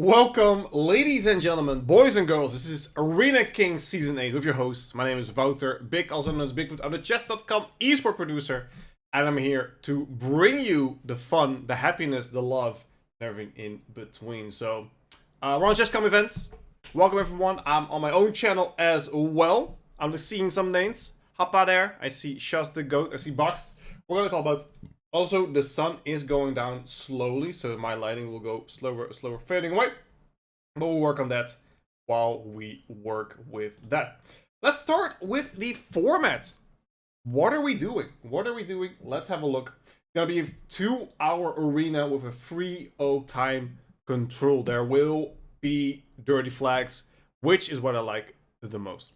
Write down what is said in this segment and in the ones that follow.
Welcome, ladies and gentlemen, boys and girls. This is Arena King Season 8 with your hosts. My name is Wouter, also known as Bikfoot. I'm the Chess.com esport producer, and I'm here to bring you the fun, the happiness, the love, and everything in between. So, we're on Chess.com events. Welcome, everyone. I'm on my own channel as well. I'm just seeing some names. Hoppa there. I see Shaz the Goat. I see Box. We're going to talk about... Also, the sun is going down slowly, so my lighting will go slower, fading away. But we'll work on that while we work with that. Let's start with the format. What are we doing? Let's have a look. It's going to be a 2-hour arena with a free time control. There will be dirty flags, which is what I like the most.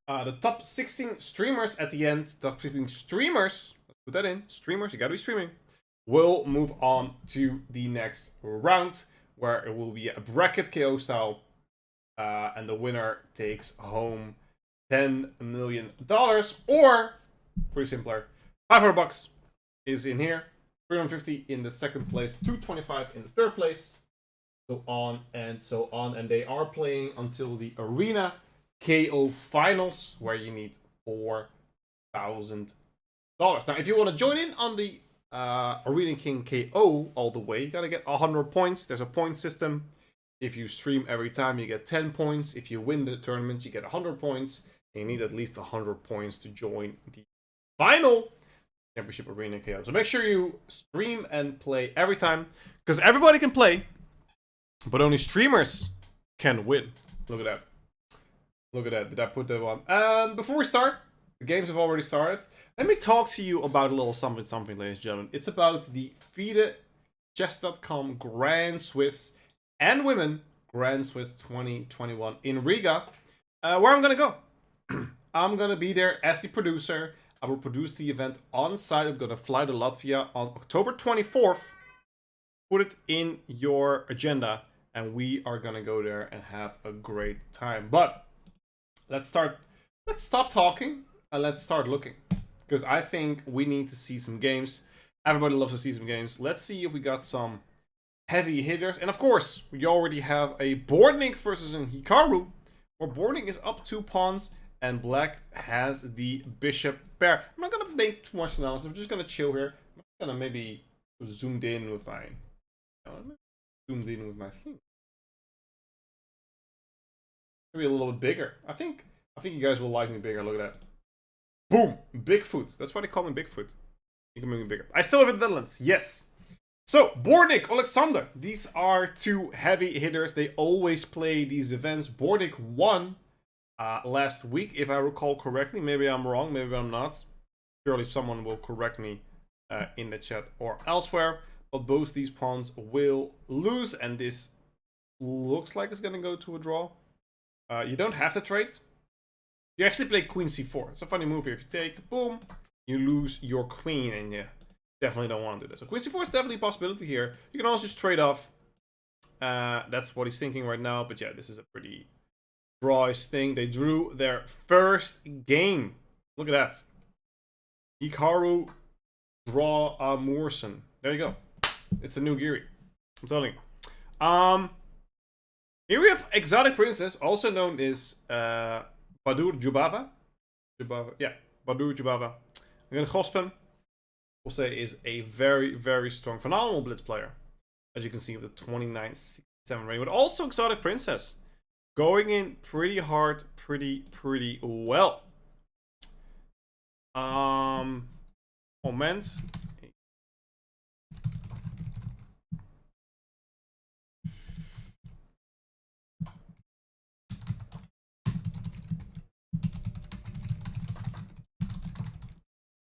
The top 16 streamers at the end, top 16 streamers... Put that in. Streamers, you gotta be streaming. We'll move on to the next round, where it will be a bracket KO style, and the winner takes home $10 million, or pretty simpler, $500 is in here, 350 in the second place, 225 in the third place, so on and so on. And they are playing until the Arena KO finals, where you need $4,000. Now, if you want to join in on the Arena King KO all the way, you gotta get 100 points. There's a point system. If you stream every time, you get 10 points. If you win the tournament, you get 100 points. And you need at least 100 points to join the final Championship Arena KO. So make sure you stream and play every time, because everybody can play, but only streamers can win. Look at that. Look at that. Did I put that on? And before we start, the games have already started. Let me talk to you about a little something, ladies and gentlemen. It's about the FIDE Chess.com Grand Swiss and Women Grand Swiss 2021 in Riga, where I'm going to go. I'm going to be there as the producer. I will produce the event on site. I'm going to fly to Latvia on October 24th. Put it in your agenda, and we are going to go there and have a great time. But let's stop talking and let's start looking. Because I think we need to see some games. Everybody loves to see some games. Let's see if we got some heavy hitters. And of course, we already have a Boardnik versus an Hikaru, where Boardnik is up 2 pawns and black has the bishop pair. I'm not going to make too much analysis. I'm just going to chill here. I'm going to maybe zoomed in with my... thing. Maybe a little bit bigger. I think you guys will like me bigger. Look at that. Boom! Bigfoot. That's why they call me Bigfoot. You can make me bigger. I still live in the Netherlands. Yes. So, Boardnik, Alexander. These are 2 heavy hitters. They always play these events. Boardnik won last week, if I recall correctly. Maybe I'm wrong. Maybe I'm not. Surely someone will correct me in the chat or elsewhere. But both these pawns will lose. And this looks like it's going to go to a draw. You don't have to trade. You actually play queen c4. It's a funny move here. If you take, boom, you lose your queen, and you definitely don't want to do this. So queen c4 is definitely a possibility here. You can also just trade off. That's what he's thinking right now. But yeah, this is a pretty drawish thing. They drew their first game. Look at that. Hikaru draw Moorsen. There you go. It's a new Giri. I'm telling you. Here we have Exotic Princess, also known as Badur Jubava. Yeah, Badur Jubava. Again, Gospen, we'll say, is a very, very strong, phenomenal blitz player. As you can see with the 29-67 rating. But also Exotic Princess. Going in pretty hard, pretty well. Moment.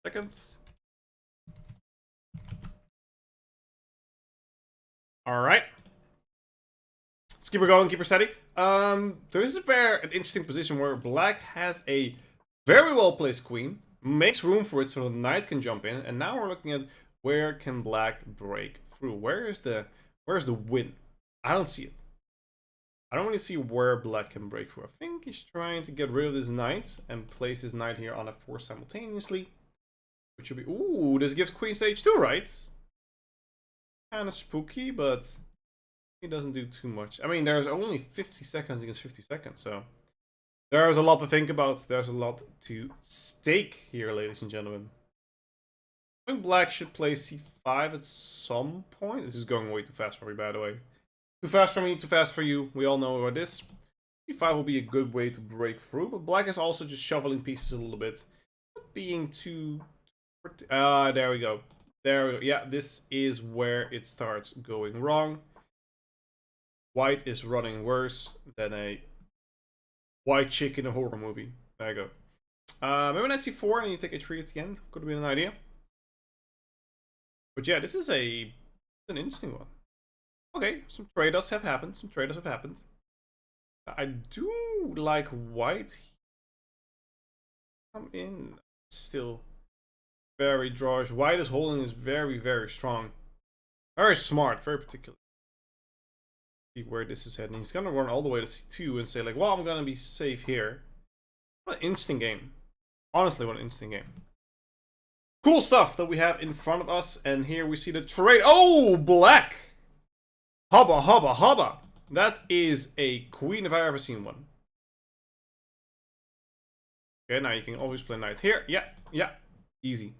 Seconds. All right. Let's keep her going, keep her steady. So this is an interesting position where black has a very well placed queen, makes room for it so the knight can jump in, and now we're looking at where can black break through. Where's the win? I don't see it. I don't really see where black can break through. I think he's trying to get rid of this knight and place his knight here on f4 simultaneously. Which should be... Ooh, this gives queen stage 2, right? Kind of spooky, but He doesn't do too much. I mean, there's only 50 seconds against 50 seconds, so there's a lot to think about. There's a lot to stake here, ladies and gentlemen. I think black should play c5 at some point. This is going way too fast for me, by the way. Too fast for me, too fast for you. We all know about this. c5 will be a good way to break through, but black is also just shoveling pieces a little bit. Not being too... there we go. There we go. Yeah, this is where it starts going wrong. White is running worse than a white chick in a horror movie. There you go. Maybe knight c4 and you take h3 at the end. Could have been an idea. But yeah, this is an interesting one. Okay, some trade-offs have happened. I do like white. Come in. Still very drawish. White is holding is very, very strong. Very smart, very particular. See where this is heading. He's gonna run all the way to c2 and say like, well, I'm gonna be safe here. What an interesting game. Honestly, what an interesting game. Cool stuff that we have in front of us, and here we see the trade. Oh, black! Hubba, hubba, hubba! That is a queen if I ever seen one. Okay, now you can always play knight here. Yeah, yeah. Easy.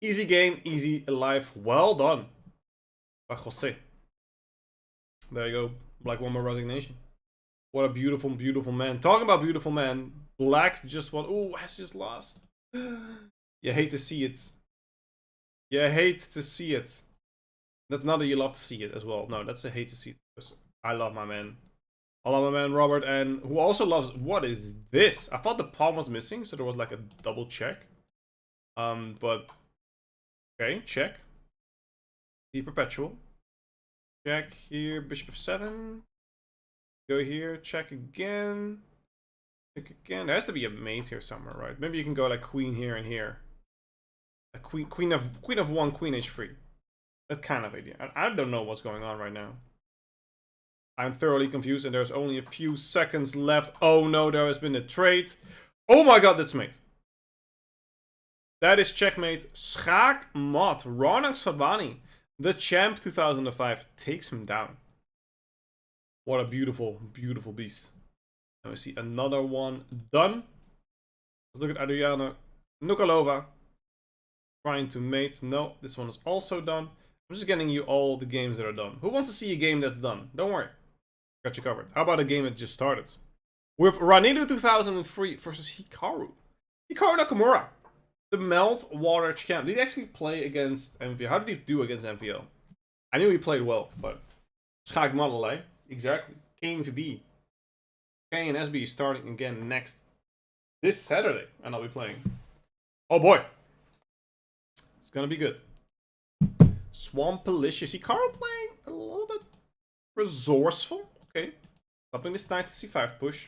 Easy game, easy life. Well done. By Jose. There you go. Black won by resignation. What a beautiful, beautiful man. Talking about beautiful man. Black just won. Oh, has just lost. You hate to see it. You hate to see it. That's not that you love to see it as well. No, that's a hate to see it. Because I love my man. I love my man Robert, and who also loves... What is this? I thought the pawn was missing, so there was like a double check. But... Okay, check. C perpetual. Check here, bishop f7. Go here, check again. Check again. There has to be a mate here somewhere, right? Maybe you can go like queen here and here. A queen of one, queen h3. That kind of idea. I don't know what's going on right now. I'm thoroughly confused, and there's only a few seconds left. Oh no, there has been a trade. Oh my god, that's mate. That is checkmate. Schaakmat. Ronak Sabani, the champ 2005, takes him down. What a beautiful, beautiful beast. And we see another one done. Let's look at Adriana Nukalova. Trying to mate. No, this one is also done. I'm just getting you all the games that are done. Who wants to see a game that's done? Don't worry. Got you covered. How about a game that just started? With Ranidu 2003 versus Hikaru. Hikaru Nakamura. The Melt Water champ. Did he actually play against MVL? How did he do against MVL? I knew he played well, but... Schaak model, eh? Exactly. KNVB. K and SB starting again this Saturday. And I'll be playing. Oh boy. It's gonna be good. Swampalicious. Hikaru playing a little bit resourceful. Okay. Stopping this knight to c5 push.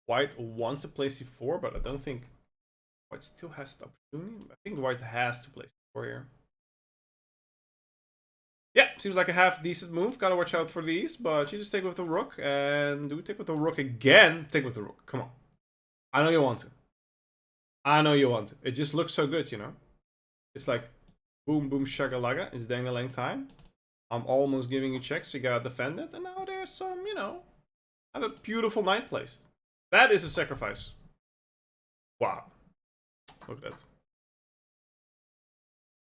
White wants to play c4, but I don't think White still has the opportunity. I think White has to play c4 here. Yeah, seems like a half decent move. Gotta watch out for these, but you just take with the rook. And do we take with the rook again? Take with the rook. Come on. I know you want to. I know you want to. It just looks so good, you know? It's like boom, boom, shagalaga. It's dang-a-lang time. I'm almost giving you checks, so you gotta defend it. And now there's some, you know, I have a beautiful knight placed. That is a sacrifice. Wow. Look at that.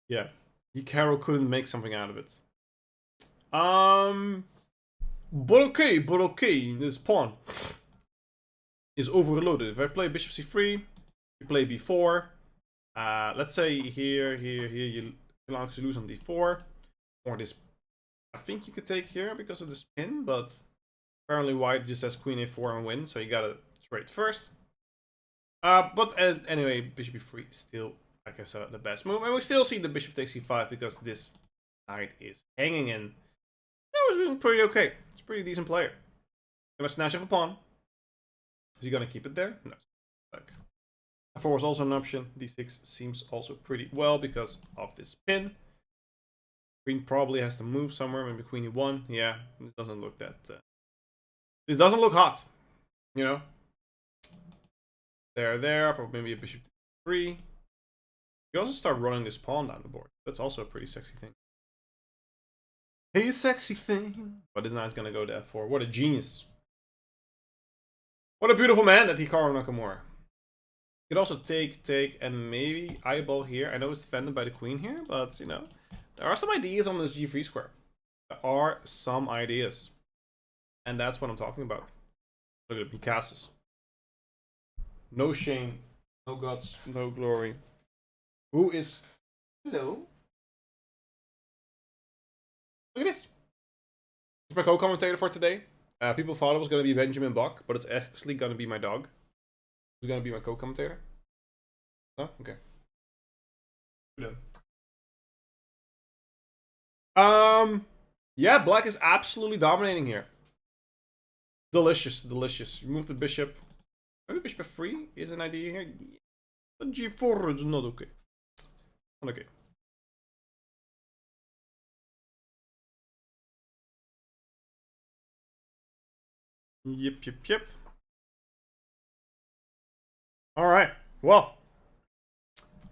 Yeah. Hikaru couldn't make something out of it. But okay. This pawn is overloaded. If I play bishop c3, you play b4. Let's say here, you can actually lose on d4. Or this, I think you could take here because of the spin, but apparently white just has queen a4 and win, so you gotta trade first. But anyway, bishop b3 is still, like I said, the best move. And we still see the bishop takes c5 because this knight is hanging in. That was doing pretty okay. It's a pretty decent player. Gonna snatch off a pawn. Is he gonna keep it there? No. Like, f4 was also an option. d6 seems also pretty well because of this pin. Queen probably has to move somewhere. Maybe queen e1. Yeah, this doesn't look that... this doesn't look hot. You know? There. Probably maybe a bishop d3. You also start running this pawn down the board. That's also a pretty sexy thing. Hey, sexy thing. But this knight's gonna go to f4. What a genius. What a beautiful man, that Hikaru Nakamura. You could also take, and maybe eyeball here. I know it's defended by the queen here, but, you know, there are some ideas on this g3 square. There are some ideas. And that's what I'm talking about. Look at the castles. No shame, no guts, no glory. Who is... Hello? Look at this. It's my co-commentator for today. People thought it was going to be Benjamin Buck, but it's actually going to be my dog. Who's going to be my co-commentator? Oh, okay. Yeah, black is absolutely dominating here. Delicious, delicious. You move the bishop. Maybe bishop f3 is an idea here. But g4 is not okay. Not okay. Yep. Alright, well.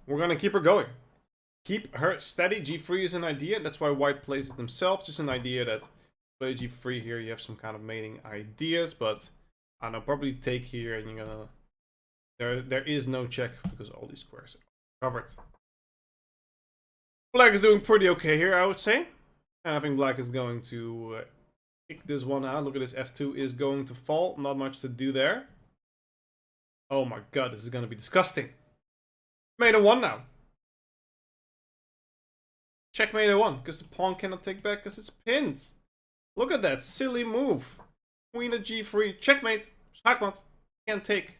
We're gonna keep her going. Keep her steady. g3 is an idea. That's why white plays it himself. Just an idea that play g3 here, you have some kind of mating ideas, but I don't know, probably take here and you're gonna... There is no check because all these squares are covered. Black is doing pretty okay here, I would say. And I think black is going to kick this one out. Look at this, f2 is going to fall. Not much to do there. Oh my god, this is going to be disgusting. Made a 1 now. Checkmate a 1, because the pawn cannot take back because it's pinned. Look at that silly move. Queen at g3, checkmate, schakmat, can't take.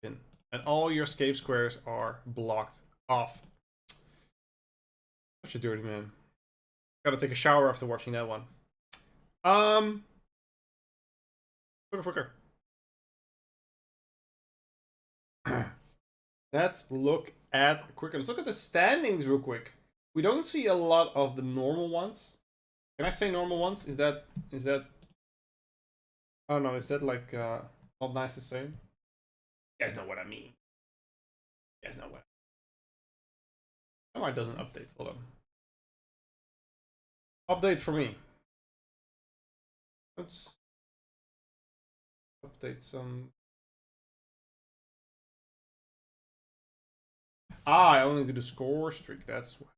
Pin. And all your escape squares are blocked off. Such a dirty man. Gotta take a shower after watching that one. Quicker. Let's look at quicker. Let's look at the standings real quick. We don't see a lot of the normal ones. Can I say normal ones? Is that oh no, is that like not nice to say? You guys know what I mean. You guys know what. Oh, it doesn't update. Hold on. Update for me. Let's update some. Ah, I only do the score streak. That's why.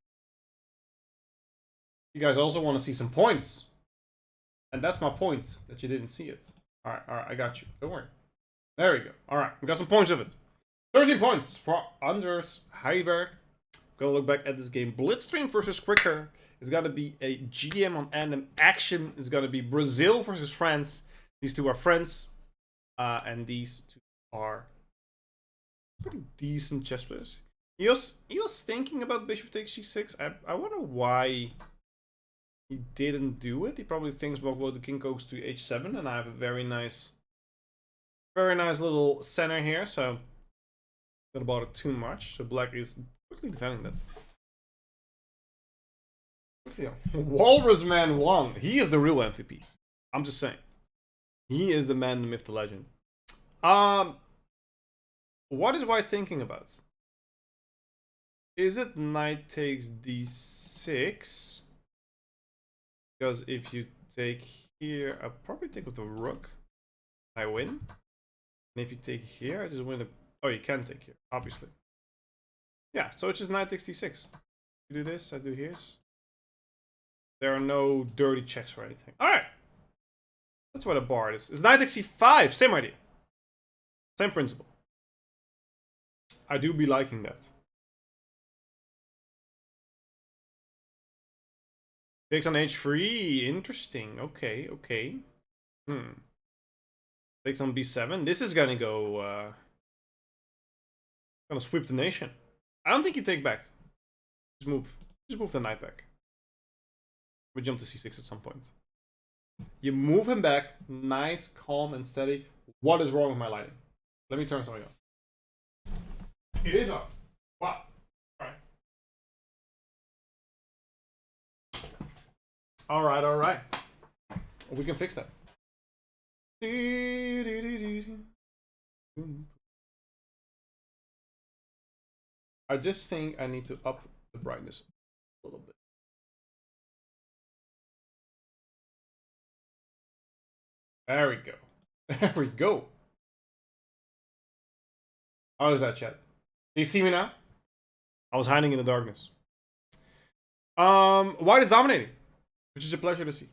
You guys also want to see some points. And that's my point, that you didn't see it. Alright, I got you. Don't worry. There we go. Alright, we got some points of it. 13 points for Anders Heiberg. Gonna look back at this game. Blitzstream versus Quicker. It's gonna be a GM on Anthem action. It's gonna be Brazil versus France. These two are friends. And these two are pretty decent chess players. He was thinking about bishop takes g6. I wonder why he didn't do it. He probably thinks, well, the king goes to h7, and I have a very nice little center here. So not about it too much. So black is quickly defending that. Walrus Man won. He is the real MVP. I'm just saying. He is the man, the myth, the legend. What is white thinking about? Is it knight takes d6? Because if you take here, I'll probably take with the rook. I win. And if you take here, I just win. Oh, you can take here, obviously. Yeah, so it's just knight takes d6. You do this, I do his. There are no dirty checks or anything. Alright. That's what a bar is. It's knight takes c5. Same idea. Same principle. I do be liking that. Takes on h3. Interesting. Okay. Takes on b7. This is gonna go... gonna sweep the nation. I don't think you take back. Just move the knight back. We jump to c6 at some point. You move him back. Nice, calm, and steady. What is wrong with my lighting? Let me turn something on. It is on. Wow. Alright. We can fix that. I just think I need to up the brightness a little bit. There we go. There we go. How is that, chat? Do you see me now? I was hiding in the darkness. White is dominating, which is a pleasure to see.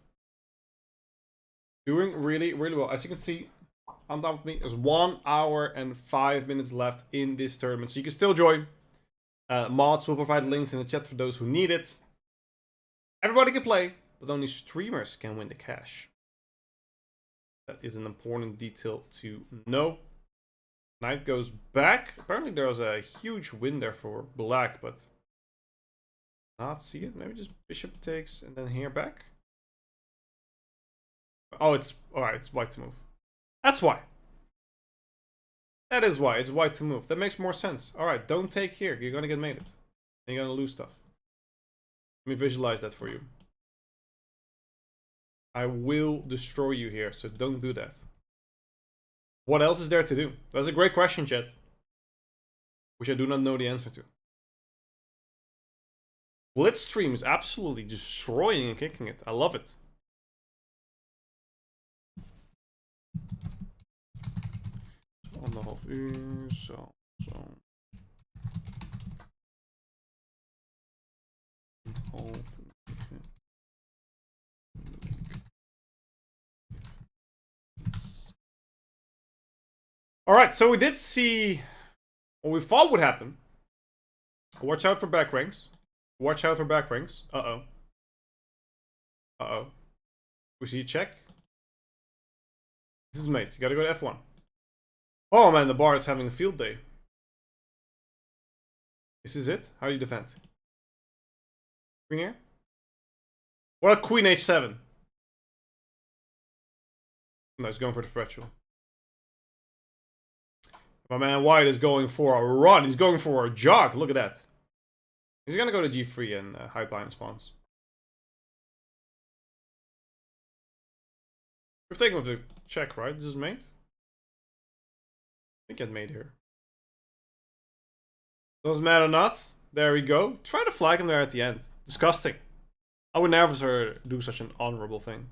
Doing really, really well. As you can see, on top of me, there's 1 hour and 5 minutes left in this tournament. So you can still join. Mods will provide links in the chat for those who need it. Everybody can play, but only streamers can win the cash. That is an important detail to know. Knight goes back. Apparently there was a huge win there for black, but not see it. Maybe just bishop takes and then here back. Oh, it's alright. It's white to move. That's why. That is why. It's white to move. That makes more sense. Alright, don't take here. You're gonna get mated. And you're gonna lose stuff. Let me visualize that for you. I will destroy you here, so don't do that. What else is there to do? That's a great question, chat. Which I do not know the answer to. Blitzstream is absolutely destroying and kicking it. I love it. Anderhalf uur, zo. Alright, so we did see what we thought would happen. Watch out for back ranks. Watch out for back ranks. Uh-oh. Uh-oh. We see a check. This is mate. You gotta go to F1. Oh man, the bar is having a field day. This is it? How do you defend? Queen here? What a queen h7. No, he's going for the perpetual. My man White is going for a run. He's going for a jog. Look at that. He's gonna go to g3 and high blind spawns. We're taking with the check, right? This is mate. I think I'd made here. Doesn't matter not. There we go. Try to flag him there at the end. Disgusting. I would never do such an honorable thing.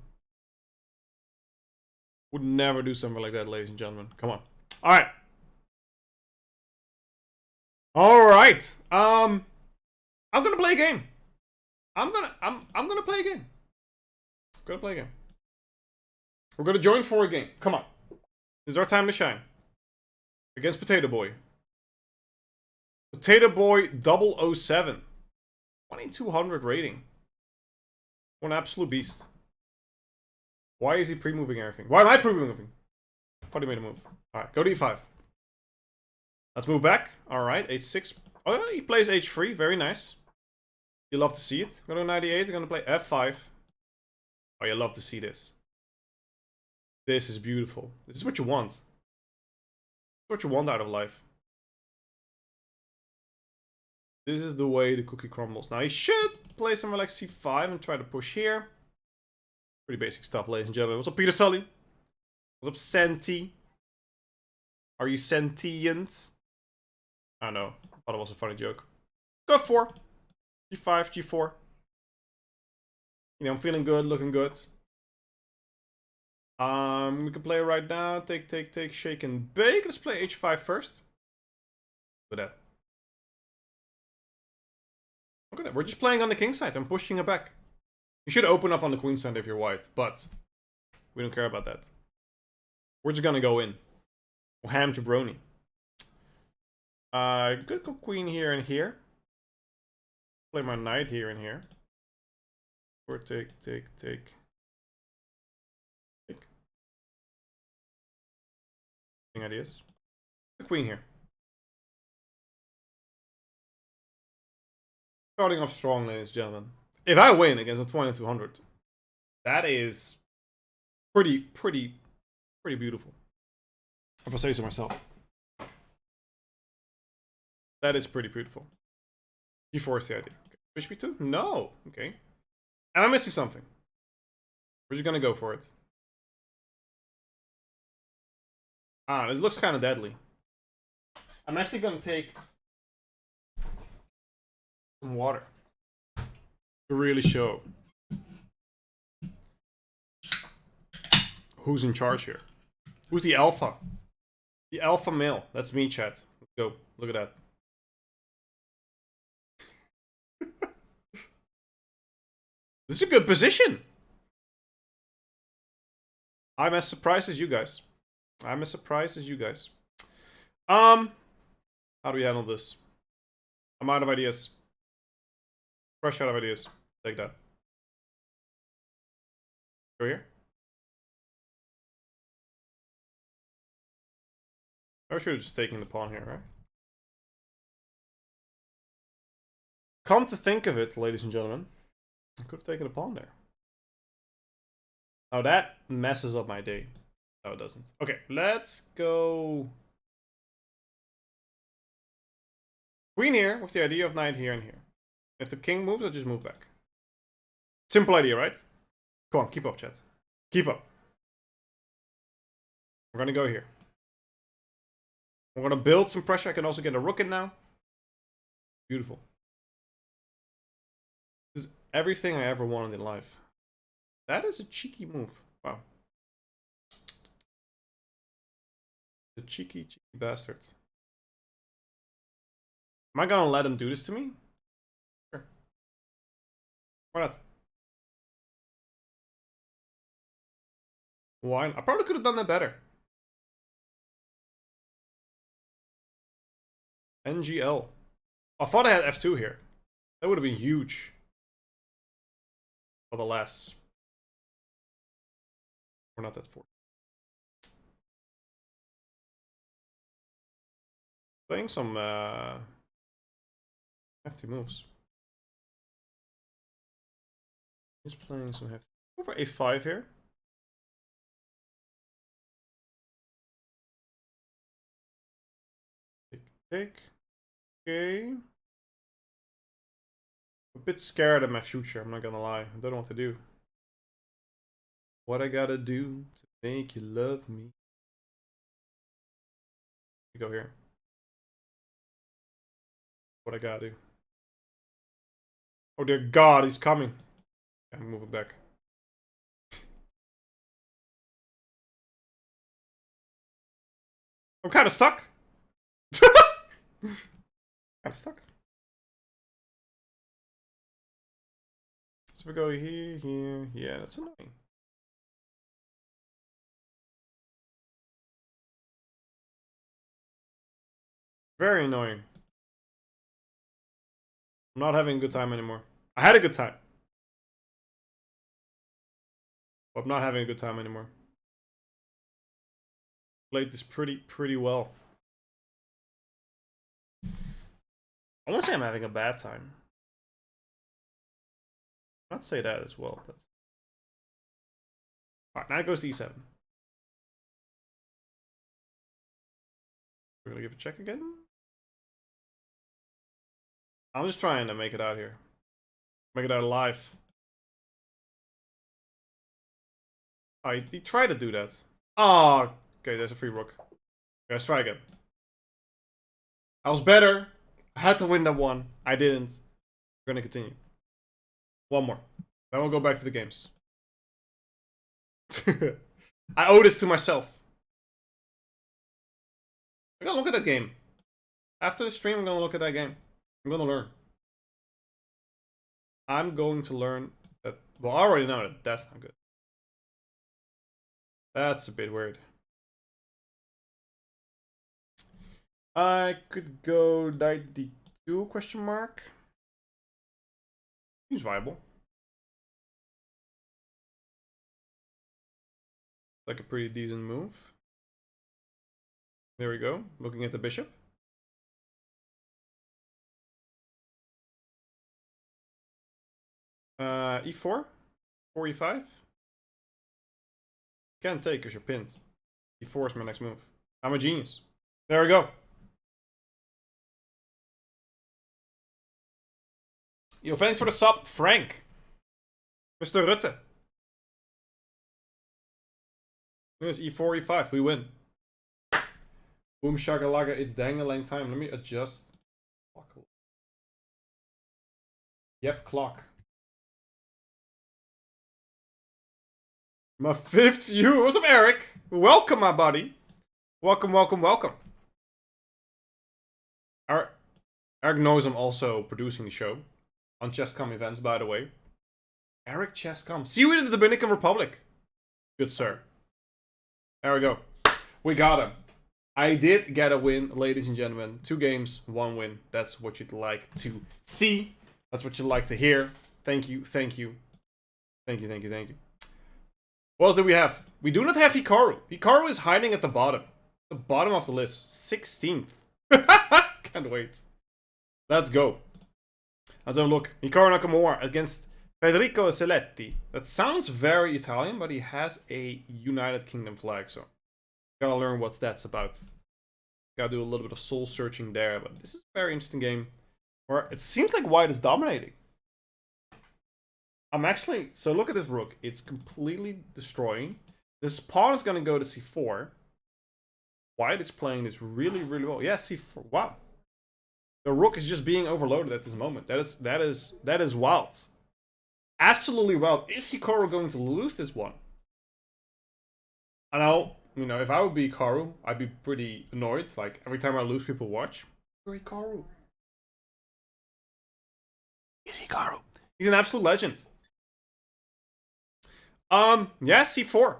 Would never do something like that, ladies and gentlemen. Come on. Alright. Alright. I'm gonna play a game. I'm gonna play a game. I'm gonna play a game. We're gonna join for a game. Come on. This is our time to shine. Against Potato Boy. Potato Boy 007. 2200 rating. What an absolute beast. Why is he pre-moving everything? Why am I pre-moving? Thought he made a move. Alright, go to e5. Let's move back. Alright, h6. Oh, he plays h3. Very nice. You love to see it. Go to 98. I'm gonna play f5. Oh, you love to see this. This is beautiful. This is what you want. This is what you want out of life. This is the way the cookie crumbles. Now he should play somewhere like c5 and try to push here. Pretty basic stuff, ladies and gentlemen. What's up, Peter Sully? What's up, Senti? Are you sentient? I don't know. I thought it was a funny joke. Go 4. G5, G4. You know, I'm feeling good, looking good. We can play right now. Take, shake and bake. Let's play h5 first. Look at that. Look at that. We're just playing on the king side. I'm pushing it back. You should open up on the queen side if you're white, but we don't care about that. We're just gonna go in. Ham jabroni. Good queen here and here. Play my knight here and here. Or take. Ideas. The queen here. Starting off strong, ladies and gentlemen. If I win against a 2200, that is pretty beautiful. If I say so myself. That is pretty beautiful. G4 is the idea. Okay. Bishop b2? No. Okay. And I'm missing something. We're just gonna go for it. Ah, this looks kind of deadly. I'm actually gonna take some water to really show. who's in charge here. Who's the alpha? The alpha male. That's me, chat. Let's go. Look at that. This is a good position. I'm as surprised as you guys. I'm as surprised as you guys. How do we handle this? I'm out of ideas. Fresh out of ideas. Take that. Go here. I should have just taken the pawn here, right? Come to think of it, ladies and gentlemen, I could have taken a pawn there. Now that messes up my day. No, it doesn't. Okay, let's go. Queen here with the idea of knight here and here. If the king moves, I'll just move back. Simple idea, right? Come on, keep up, chat. Keep up. We're gonna go here. We're gonna build some pressure. I can also get a rook in now. Beautiful. This is everything I ever wanted in life. That is a cheeky move. Wow. The cheeky bastard. Am I gonna let him do this to me? Sure. Why not? Why? I probably could have done that better. NGL. I thought I had F2 here. That would have been huge. For the less. We're not that 4. Playing some hefty moves. He's playing some hefty. Over A5 here. Take. Okay. A bit scared of my future, I'm not gonna lie. I don't know what to do. What I gotta do to make you love me. We go here. What I gotta do. Oh dear God, he's coming. I'm moving back. I'm kind of stuck. Kind of stuck. So we go here, here. Yeah, that's annoying. Very annoying. I'm not having a good time anymore. I had a good time. But I'm not having a good time anymore. Played this pretty well. I won't say I'm having a bad time. I'd say that as well. But... Alright, now it goes to E7. We're gonna give a check again. I'm just trying to make it out here. Make it out alive. Oh, he tried to do that. Oh, okay, there's a free rook. Okay, let's try again. I was better. I had to win that one. I didn't. We're gonna continue. One more. Then we'll go back to the games. I owe this to myself. I'm gonna look at that game. After the stream, I'm gonna look at that game. I'm gonna learn. I'm going to learn that. Well, I already know that that's not good. That's a bit weird. I could go knight d2 question mark. Seems viable. Like a pretty decent move. There we go. Looking at the bishop. E4, 4e5. Can't take because you're pinned. E4 is my next move. I'm a genius. There we go. Yo, thanks for the sub, Frank. Mr. Rutte. Here's E4, E5. We win. Boom shagalaga. It's dangling time. Let me adjust. Yep, clock. My 5th viewer. What's up, Eric? Welcome, my buddy. Welcome, welcome, welcome. Eric knows I'm also producing the show on Chess.com events, by the way. Eric Chess.com. See you in the Dominican Republic. Good sir. There we go. We got him. I did get a win, ladies and gentlemen. 2 games, 1 win. That's what you'd like to see. That's what you'd like to hear. Thank you, thank you. Thank you, thank you, thank you. What else do we have? We do not have Hikaru. Hikaru is hiding at the bottom. The bottom of the list. 16th. Can't wait. Let's go. Let's have a look. Hikaru Nakamura against Federico Seletti. That sounds very Italian, but he has a United Kingdom flag, so gotta learn what that's about. Gotta do a little bit of soul searching there, but this is a very interesting game where it seems like white is dominating. So look at this rook. It's completely destroying. This pawn is gonna go to c4. White is playing this really, really well. Yeah, c4. Wow. The rook is just being overloaded at this moment. That is wild. Absolutely wild. Is Hikaru going to lose this one? I know, if I would be Hikaru, I'd be pretty annoyed. Like, every time I lose, people watch. You're Hikaru. Is Hikaru? He's an absolute legend. Yeah, c4.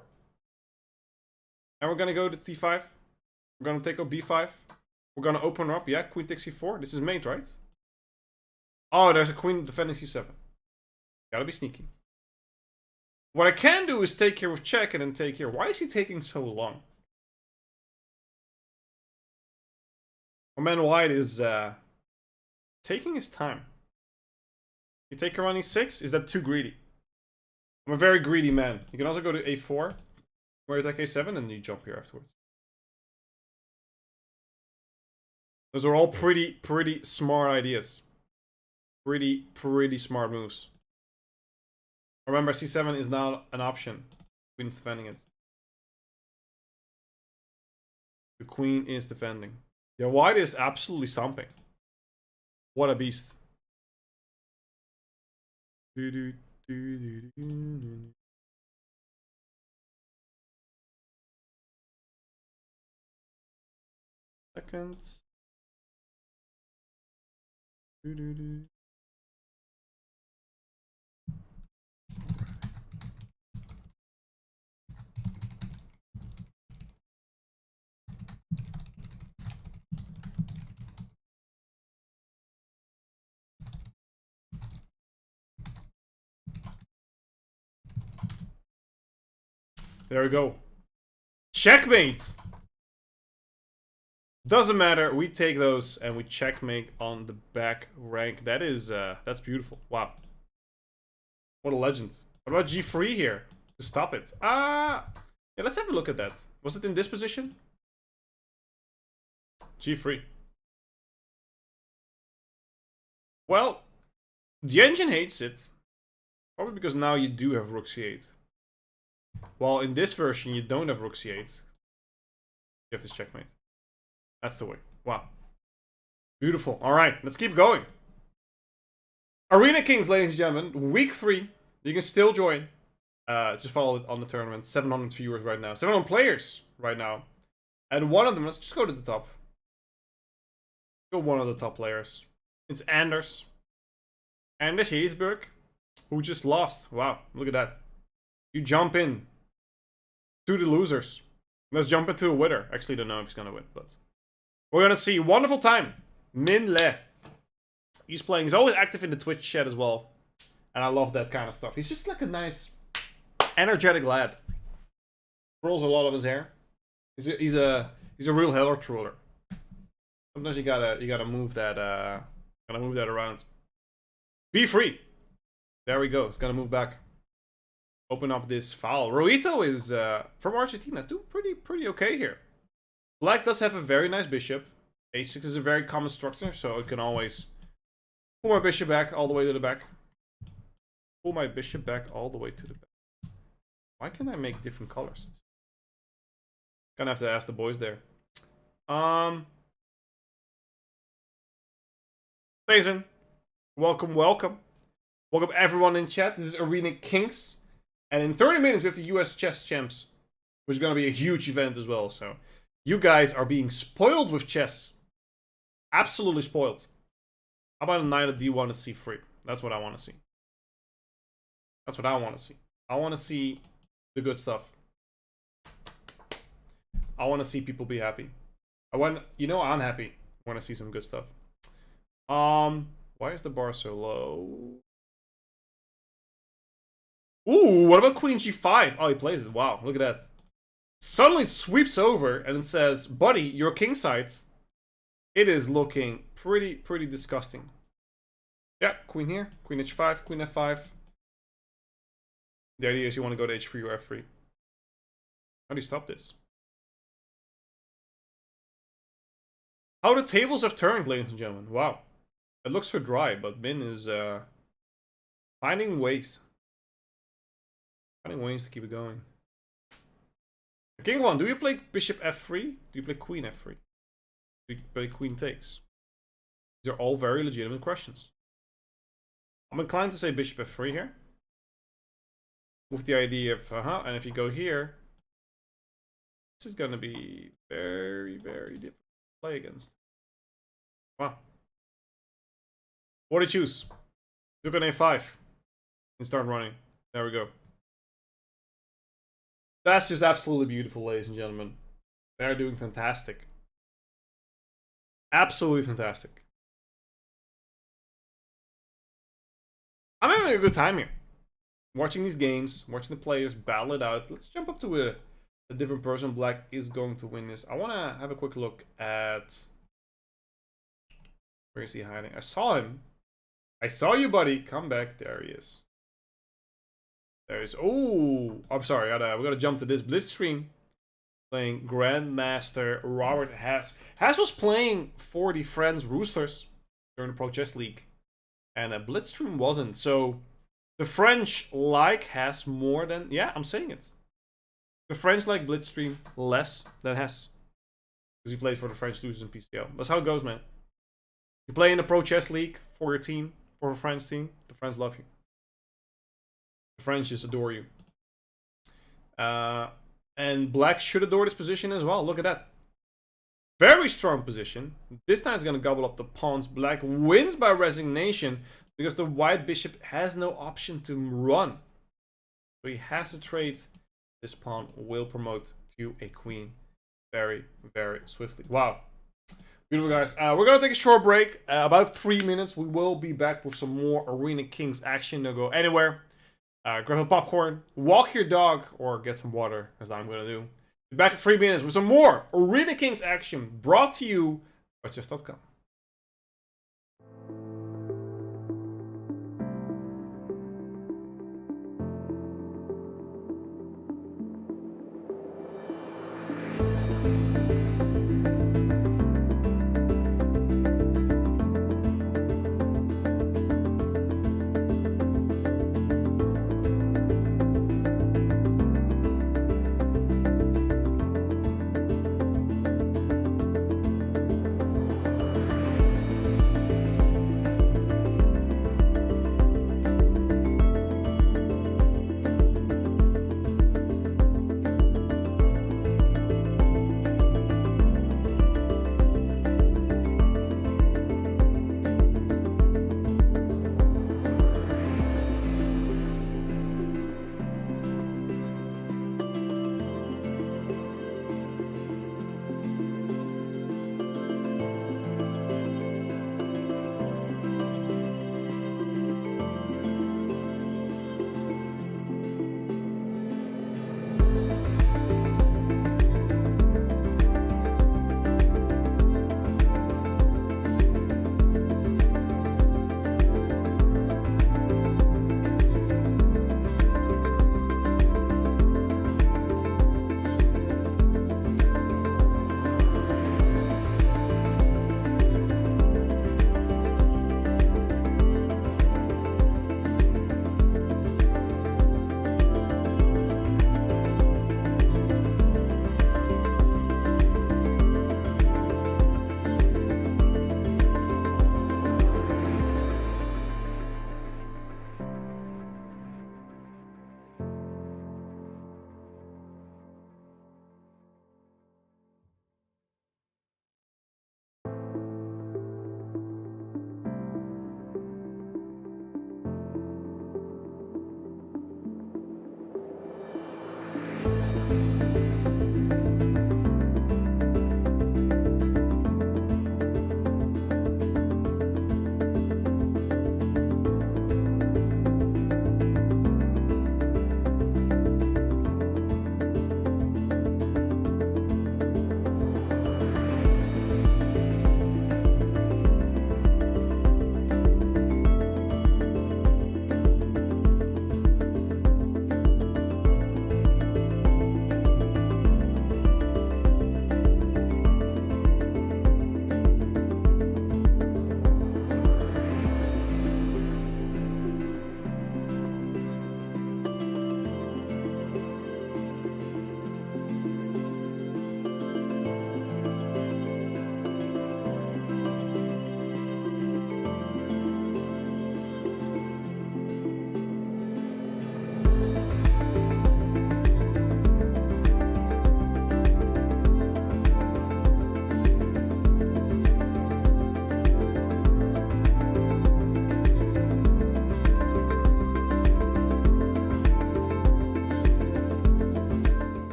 And we're gonna go to c5. We're gonna take out b5. We're gonna open up. Yeah, queen takes c4. This is mate, right? Oh, there's a queen defending c7. Gotta be sneaky. What I can do is take here with check and then take here. Why is he taking so long? My man white is taking his time. You take here on e6? Is that too greedy? I'm a very greedy man. You can also go to a4, where you take a7, and you jump here afterwards. Those are all pretty smart ideas. Pretty smart moves. Remember, c7 is not an option. Queen is defending it. The queen is defending. Yeah, white is absolutely stomping. What a beast. Seconds. There we go. Checkmate! Doesn't matter. We take those and we checkmate on the back rank. That is, that's beautiful. Wow. What a legend. What about g3 here? To stop it. Yeah, let's have a look at that. Was it in this position? g3. Well, the engine hates it. Probably because now you do have rook c8. While in this version you don't have rook c8. You have this checkmate. That's the way. Wow. Beautiful. Alright, let's keep going. Arena Kings, ladies and gentlemen. Week 3. You can still join. Just follow it on the tournament. 700 viewers right now. 700 players right now. And one of them, let's just go to the top. Go one of the top players. It's Anders. Anders Heesburg, who just lost. Wow, look at that. You jump in to the losers. Let's jump into a winner. Actually, don't know if he's gonna win, but we're gonna see. Wonderful time. Min Le. He's playing. He's always active in the Twitch chat as well. And I love that kind of stuff. He's just like a nice, energetic lad. Twirls a lot of his hair. He's a real hair twirler. Sometimes you gotta move that around. Be free. There we go. It's gonna move back. Open up this file. Roito is from Argentina. It's doing pretty okay here. Black does have a very nice bishop. H6 is a very common structure, so it can always pull my bishop back all the way to the back. Pull my bishop back all the way to the back. Why can't I make different colors? Gonna have to ask the boys there. Jason, welcome. Welcome everyone in chat. This is Arena Kings. And in 30 minutes, we have the US Chess Champs, which is going to be a huge event as well. So you guys are being spoiled with chess. Absolutely spoiled. How about a knight of D1 to C3? That's what I want to see. That's what I want to see. I want to see the good stuff. I want to see people be happy. You know, I'm happy. I want to see some good stuff. Why is the bar so low? Ooh, what about Queen G5? Oh, he plays it. Wow, look at that. Suddenly sweeps over and says, buddy, you're kingside. It is looking pretty disgusting. Yeah, queen here, queen h5, queen f5. The idea is you want to go to h3 or f3. How do you stop this? How the tables have turned, ladies and gentlemen. Wow. It looks so dry, but Min is finding ways. Finding ways to keep it going. King 1, do you play bishop f3? Do you play queen f3? Do you play queen takes? These are all very legitimate questions. I'm inclined to say bishop f3 here. With the idea of, and if you go here, this is going to be very difficult to play against. Wow. What do you choose? Look at a5 and start running. There we go. That's just absolutely beautiful, ladies and gentlemen. They're doing fantastic. Absolutely fantastic. I'm having a good time here. Watching these games, watching the players battle it out. Let's jump up to a different person. Black is going to win this. I want to have a quick look at... Where is he hiding? I saw him. I saw you, buddy. Come back. There he is. There he is. Oh, I'm sorry. We gotta jump to this Blitz stream. Playing Grandmaster Robert Haas. Haas was playing for the Friends Roosters during the Pro Chess League. And Blitzstream wasn't. So the French like Haas more than... Yeah, I'm saying it. The French like Blitzstream less than Haas. Because he played for the French losers in PCL. That's how it goes, man. You play in the Pro Chess League for your team, for a French team. The French love you. The French just adore you. And Black should adore this position as well. Look at that. Very strong position. This time it's going to gobble up the pawns. Black wins by resignation because the white bishop has no option to run. So he has to trade. This pawn will promote to a queen very swiftly. Wow. Beautiful, guys. We're going to take a short break. About 3 minutes. We will be back with some more Arena Kings action. Don't go anywhere. Grab a popcorn, walk your dog, or get some water, as I'm going to do. Be back in 3 minutes with some more Arena Kings action brought to you by Chess.com.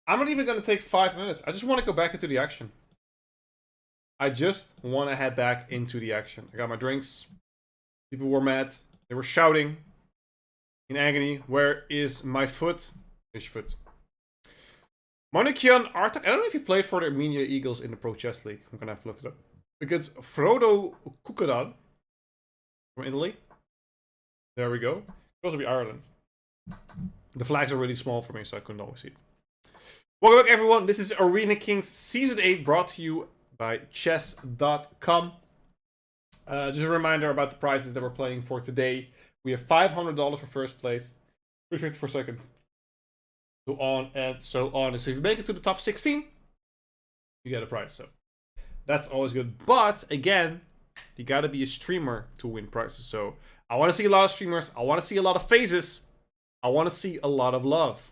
I'm not even going to take 5 minutes. I just want to go back into the action. I just want to head back into the action. I got my drinks. People were mad. They were shouting in agony. Where is my foot? Fish foot. Monikian Artak. I don't know if he played for the Armenia Eagles in the Pro Chess League. I'm going to have to look it up. Against Frodo Kukadan from Italy. There we go. It could also be Ireland. The flags are really small for me, so I couldn't always see it. Welcome back, everyone. This is Arena Kings Season 8, brought to you by Chess.com. Just a reminder about the prizes that we're playing for today. We have $500 for first place, $350 for second, so on and so on. So if you make it to the top 16, you get a prize. So that's always good. But again, you gotta be a streamer to win prizes. So I want to see a lot of streamers. I want to see a lot of faces. I want to see a lot of love.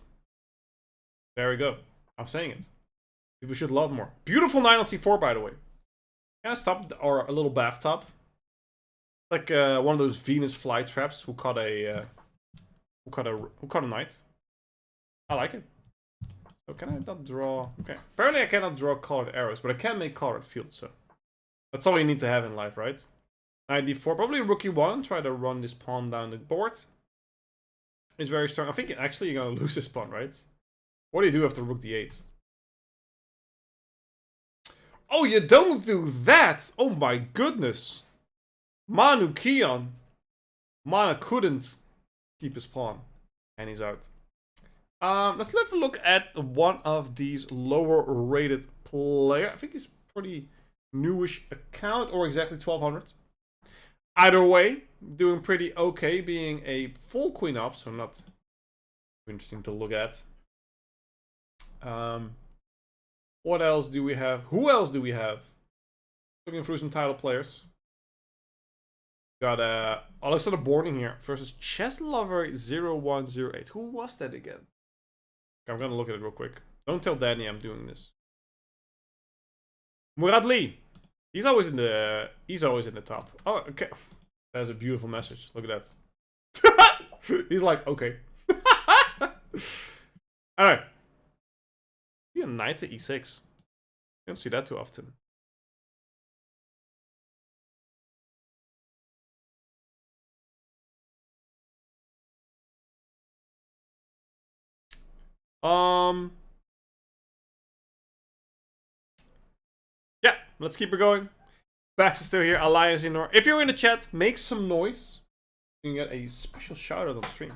There we go. I'm saying it. People should love more. Beautiful 9 on c4, by the way. Can I stop or a little bathtub? Like one of those Venus flytraps who caught a knight. I like it. So can I not draw? Okay. Apparently I cannot draw colored arrows, but I can make colored fields. So that's all you need to have in life, right? Knight d4, probably rookie 1. Try to run this pawn down the board. It's very strong. I think actually you're gonna lose this pawn, right? What do you do after rook d8? Oh, you don't do that! Oh my goodness! Manu Kion. Mana couldn't keep his pawn. And he's out. Let's have a look at one of these lower rated players. I think he's pretty newish account, or exactly 1200. Either way, doing pretty okay, being a full queen up, so not interesting to look at. What else do we have? Who else do we have? Looking through some title players. Got Alexander Borning here versus Chess Lover 0108. Who was that again? Okay, I'm gonna look at it real quick. Don't tell Danny I'm doing this. Murad Lee. He's always in the top. Oh, okay. That's a beautiful message. Look at that. He's like, okay. Alright. Be a knight to e6. You don't see that too often. Yeah, let's keep it going. Bax is still here. Alliance Inor. If you're in the chat, make some noise. You can get a special shout out on stream.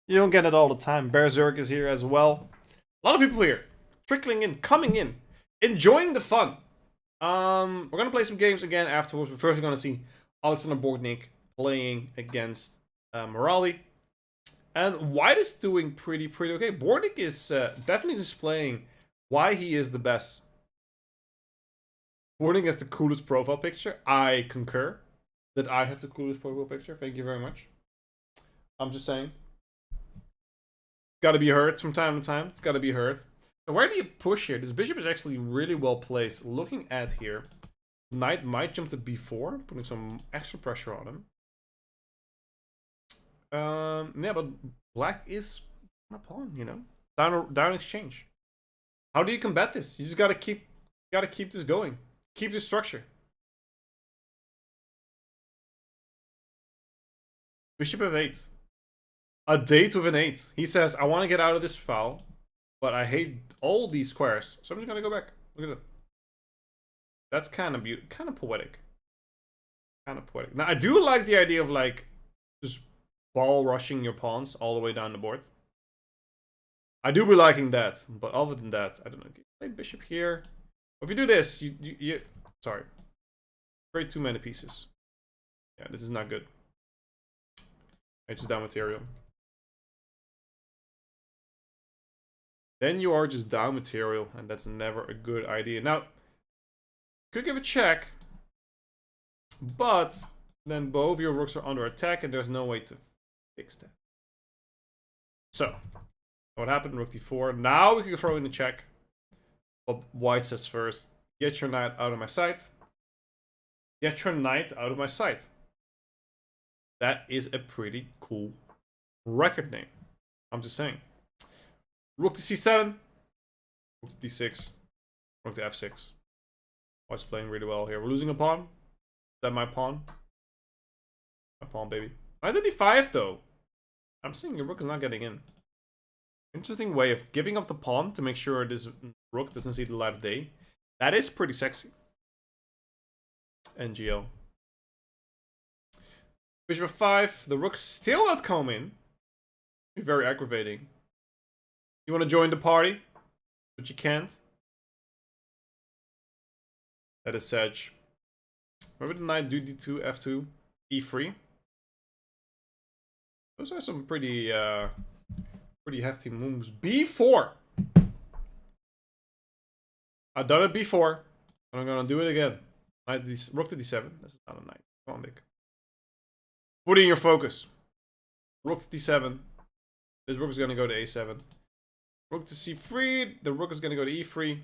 You don't get it all the time. Berserk is here as well. A lot of people here. Trickling in, coming in, enjoying the fun. We're gonna play some games again afterwards, but first we're gonna see Alexander Borgnik playing against Morali. And White is doing pretty okay. Borgnik is definitely displaying why he is the best. Borgnik has the coolest profile picture. I concur that I have the coolest profile picture. Thank you very much. I'm just saying. Gotta be heard from time to time. It's gotta be heard. So where do you push here? This bishop is actually really well placed. Looking at here, knight might jump to b4, putting some extra pressure on him. Yeah, but black is a pawn, you know, down exchange. How do you combat this? You just gotta keep this going. Keep the structure. Bishop of 8. A date with an 8. He says, I want to get out of this foul, but I hate all these squares. So I'm just gonna go back. Look at that. That's kind of beautiful, kind of poetic. Now I do like the idea of like just ball rushing your pawns all the way down the board. I do be liking that, but other than that, I don't know. Play bishop here. If you do this, you sorry, trade too many pieces. Yeah, this is not good. I just down material. Then you are just down material, and that's never a good idea. Now, could give a check, but then both your rooks are under attack, and there's no way to fix that. So, what happened? Rook d4. Now we can throw in the check. But White says first, get your knight out of my sight. Get your knight out of my sight. That is a pretty cool record name. I'm just saying. Rook to c7. Rook to d6. Rook to f6. White's playing really well here. We're losing a pawn. Is that my pawn? My pawn, baby. Knight to d5, though. I'm saying your rook is not getting in. Interesting way of giving up the pawn to make sure this rook doesn't see the light of day. That is pretty sexy. NGL. Bishop f5. The rook's still not coming. Very aggravating. You want to join the party, but you can't. That is Sedge. Where would the knight do d2, f2, e3? Those are some pretty hefty moves. b4. I've done it before, and I'm gonna do it again. Knight to rook to d7. This is not a knight. Come on, Dick. Put in your focus. Rook to d7. This rook is gonna go to a7. Rook to c3. The rook is gonna go to e3.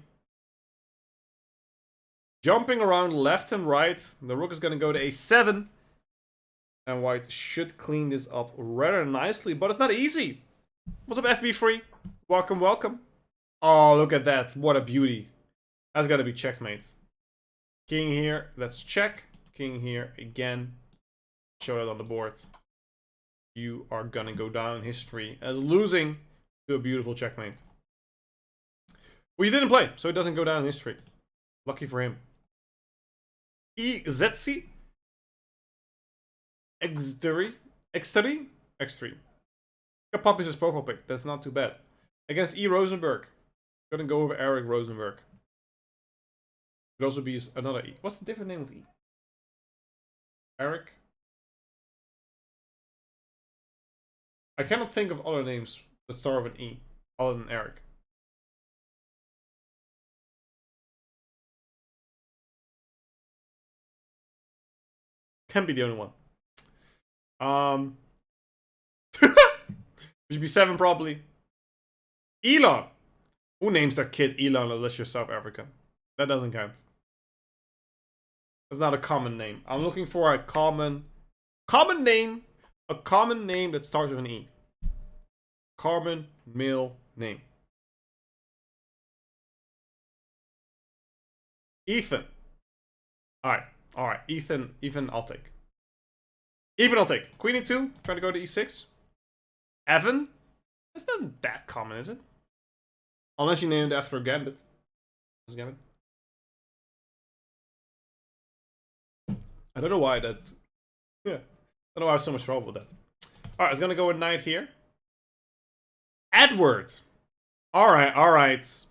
Jumping around left and right. The rook is gonna go to a7. And white should clean this up rather nicely, but it's not easy. What's up, FB3? Welcome, welcome. Oh, look at that. What a beauty. That's gotta be checkmate. King here, that's check. King here, again. Show that on the board. You are gonna go down in history as losing to a beautiful checkmate. Well, you didn't play, so it doesn't go down in history. Lucky for him. EZC. X3. Got Poppy's his profile pic. That's not too bad. Against E. Rosenberg. Gonna go over Eric Rosenberg. Could also be another E. What's the different name of E? Eric? I cannot think of other names that start with an E other than Eric. Can be the only one. Should be 7 probably. Elon. Who names their kid Elon unless you're South African? That doesn't count. That's not a common name. I'm looking for a common name. A common name that starts with an E. Common male name. Ethan. Alright. Ethan, I'll take. Even I'll take. Queen e2. Trying to go to e6. Evan? That's not that common, is it? Unless you named it after a gambit. Gambit. I don't know why that... Yeah. I don't know why I have so much trouble with that. Alright, it's gonna go with knight here. Edward! Alright.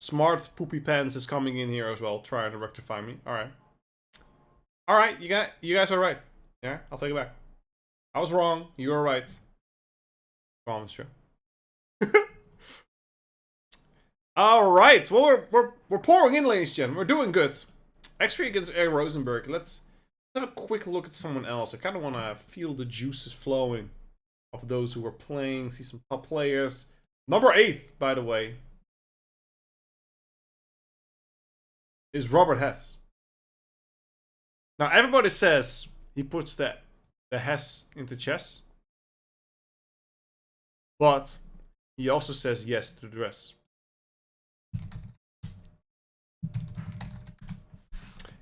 Smart Poopy Pants is coming in here as well, trying to rectify me. Alright, you guys are right. Yeah, I'll take it back. I was wrong, you were right. Promise you. Alright, well we're pouring in, ladies and gentlemen. We're doing good. X3 against Eric Rosenberg. Let's have a quick look at someone else. I kind of want to feel the juices flowing of those who are playing. See some top players. Number 8, by the way, is Robert Hess. Now everybody says he puts the Hess into chess, but he also says yes to the dress.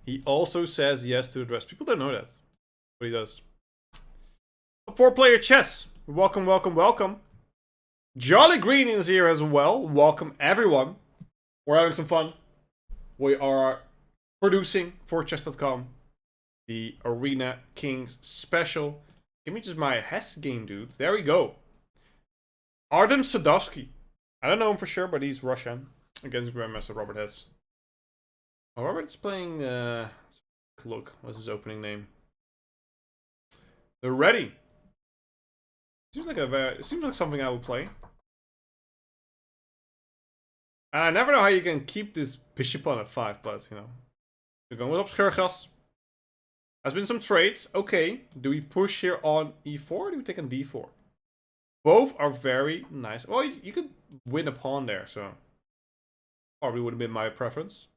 He also says yes to the dress. People don't know that, but he does. 4-player chess. Welcome. Jolly Green is here as well. Welcome everyone. We're having some fun. We are producing for Chess.com the Arena Kings special. Give me just my Hess game, dudes. There we go. Artem Sadovsky. I don't know him for sure, but he's Russian. Against Grandmaster Robert Hess. Oh, Robert's playing, look, what's his opening name? They're ready. Seems like something I would play. And I never know how you can keep this bishop on f5, but, you know. We're going with Obscurgas. Has been some trades. Okay. Do we push here on e4 or do we take on d4? Both are very nice. Well, you could win a pawn there, so. Probably would have been my preference.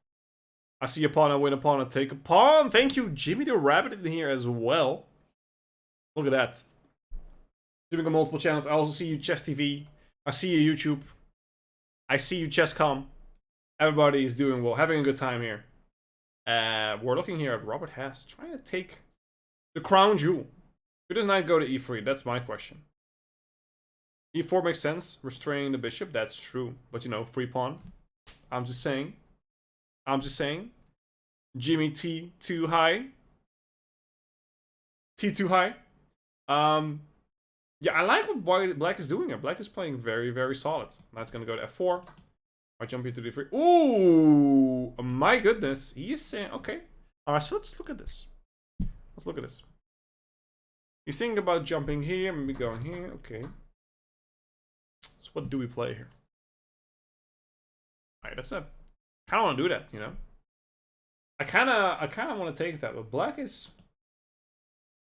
I see a pawn, I win a pawn, I take a pawn. Thank you, Jimmy the Rabbit in here as well. Look at that. Streaming on multiple channels. I also see you, Chess TV. I see you, YouTube. I see you, Chess.com. Everybody is doing well, having a good time here. We're looking here at Robert Hess trying to take the crown jewel. Should his knight go to e3? That's my question. e4 makes sense, restraining the bishop. That's true, but you know, free pawn. I'm just saying. Jimmy T too high. T too high. Yeah, I like what Black is doing here. Black is playing very, very solid. That's gonna go to f4. I jump into d3. Ooh, my goodness. He is saying, okay. Alright, so let's look at this. Let's look at this. He's thinking about jumping here, maybe going here. Okay. So what do we play here? Alright, that's not. I kind of want to do that, you know. I kind of want to take that, but Black is.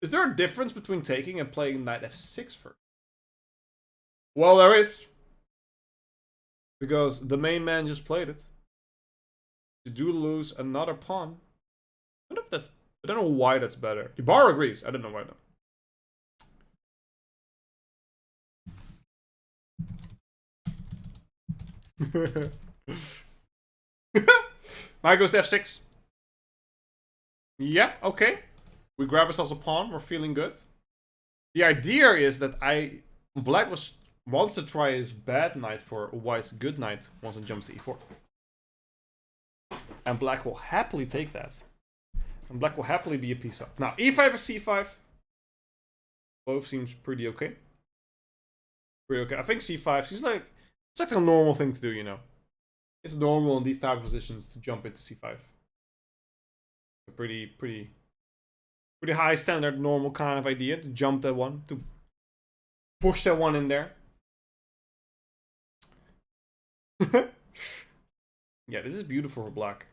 Is there a difference between taking and playing knight f6 first? Well, there is. Because the main man just played it. You do lose another pawn. I don't know if that's. I don't know why that's better. The bar agrees. I don't know why though. Knight goes to f6. Yeah, okay. We grab ourselves a pawn. We're feeling good. The idea is that Black wants to try his bad knight for a white's good knight once it jumps to e4. And Black will happily take that. And Black will happily be a piece up. Now, e5 or c5. Both seems pretty okay. Pretty okay. I think c5 is like, it's like a normal thing to do, you know. It's normal in these type of positions to jump into c5. A pretty high standard, normal kind of idea to jump that one, to push that one in there. Yeah, this is beautiful for Black.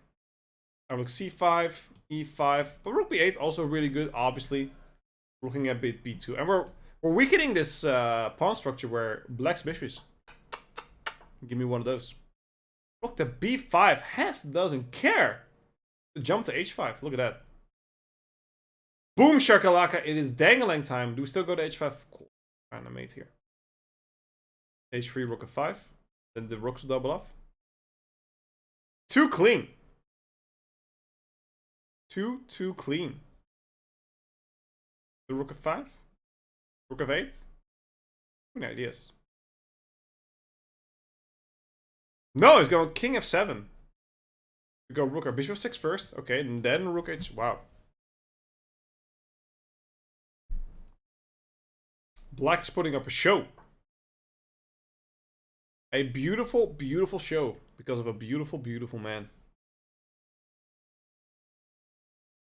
I look c5, e5, but rook b8 also really good. Obviously, looking at bit b2, and we're weakening this pawn structure where Black's bishop is. Give me one of those. Rook to b5. Hess doesn't care. The jump to h5. Look at that. Boom shakalaka. It is dangling time. Do we still go to h5? Cool. Kind of mate here. h3, rook f5. Then the rooks double up. Too clean. Too clean. The rook f5. Rook f8. Good ideas. No, he's going king f7. We go rook or bishop f6 first. Okay, and then rook h. Wow. Black's putting up a show. A beautiful, beautiful show because of a beautiful, beautiful man.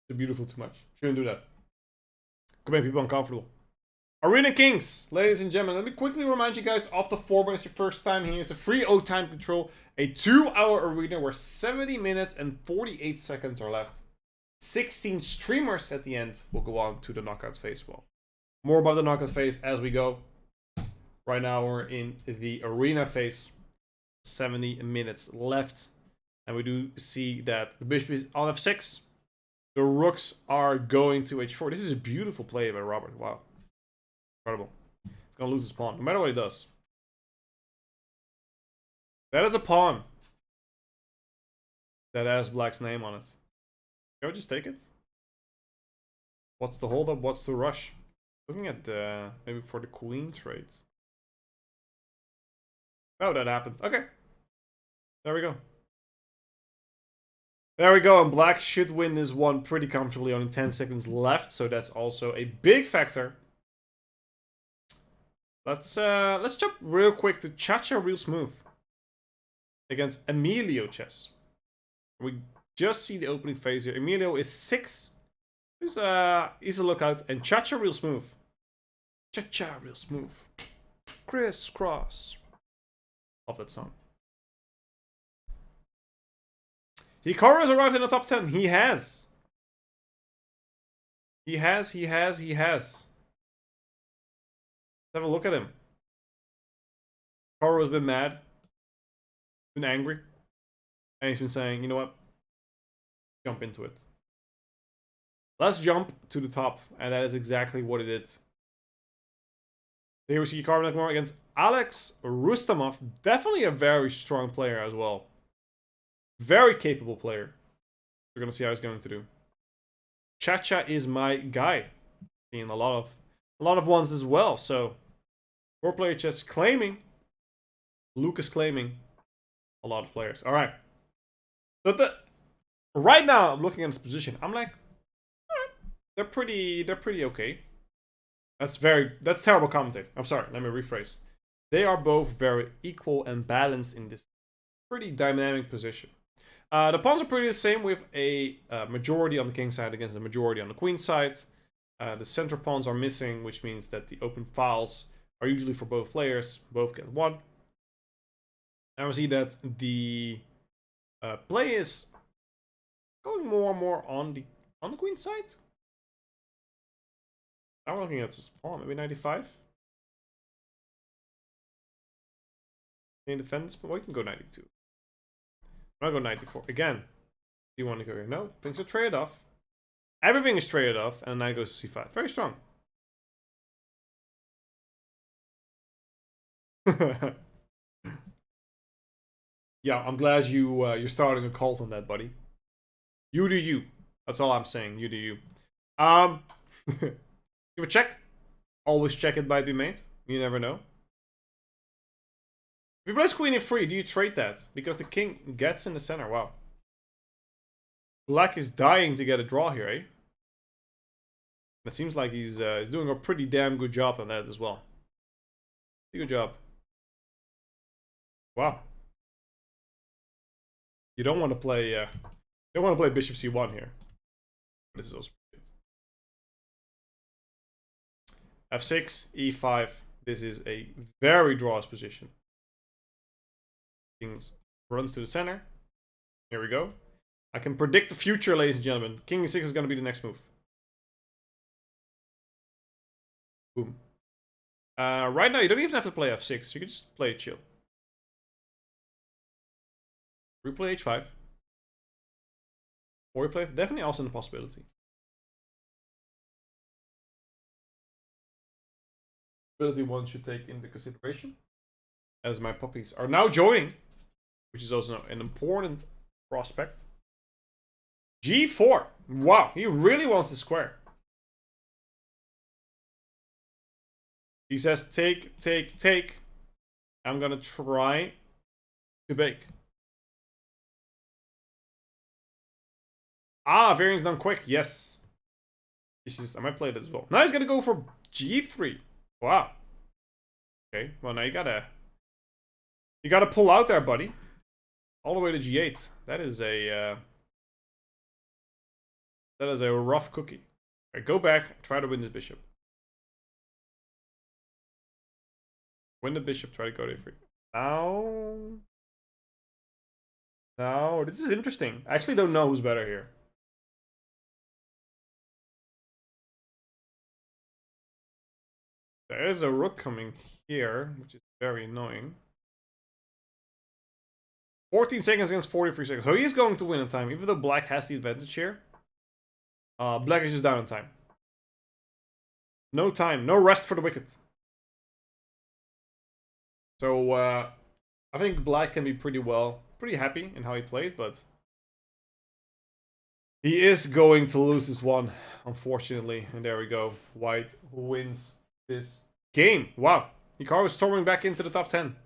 It's beautiful too much. Shouldn't do that. Could make people uncomfortable. Arena Kings, ladies and gentlemen, let me quickly remind you guys of the format. It's your first time here. It's a free O time control, a 2-hour arena where 70 minutes and 48 seconds are left. 16 streamers at the end will go on to the knockout phase. Well, more about the knockout phase as we go. Right now we're in the arena phase. 70 minutes left. And we do see that the bishop is on f6. The rooks are going to h4. This is a beautiful play by Robert. Wow. Incredible. He's going to lose his pawn, no matter what he does. That is a pawn that has Black's name on it. Can we just take it? What's the holdup? What's the rush? Looking at the maybe for the queen trades. Oh, that happens. Okay. There we go. There we go, and Black should win this one pretty comfortably. Only 10 seconds left, so that's also a big factor. Let's jump real quick to Chacha Real Smooth against Emilio Chess. We just see the opening phase here. Emilio is 6. He's a lookout, and Chacha Real Smooth. Cha-cha Real Smooth. Crisscross. Love that song. Hikaru has arrived in the top 10. He has. He has. Let's have a look at him. Hikaru has been mad. Been angry. And he's been saying, you know what? Jump into it. Let's jump to the top. And that is exactly what it is. Here we see Carbon more against Alex Rustamov. Definitely a very strong player as well. Very capable player. We're gonna see how he's going to do. Chacha is my guy. Seeing a lot of ones as well. So 4-player chess claiming. Luke is claiming a lot of players. Alright. So right now I'm looking at this position. I'm like, alright. They're pretty okay. That's terrible commentating. I'm sorry, let me rephrase. They are both very equal and balanced in this pretty dynamic position. The pawns are pretty the same with a majority on the king side against a majority on the queen side. The center pawns are missing, which means that the open files are usually for both players. Both get 1. And we see that the play is going more and more on the queen side. I'm looking at this pawn, maybe 95. Can you defend this? Well, we can go 92. I'll go 94. Again, do you want to go here? No, things are traded off. Everything is traded off, and knight goes to c5. Very strong. Yeah, I'm glad you're starting a cult on that, buddy. You do you. That's all I'm saying. You do you. Give a check. Always check it by be made. You never know. If you place queen e3, do you trade that? Because the king gets in the center. Wow. Black is dying to get a draw here, eh? It seems like he's doing a pretty damn good job on that as well. Good job. Wow. You don't want to play. Bishop c1 here. This is also good. f6, e5. This is a very draws position. King runs to the center. Here we go. I can predict the future, ladies and gentlemen. King e6 is going to be the next move. Boom. Right now, you don't even have to play f6. You can just play it chill. Replay h5. Or you play definitely also a possibility. Possibility one should take into consideration. As my puppies are now joining, which is also an important prospect. g4. Wow, he really wants the square. He says, take, take, take. I'm gonna try to bake. Ah, variant's done quick. Yes. I might play it as well. Now he's gonna go for g3. Wow. Okay, well now you gotta pull out there, buddy. All the way to g8. That is a rough cookie. Alright, go back, try to win this bishop. Win the bishop, try to go to a3. Now, this is interesting. I actually don't know who's better here. There is a rook coming here, which is very annoying. 14 seconds against 43 seconds. So he's going to win in time, even though black has the advantage here. Black is just down in time. No time, no rest for the wicket. So I think black can be pretty happy in how he played, but he is going to lose this one, unfortunately. And there we go. White wins this game. Wow. Hikaru is storming back into the top 10.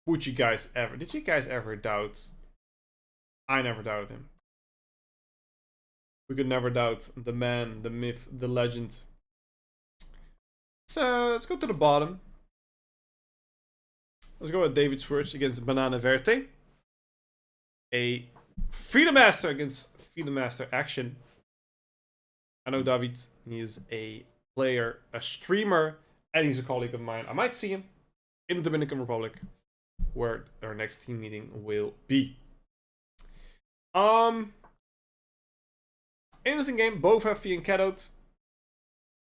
Did you guys ever doubt? I never doubted him. We could never doubt the man, the myth, the legend. So let's go to the bottom. Let's go with David Schwartz against Banana Verte. A FIDE Master against FIDE Master action. I know David, he is a player, a streamer, and he's a colleague of mine. I might see him in the Dominican Republic, where our next team meeting will be. Interesting game. Both have Fee and Cat out.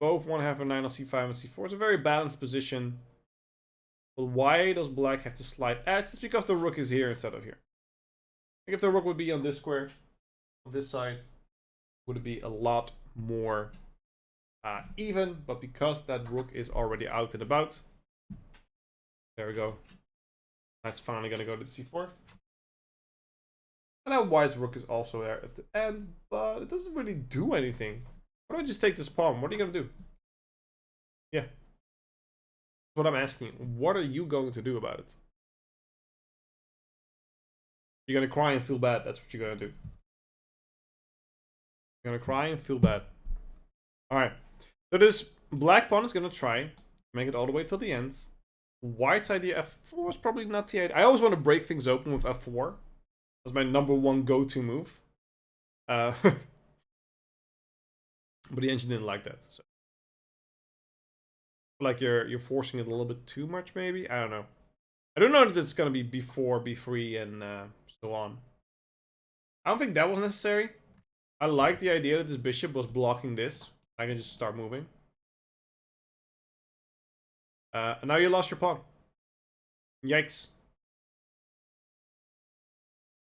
Both want to have a 9 on c5 and c4. It's a very balanced position. But why does black have to slide edge? It's because the rook is here instead of here. Like if the rook would be on this square, on this side, would it be a lot more even, but because that rook is already out and about, there we go. That's finally gonna go to c4. And now white's rook is also there at the end, but it doesn't really do anything. Why don't I just take this pawn? What are you gonna do? Yeah. That's what I'm asking. What are you going to do about it? You're gonna cry and feel bad. That's what you're gonna do. You're gonna cry and feel bad. Alright. So this black pawn is gonna try to make it all the way till the end. White's idea f4 is probably not the idea. I always want to break things open with f4. That's my #1 go-to move. But the engine didn't like that. So. Like you're forcing it a little bit too much, maybe? I don't know. I don't know that it's gonna be b4, b3, and so on. I don't think that was necessary. I like the idea that this bishop was blocking this. I can just start moving. And now you lost your pawn. Yikes.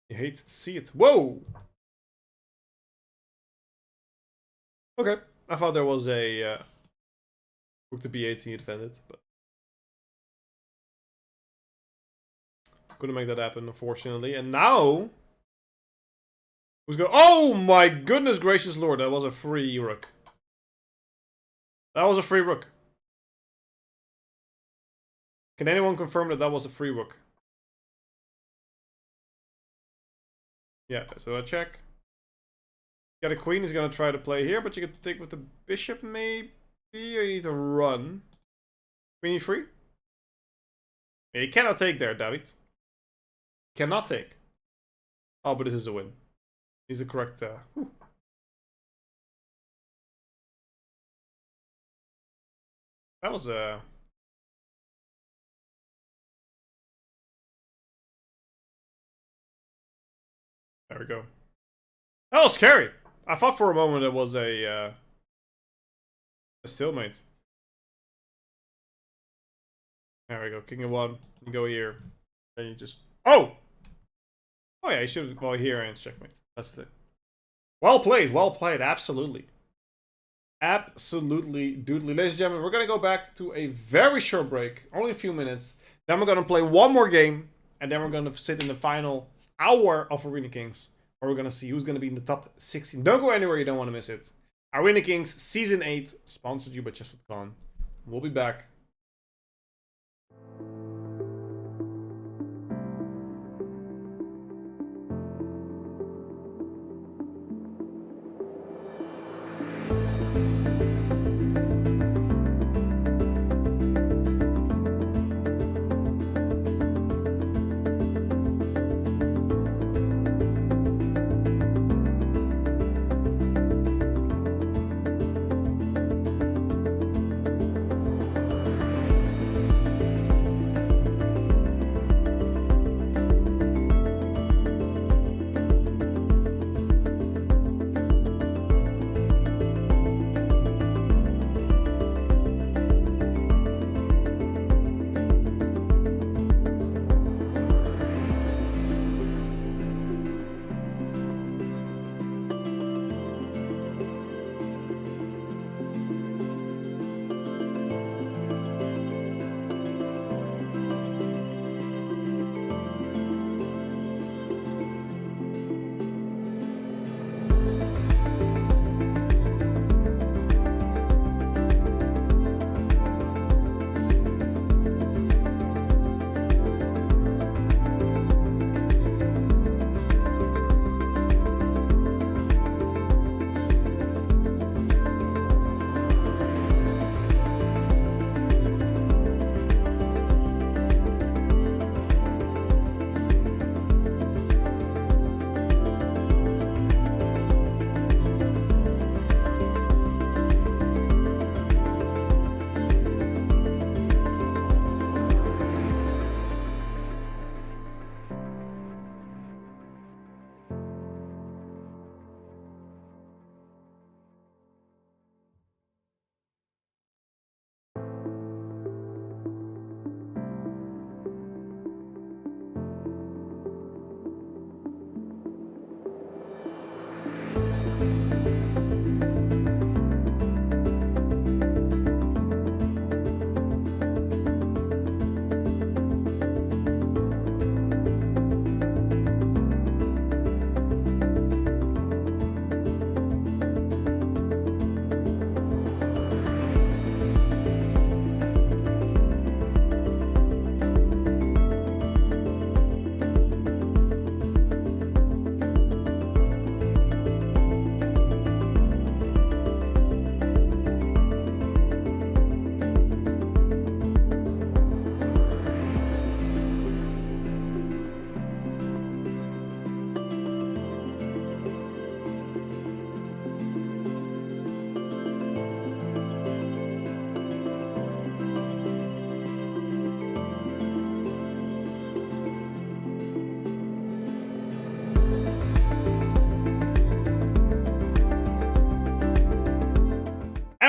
You hate to see it. Whoa! Okay. I thought there was a rook to b8 and you defended, but couldn't make that happen, unfortunately. And now who's going? Oh my goodness gracious lord! That was a free rook. That was a free rook. Can anyone confirm that that was a free rook? Yeah, so I check. Got a queen, he's gonna try to play here, but you can take with the bishop maybe, or you need to run. Queen e3? Yeah, you cannot take there, David. Cannot take. Oh, but this is a win. He's the correct, That was there we go. That was scary. I thought for a moment it was a stalemate. There we go. King of 1. You go here. Then you just... Oh! Oh yeah, you should go here and checkmate. That's it. Well played. Well played. Absolutely. Absolutely, doodly. Ladies and gentlemen, we're going to go back to a very short break. Only a few minutes. Then we're going to play one more game. And then we're going to sit in the final hour of Arena Kings. Where we're going to see who's going to be in the top 16. Don't go anywhere, you don't want to miss it. Arena Kings Season 8, sponsored you by Chess.com. We'll be back.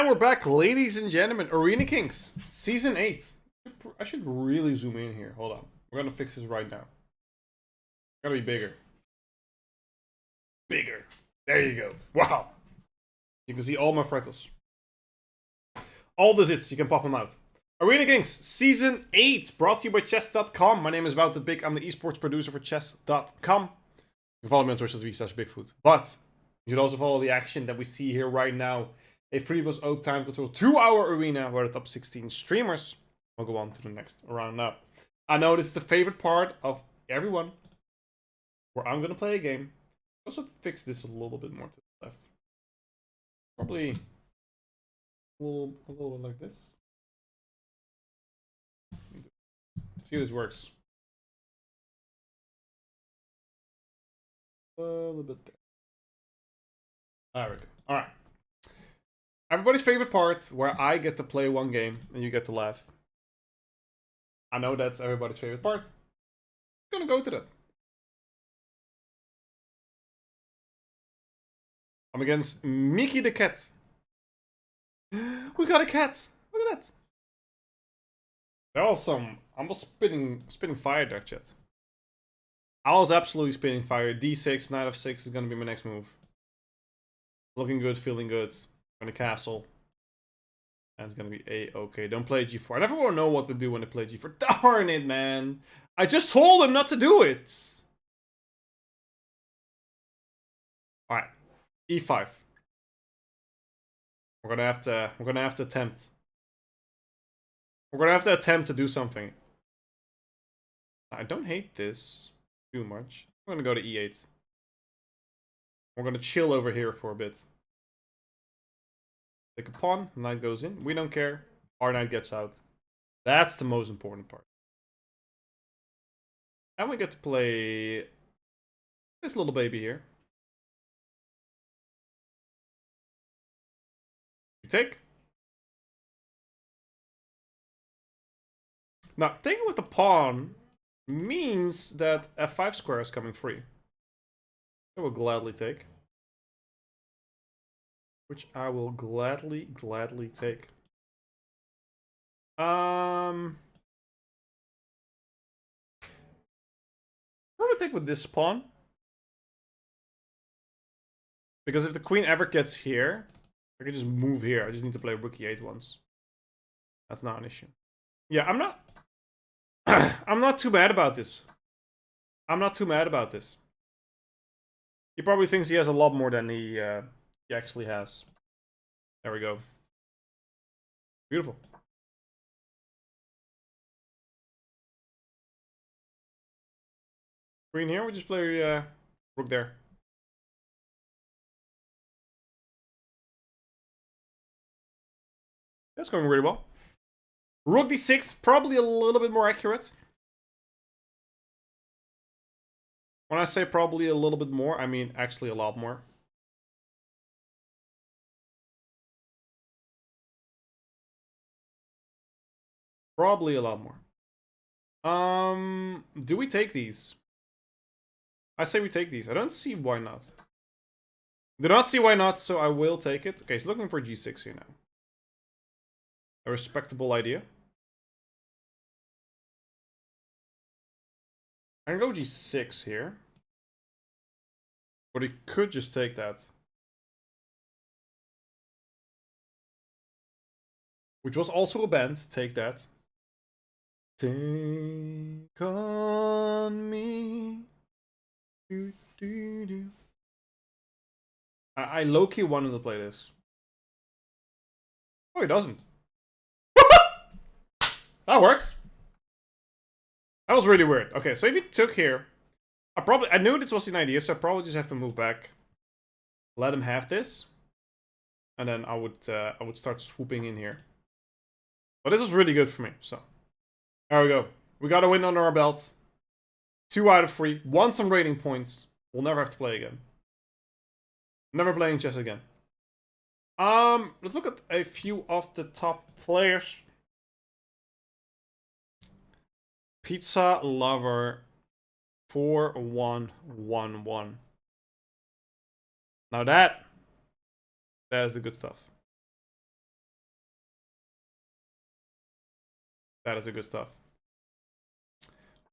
And we're back, ladies and gentlemen. Arena Kings, Season 8. I should really zoom in here. Hold on. We're gonna fix this right now. Gotta be bigger. Bigger. There you go. Wow. You can see all my freckles. All the zits, you can pop them out. Arena Kings, Season 8, brought to you by Chess.com. My name is Wouter Big. I'm the esports producer for Chess.com. You can follow me on Twitch.tv/Bikfoot. But you should also follow the action that we see here right now. A 3+0 time control 2-hour arena where the top 16 streamers will go on to the next round now. I know this is the favorite part of everyone, where I'm gonna play a game. Also fix this a little bit more to the left. Probably a little bit like this. See if this works. A little bit there. There we go. Alright. Everybody's favorite part, where I get to play one game and you get to laugh. I know that's everybody's favorite part. I'm gonna go to that. I'm against Mickey the cat. We got a cat. Look at that. That was some. I was spitting fire there, chat. I was absolutely spitting fire. D6, knight of 6 is gonna be my next move. Looking good, feeling good. On the castle. And it's gonna be A-okay. Don't play G4. I never want to know what to do when they play G4. Darn it, man. I just told them not to do it. Alright. E5. We're gonna have to attempt. We're gonna have to attempt to do something. I don't hate this too much. I'm gonna go to E8. We're gonna chill over here for a bit. Take a pawn, knight goes in. We don't care. Our knight gets out. That's the most important part. And we get to play this little baby here. You take. Now, taking with the pawn means that F5 square is coming free. I will gladly take. Which I will gladly take. Probably take with this pawn. Because if the queen ever gets here, I can just move here. I just need to play rook e8 once. That's not an issue. Yeah, I'm not... I'm not too mad about this. I'm not too mad about this. He probably thinks he has a lot more than he actually has. There we go. Beautiful. Green here, we just play rook there. That's going really well. Rook d6, probably a little bit more accurate. When I say probably a little bit more, I mean actually a lot more. Probably a lot more. Do we take these? I say we take these. I don't see why not. Do not see why not, so I will take it. Okay, he's looking for g6 here now. A respectable idea. I can go g6 here. But he could just take that. Which was also a band. Take that. Take on me. Do, do, do. I low-key wanted to play this. Oh, he doesn't. That works. That was really weird. Okay, so if he took here, I knew this was an idea, so I probably just have to move back, let him have this, and then I would start swooping in here. But this was really good for me. So there we go. We got a win under our belt. 2 out of 3. Won some rating points. We'll never have to play again. Never playing chess again. Let's look at a few of the top players. Pizza Lover 4111. Now that is the good stuff. That is a good stuff.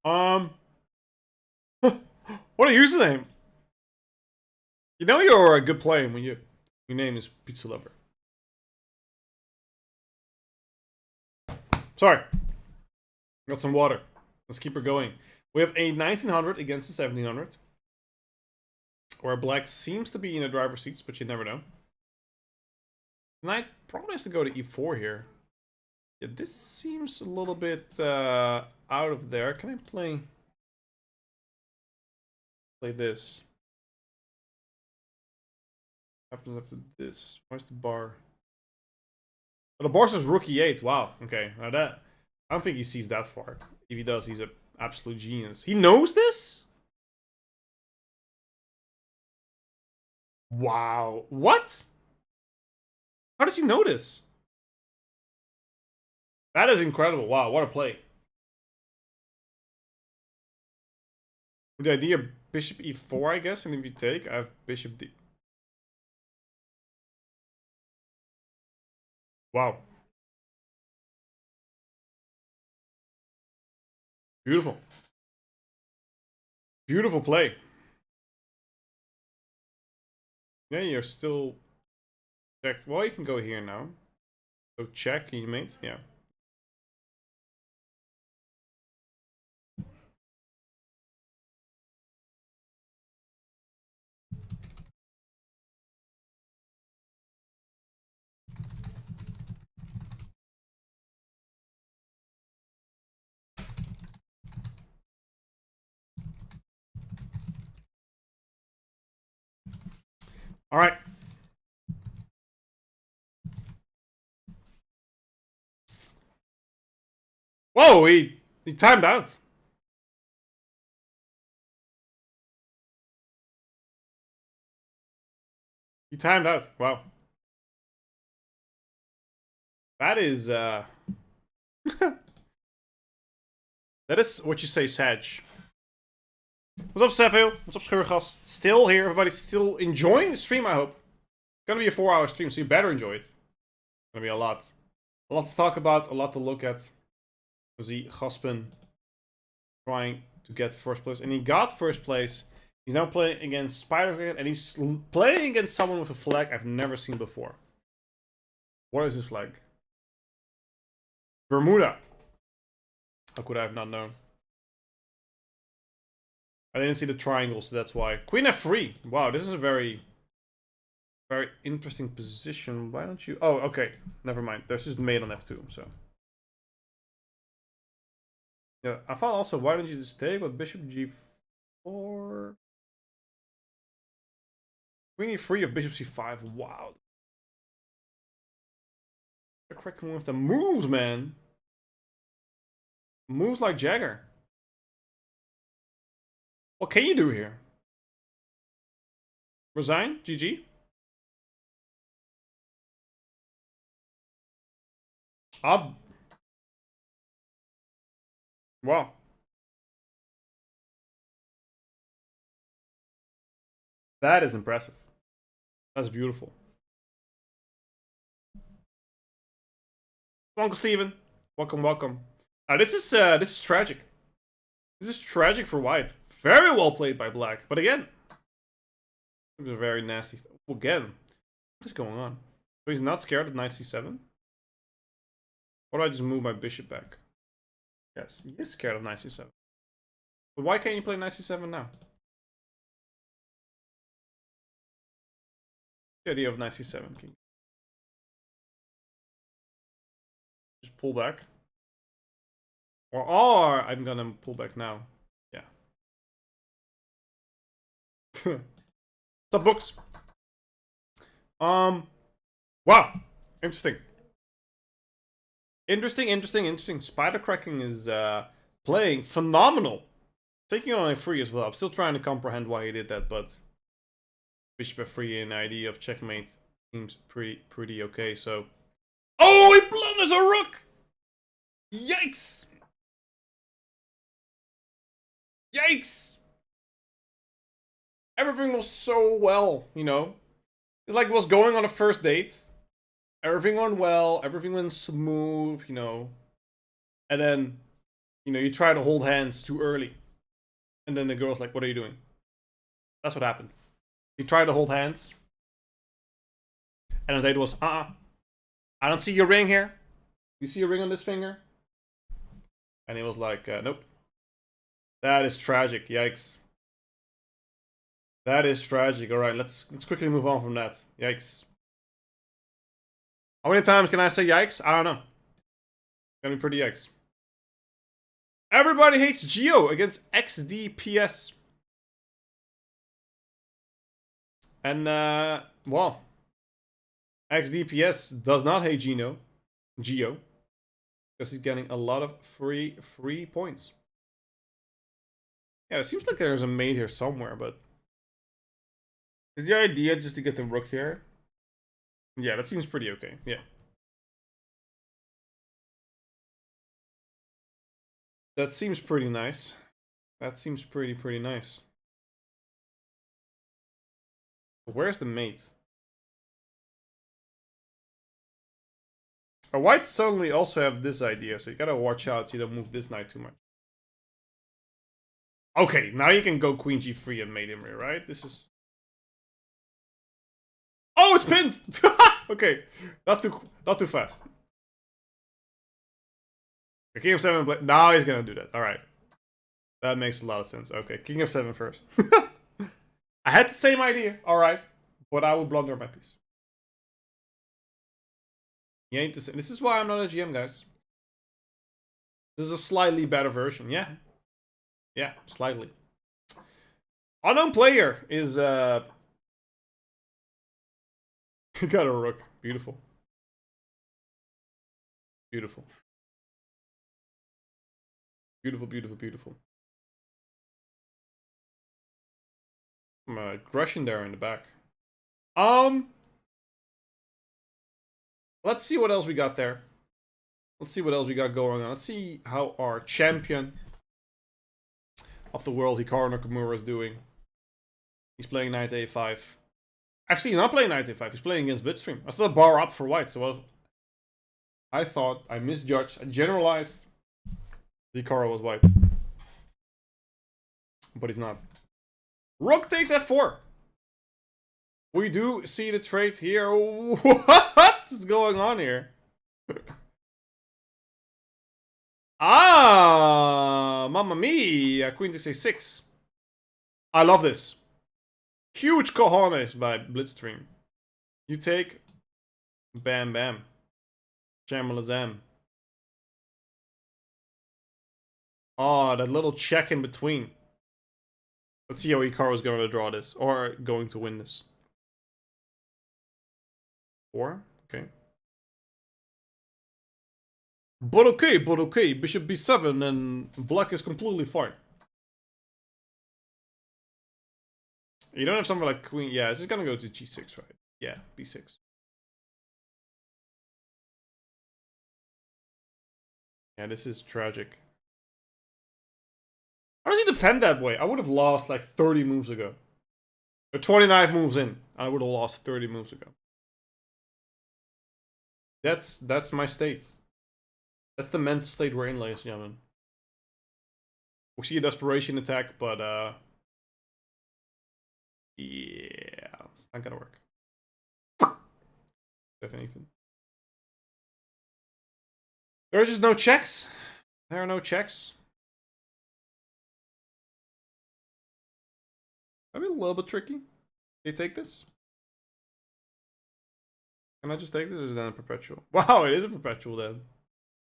What a username! You know you're a good player when your name is Pizza Lover. Sorry. Got some water. Let's keep her going. We have a 1900 against a 1700. Where black seems to be in the driver's seats, but you never know. Knight probably has to go to e4 here. Yeah, this seems a little bit out of there. Can I play this? Happens after this. Where's the bar? Oh, the bar says rook e8. Wow. Okay. Now that I don't think he sees that far. If he does, he's an absolute genius. He knows this? Wow. What? How does he know this? That is incredible. Wow, what a play. With the idea of bishop e4, I guess, and if you take, I have bishop d. Wow. Beautiful. Beautiful play. Yeah, you're still... Check. Well, you can go here now. So check, you mate. Yeah. All right. Whoa, he timed out. He timed out. Wow. That is that is what you say, Sag. What's up, Seville? What's up, Scheurgast? Still here. Everybody's still enjoying the stream, I hope. It's gonna be a 4-hour stream, so you better enjoy it. It's gonna be a lot. A lot to talk about, a lot to look at. The Gaspen trying to get first place, and he got first place. He's now playing against Spider, and he's playing against someone with a flag I've never seen before. What is his flag? Bermuda. How could I have not known? I didn't see the triangles, so that's why. Queen f3. Wow, this is a very interesting position. Why don't you... Oh, okay. Never mind. There's just mate on f2, so... Yeah, I thought also, why don't you just take with bishop g4? Queen e3 of bishop c5. Wow. They're cracking with the moves, man. Moves like Jagger. What can you do here? Resign? GG? Wow. That is impressive. That's beautiful. Uncle Steven. Welcome, welcome. This is tragic. This is tragic for white. Very well played by black. But again, it was a very nasty... Again, what is going on? So he's not scared of knight c7? Or do I just move my bishop back? Yes, he is scared of knight c7. But why can't you play knight c7 now? The idea of knight c7 king. Just pull back. Or I'm gonna pull back now. Yeah. Some books. Wow. Interesting. Interesting. Spider cracking is playing phenomenal. Taking on f3 as well. I'm still trying to comprehend why he did that, but bishop f3 and the idea of checkmate seems pretty okay. So, oh, he blunders a rook. Yikes! Yikes! Everything was so well, you know. It's like it was going on a first date. Everything went well. Everything went smooth, you know. And then, you know, you try to hold hands too early. And then the girl's like, what are you doing? That's what happened. He tried to hold hands. And the date was, I don't see your ring here. You see a ring on this finger? And he was like, nope. That is tragic. Yikes. That is tragic. All right, let's quickly move on from that. Yikes. How many times can I say yikes? I don't know. It's gonna be pretty yikes. Everybody hates Geo against XDPS. And, well, XDPS does not hate Geo. Because he's getting a lot of free points. Yeah, it seems like there's a mate here somewhere, but... Is the idea just to get the rook here? Yeah, that seems pretty okay, yeah. That seems pretty nice. That seems pretty nice. Where's the mate? White suddenly also have this idea, so you gotta watch out so you don't move this knight too much. Okay, now you can go queen g3 and mate him, right? This is... Oh, it's pinned! Okay, not too fast. The king of 7 now he's gonna do that. Alright. That makes a lot of sense. Okay, king of 7 first. I had the same idea, alright. But I will blunder my piece. You ain't the same. This is why I'm not a GM, guys. This is a slightly better version, yeah. Yeah, slightly. Unknown player is got a rook. Beautiful. Beautiful. Beautiful. Some aggression there in the back. Let's see what else we got there. Let's see what else we got going on. Let's see how our champion of the world, Hikaru Nakamura, is doing. He's playing knight a5. Actually, he's not playing knight a5. He's playing against Blitzstream. I still bar up for white, so I thought I misjudged. I generalized Hikaru was white. But he's not. Rook takes f4. We do see the trait here. What is going on here? Mamma mia. Queen takes a6. I love this. Huge cojones by Blitzstream. You take. Bam bam. Jamalazam. Oh, that little check in between. Let's see how Hikaru is going to draw this. Or going to win this. 4. Okay. But okay. Bishop b7 and black is completely fine. You don't have something like queen. Yeah, it's just gonna go to g6, right? Yeah, b6. Yeah, this is tragic. How does he defend that way? I would have lost like 30 moves ago. Or 29 moves in. I would have lost 30 moves ago. That's my state. That's the mental state we're in, ladies and gentlemen. We'll see a desperation attack, but yeah, it's not gonna work. Anything. There are just no checks. There are no checks. Maybe a little bit tricky. They take this? Can I just take this, or is it then a perpetual? Wow, it is a perpetual then.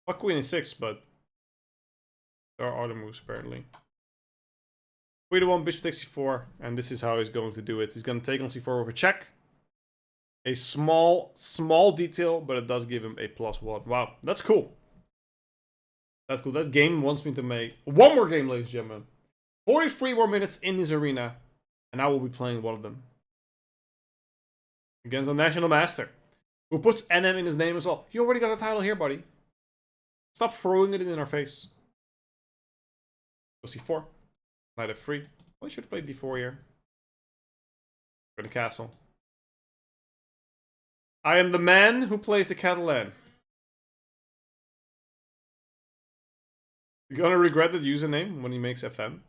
Fuck queen e6, but there are other moves apparently. Queen e1, bishop takes c4, and this is how he's going to do it. He's going to take on c4 with a check. A small detail, but it does give him a +1. Wow, that's cool. That's cool. That game wants me to make one more game, ladies and gentlemen. 43 more minutes in this arena, and I will be playing one of them. Against a national master, who puts NM in his name as well. You already got a title here, buddy. Stop throwing it in our face. Go c4. Knight f3. Well, I should have played d4 here. For the castle. I am the man who plays the Catalan. You're gonna regret that username when he makes FM.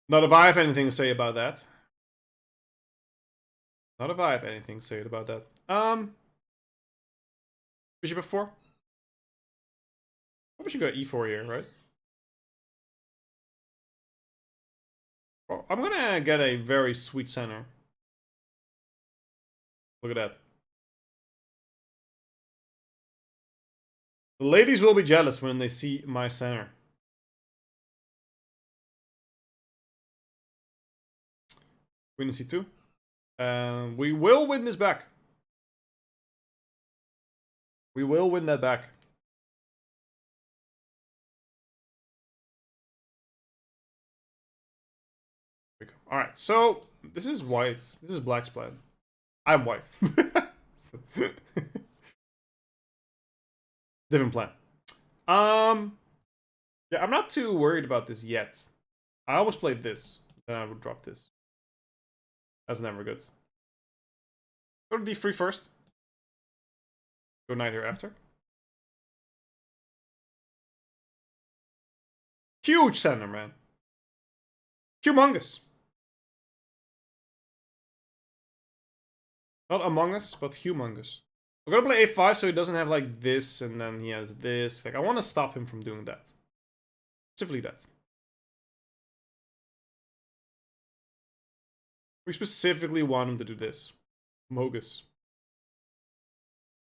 Not if I have anything to say about that. Not if I have anything to say about that. Bishop f4. Probably should go e4 here, right? Well, I'm gonna get a very sweet center. Look at that. The ladies will be jealous when they see my center. Queen to c2. We will win this back. We will win that back. Alright, so this is white. This is black's plan. I'm white. Different plan. Yeah, I'm not too worried about this yet. I almost played this. Then I would drop this. That's never good. Go to d3 first. Go knight here after. Huge center, man. Humongous. Not among us, but humongous. We're gonna play a5 so he doesn't have like this and then he has this. Like, I want to stop him from doing that. Specifically that. We specifically want him to do this. Mogus.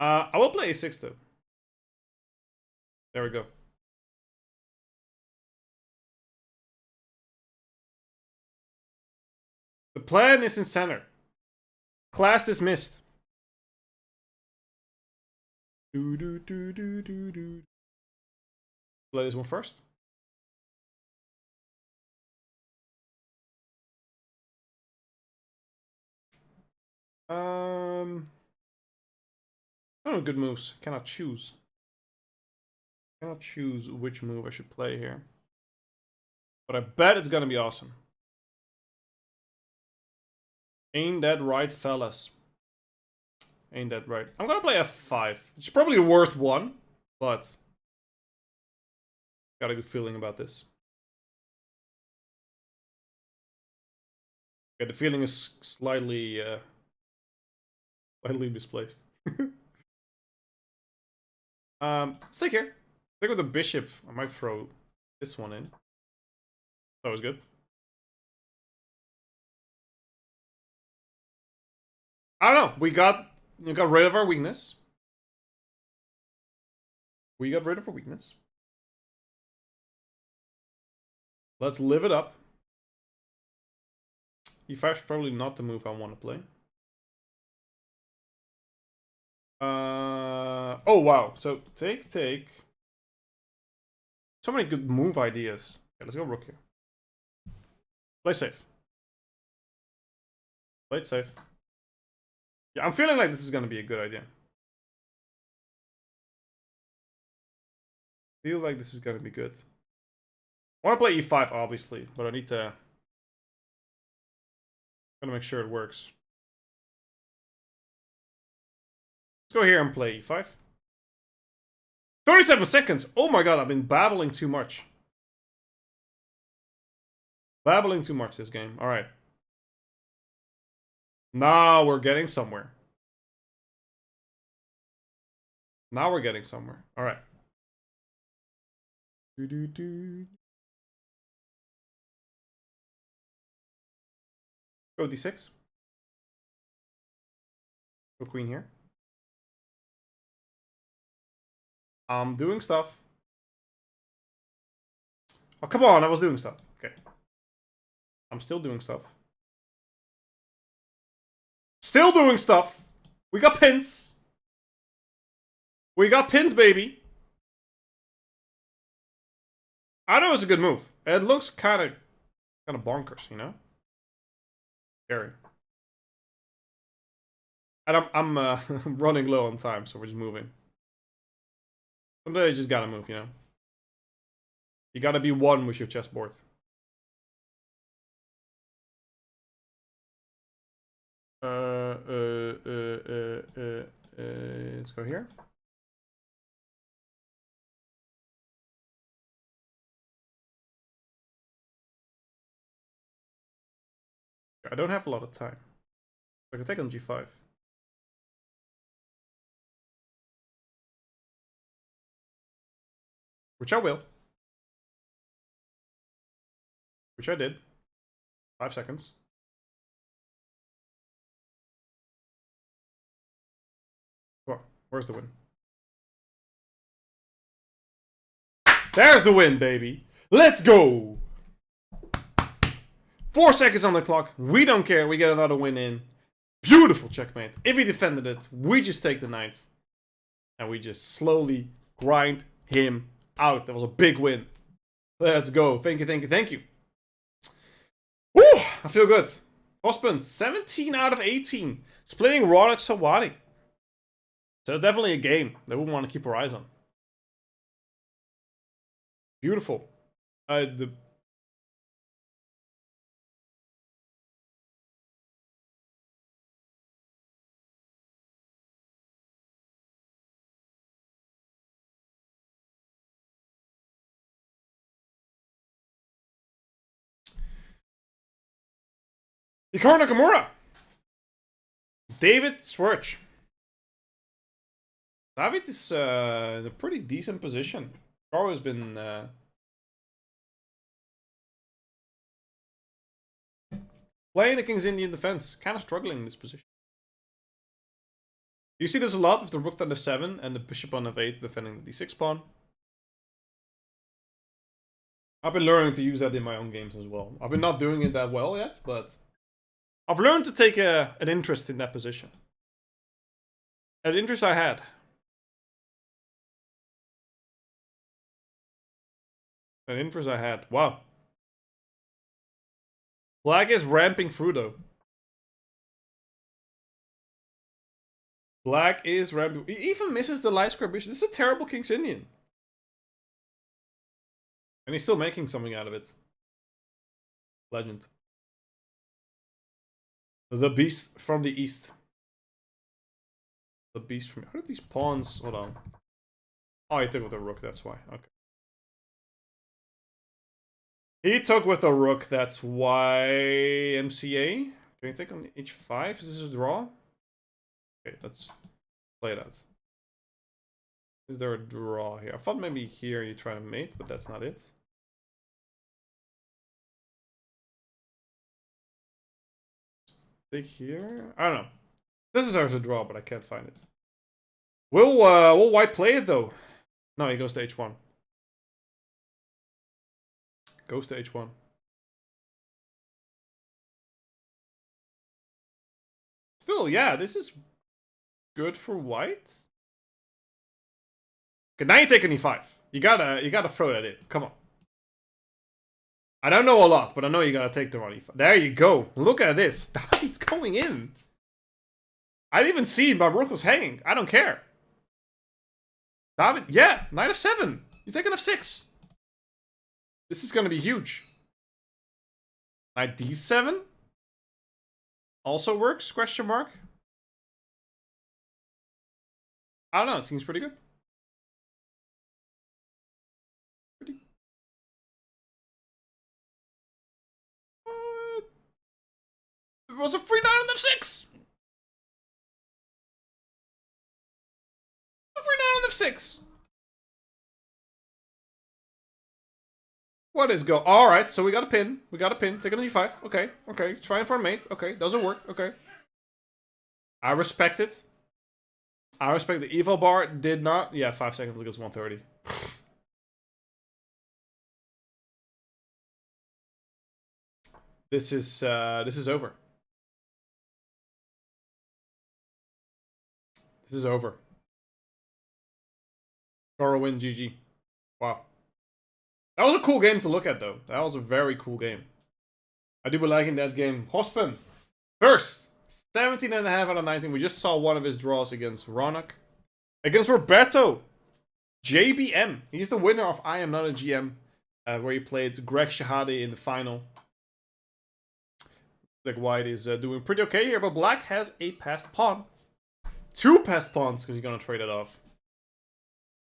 I will play a6 though. There we go. The plan is in center. Class dismissed. Play this one first. Oh, good moves. Cannot choose. Cannot choose which move I should play here. But I bet it's gonna be awesome. Ain't that right, fellas? Ain't that right? I'm gonna play f5. It's probably worth one, but got a good feeling about this. Okay, the feeling is slightly misplaced. Stick here. Stick with the bishop. I might throw this one in. That was good. I don't know. We got rid of our weakness. We got rid of our weakness. Let's live it up. e5 is probably not the move I want to play. Oh wow. So take. So many good move ideas. Okay, let's go rook here. Play safe. Play it safe. Yeah, I'm feeling like this is gonna be a good idea. Feel like this is gonna be good. I want to play e5, obviously, but I need to. Gotta make sure it works. Let's go here and play e5. 37 seconds! Oh my god, I've been babbling too much. Babbling too much this game. Alright. Now we're getting somewhere. Now we're getting somewhere. Alright. Go d6. Go queen here. I'm doing stuff. Oh, come on, I was doing stuff. Okay. I'm still doing stuff. Still doing stuff. We got pins. We got pins, baby. I know it's a good move. It looks kind of bonkers, you know? Scary. And I'm running low on time, so we're just moving. Sometimes you just gotta move, you know? You gotta be one with your chessboard. Let's go here. I don't have a lot of time. I can take on g5. Which I will. Which I did. 5 seconds. Come on, where's the win? There's the win, baby! Let's go! 4 seconds on the clock. We don't care. We get another win in. Beautiful checkmate. If he defended it, we just take the knight. And we just slowly grind him out. That was a big win. Let's go. Thank you, thank you, thank you. Woo! I feel good. Husband, 17 out of 18. Splitting Ronak Sawadi. So it's definitely a game that we want to keep our eyes on. Beautiful. The Hikaru Nakamura. David Swerch. David is in a pretty decent position. Hikaru has been playing the King's Indian defense. Kind of struggling in this position. You see this a lot with the rook on the 7 and the bishop on f8 defending the d6 pawn. I've been learning to use that in my own games as well. I've been not doing it that well yet, but I've learned to take an interest in that position. An interest I had. An interest I had. Wow. Black is ramping through though. Black is ramping. He even misses the light square bishop. This is a terrible King's Indian. And he's still making something out of it. Legend. The beast from the east. The beast from... How did these pawns... Hold on. Oh, he took with a rook, that's why. Okay. He took with a rook, that's why... MCA? Can you take on h5? Is this a draw? Okay, let's play that. Is there a draw here? I thought maybe here you try to mate, but that's not it. Stick here? I don't know. This is ours a draw, but I can't find it. Will white play it though? No, he goes to h1. Goes to h1. Still, yeah, this is good for white. Okay, now you take an e5. You gotta throw that in. Come on. I don't know a lot, but I know you gotta take the on e5. There you go. Look at this. It's going in. I didn't even see my rook was hanging. I don't care. David, yeah, knight f7. You take an f6. This is gonna be huge. Knight d7 also works? Question mark. I don't know. It seems pretty good. It was a free knight on f6. A free knight on f6. What is go? All right, so we got a pin. We got a pin. Take it on e5. Okay, okay. Trying for a mate. Okay, doesn't work. Okay. I respect it. I respect the eval bar. Did not. Yeah, 5 seconds against 130. This is over. This is over. Goro win, GG. Wow. That was a cool game to look at, though. That was a very cool game. I do be liking that game. Hospen, first. 17.5 out of 19. We just saw one of his draws against Ronak. Against Roberto. JBM. He's the winner of I Am Not a GM. Where he played Greg Shahade in the final. Like white is doing pretty okay here, but black has a passed pawn. 2 passed pawns, because he's going to trade it off.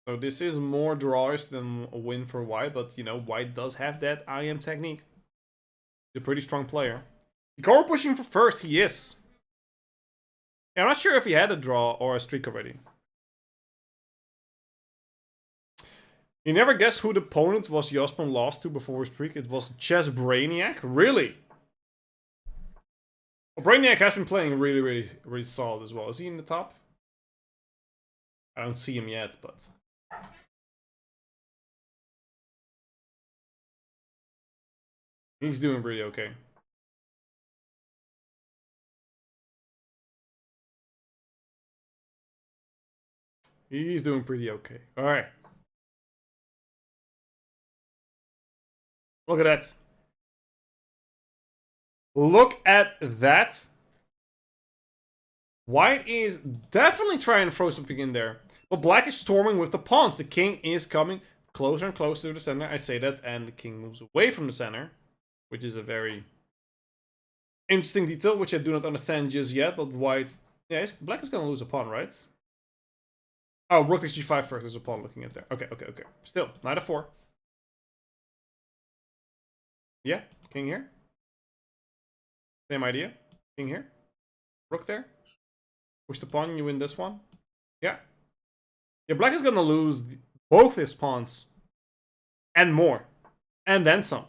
So this is more draws than a win for white, but you know, white does have that I am technique. He's a pretty strong player. Hikaru pushing for first, he is. Yeah, I'm not sure if he had a draw or a streak already. You never guessed who the opponent was Jasper lost to before his streak? It was Chess Brainiac? Really? Well, Brainiac has been playing really solid as well. Is he in the top? I don't see him yet, but... he's doing pretty okay. He's doing pretty okay. Alright. Look at that. Look at that. White is definitely trying to throw something in there. But black is storming with the pawns. The king is coming closer and closer to the center. I say that, and the king moves away from the center. Which is a very interesting detail, which I do not understand just yet. But white... yeah, black is going to lose a pawn, right? Oh, rook takes g5 first. There's a pawn looking at there. Okay. Still, knight f4. Yeah, king here. Same idea. King here. Rook there. Push the pawn, you win this one. Yeah. Yeah, black is gonna lose both his pawns. And more. And then some.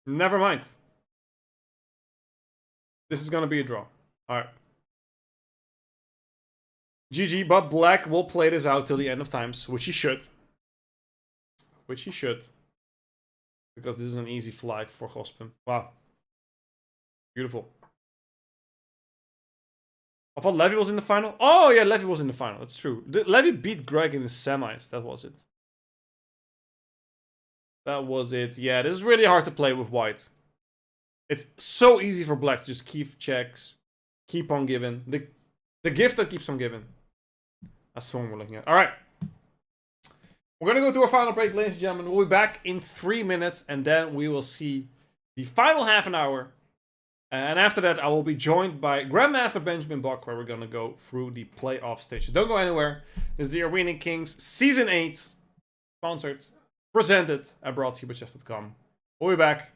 Never mind. This is gonna be a draw. Alright. GG, but black will play this out till the end of times, which he should. Because this is an easy flag for Gospin. Wow. Beautiful. I thought Levy was in the final. Oh, yeah, Levy was in the final. That's true. Levy beat Greg in the semis. That was it. Yeah, this is really hard to play with white. It's so easy for black to just keep checks. Keep on giving. The gift that keeps on giving. That's the one we're looking at. Alright. We're going to go to our final break, ladies and gentlemen. We'll be back in 3 minutes, and then we will see the final half an hour. And after that, I will be joined by Grandmaster Benjamin Buck, where we're going to go through the playoff stage. So don't go anywhere. This is the Arena Kings Season 8. Sponsored, presented, and brought to you by Chess.com. We'll be back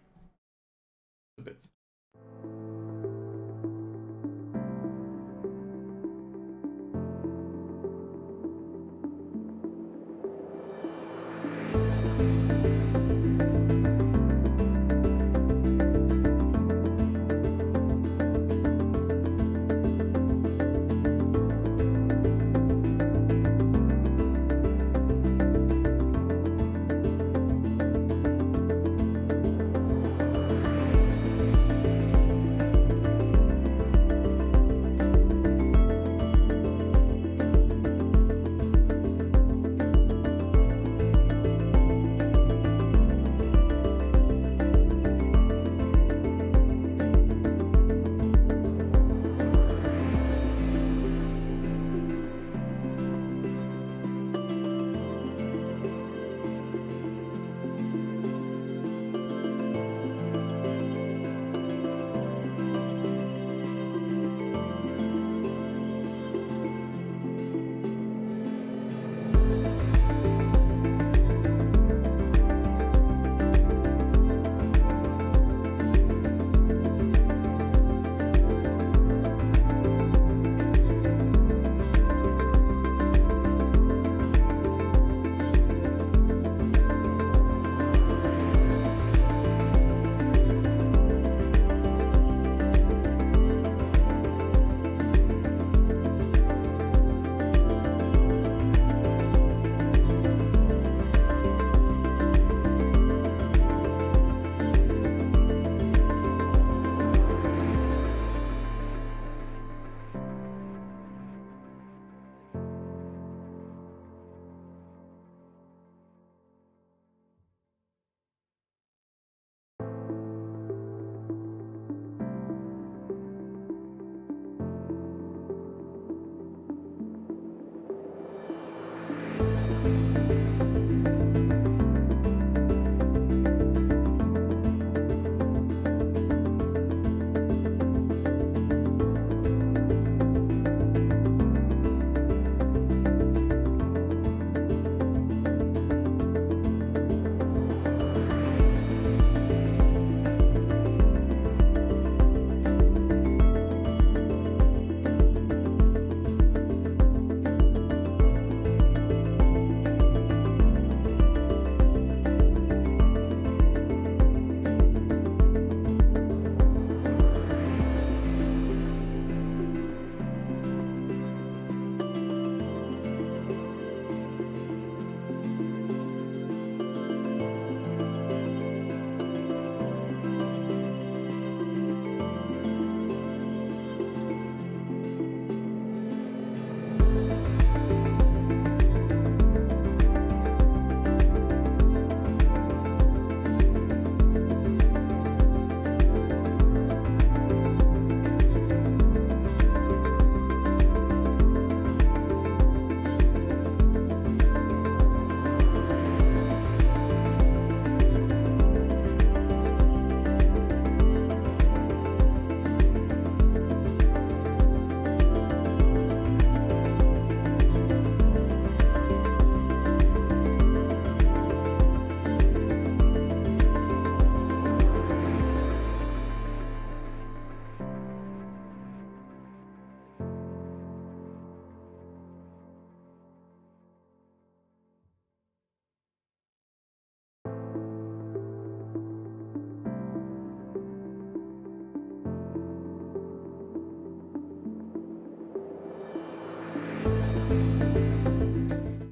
in a bit.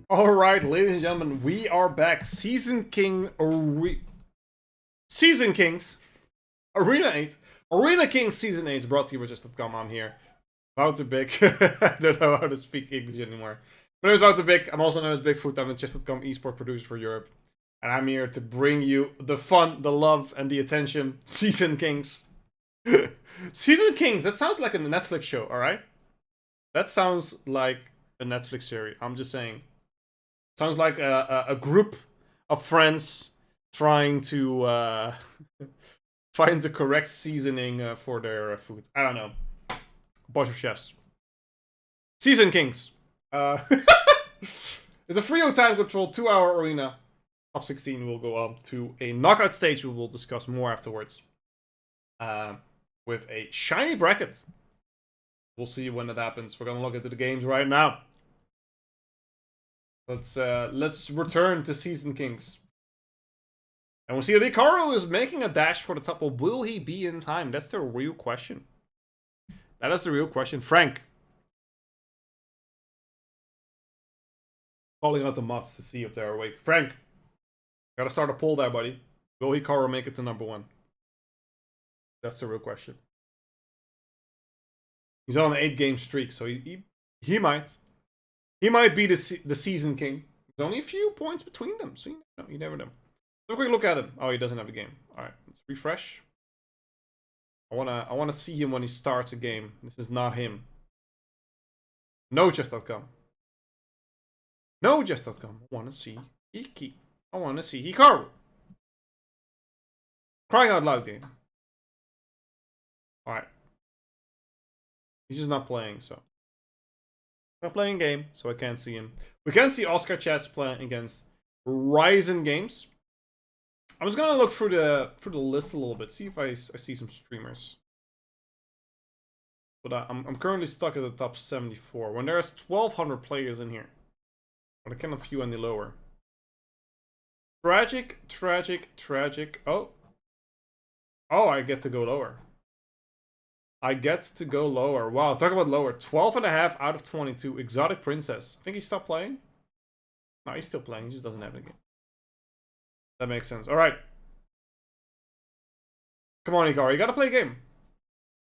Alright, ladies and gentlemen, we are back. Season Kings Arena 8. Arena King Season 8 brought to you by Chess.com. I'm here. Wouter Big. I don't know how to speak English anymore. My name is Wouter Big. I'm also known as Bikfoot. I'm the Chess.com esport producer for Europe. And I'm here to bring you the fun, the love, and the attention. Season Kings. Season Kings, that sounds like a Netflix show, alright? That sounds like a Netflix series. I'm just saying. Sounds like a group of friends trying to find the correct seasoning for their food. I don't know. Bunch of chefs. Season Kings. It's a free time control 2-hour arena. Top 16 will go up to a knockout stage we will discuss more afterwards. With a shiny bracket. We'll see when that happens. We're gonna look into the games right now. Let's return to Season Kings. And we'll see that Hikaru is making a dash for the top. Well, will he be in time? That's the real question. That is the real question. Frank. Calling out the mods to see if they're awake. Frank. Gotta start a poll there, buddy. Will Hikaru make it to number 1? That's the real question. He's on an 8-game streak, so he might. He might be the Season King. There's only a few points between them, so you never know. Have a quick look at him. Oh, he doesn't have a game. Alright, let's refresh. I wanna see him when he starts a game. This is not him. No Chess.com. No Chess.com. I wanna see Iki. I wanna see Hikaru. Crying out loud, game. Alright. He's just not playing, so. Not playing game, so I can't see him. We can see Oscar Chess playing against Ryzen Games. I'm just gonna look through the list a little bit, see if I see some streamers. But I'm currently stuck at the top 74 when there's 1,200 players in here. But I cannot view any lower. Tragic. Oh, I get to go lower. I get to go lower. Wow, talk about lower. 12.5 out of 22. Exotic Princess. I think he stopped playing. No, he's still playing. He just doesn't have the game. That makes sense. Alright. Come on, Hikaru. You gotta play a game.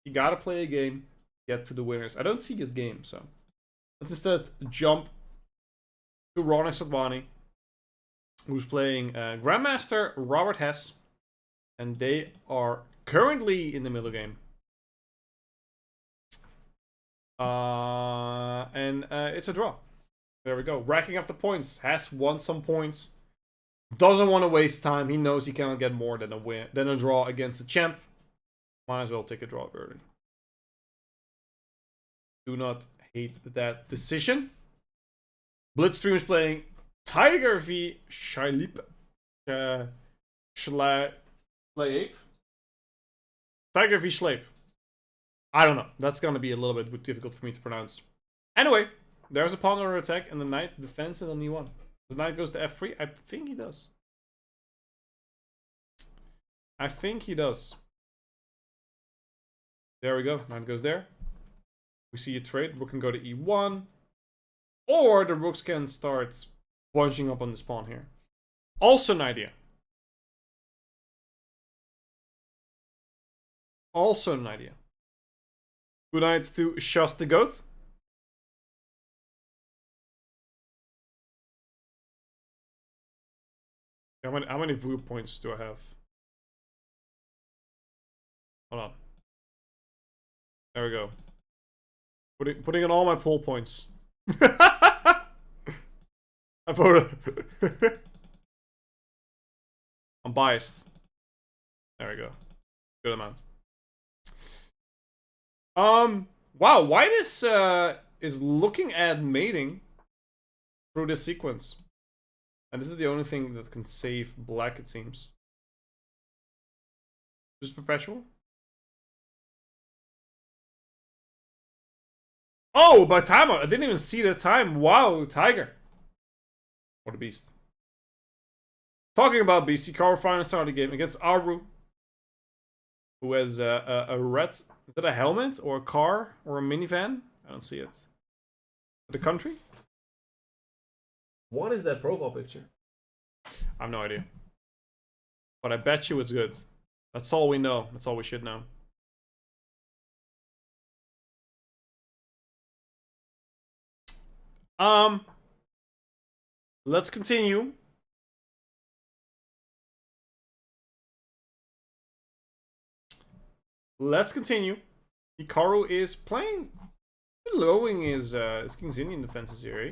You gotta play a game. Get to the winners. I don't see his game, so. Let's instead jump to Ronix Adwani, who's playing Grandmaster Robert Hess. And they are currently in the middle game. It's a draw. There we go. Racking up the points. Has won some points. Doesn't want to waste time. He knows he cannot get more than a draw against the champ. Might as well take a draw early. Do not hate that decision. Blitzstream is playing Tiger v Schleip. Tiger v Schleip. I don't know. That's going to be a little bit difficult for me to pronounce. Anyway, there's a pawn under attack, and the knight defends it on e1. The knight goes to f3. I think he does. I think he does. There we go. Knight goes there. We see a trade. Rook can go to e1. Or the rooks can start bunching up on this pawn here. Also an idea. Also an idea. Good night to Shust the Goat. How many view points do I have? Hold on. There we go. Putting in all my poll points. I voted. I'm biased. There we go. Good amount. Wow, White is looking at mating through this sequence. And this is the only thing that can save Black, it seems. Just perpetual. Oh, by timer! I didn't even see the time. Wow, Tiger. What a beast. Talking about beast, Hikaru finally started the game against Aru, who has a red. Is that a helmet or a car or a minivan? I don't see it. The country? What is that profile picture? I have no idea. But I bet you it's good. That's all we know. That's all we should know. Let's continue. Let's continue. Hikaru is playing, lowering his King's Indian defenses here, eh?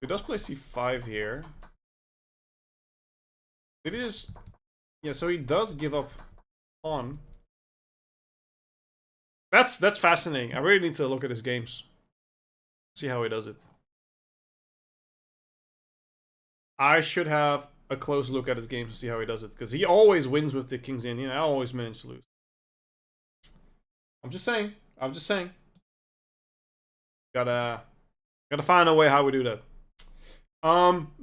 He does play c5 here. It is, yeah. So he does give up pawn. That's fascinating. I really need to look at his games. See how he does it. I should have a close look at his games to see how he does it, because he always wins with the King's Indian. I always manage to lose. I'm just saying. I'm just saying. Gotta find a way how we do that.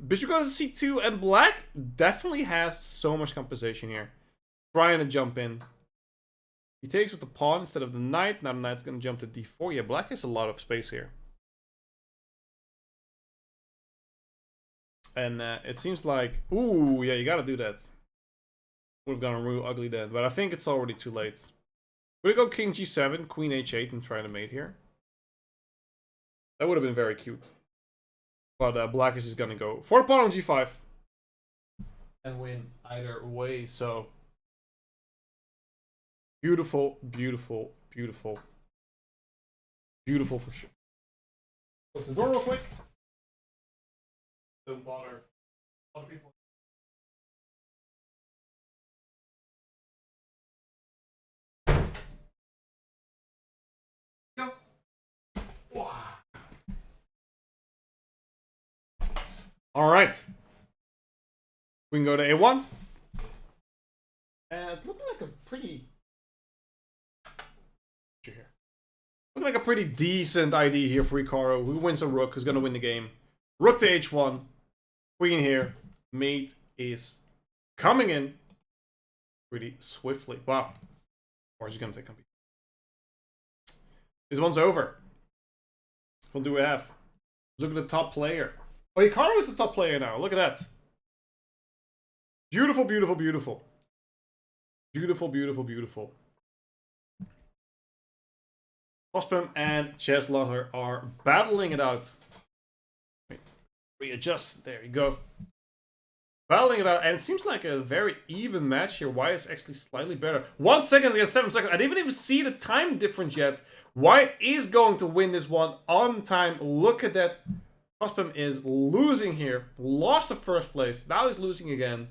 Bishop goes to c2, and black definitely has so much compensation here. Trying to jump in. He takes with the pawn instead of the knight. Now the knight's gonna jump to d4. Yeah, black has a lot of space here. And it seems like, ooh, yeah, you gotta do that. We've gone real ugly then, but I think it's already too late. We go king g7, queen h8, and try to mate here. That would have been very cute. But black is just gonna go for the pawn on g5 and win either way. So beautiful, beautiful, beautiful, beautiful for sure. Close the door real quick. Don't bother other people. Go. Wow. All right. We can go to a1. And looking like a pretty. Looking like a pretty decent idea here for Hikaru. Who wins a rook? Who's gonna win the game? Rook to h1. Queen here. Mate is coming in pretty swiftly. Wow. Or is he gonna take complete? This one's over. What do we have? Look at the top player. Oh, Hikaru is the top player now. Look at that. Beautiful, beautiful, beautiful. Beautiful, beautiful, beautiful. Ospem and Chess.com are battling it out. Readjust. There you go. Battling it out, and it seems like a very even match here. White is actually slightly better. 1 second against 7 seconds. I didn't even see the time difference yet. White is going to win this one on time. Look at that. Ospem is losing here. Lost the first place. Now he's losing again.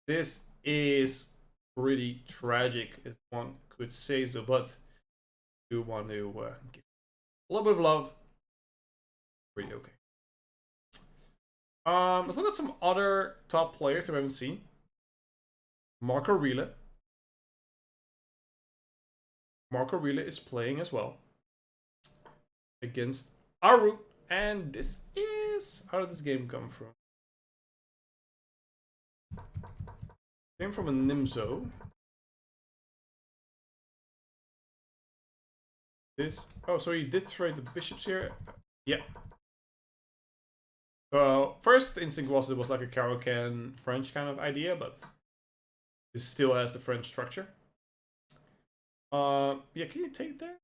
This is pretty tragic, if one could say so. But I do want to give a little bit of love. Pretty okay. Let's look at some other top players that we haven't seen. Marco Riele. Marco Riele is playing as well against Aru, and this is, how did this game come from? Came from a Nimzo. This, oh, so he did trade the bishops here. Yeah. So first instinct was it was like a Caro-Kann French kind of idea, but this still has the French structure. Yeah, can you take there?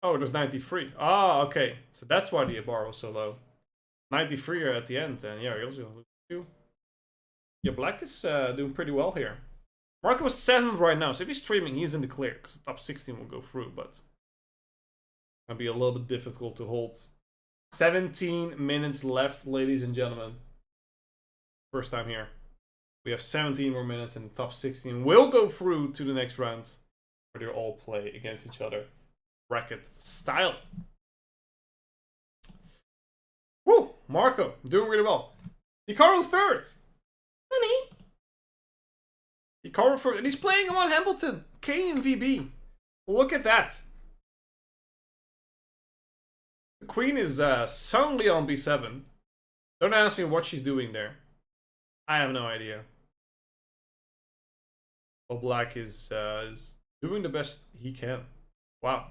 Oh, there's 93. Ah, okay. So that's why the bar was so low. 93 are at the end, and yeah, you're also gonna lose 2. Yeah, black is doing pretty well here. Marco is 7th right now, so if he's streaming, he's in the clear, because the top 16 will go through, but it's gonna be a little bit difficult to hold. 17 minutes left, ladies and gentlemen. First time here. We have 17 more minutes, and the top 16 will go through to the next round, where they all play against each other. Bracket style. Woo! Marco, doing really well. Hikaru 3rd. Honey. Hikaru 3rd. And he's playing him on Hamilton. KMVB. Look at that. The queen is suddenly on b7. Don't ask me what she's doing there. I have no idea. Well, black is doing the best he can. Wow.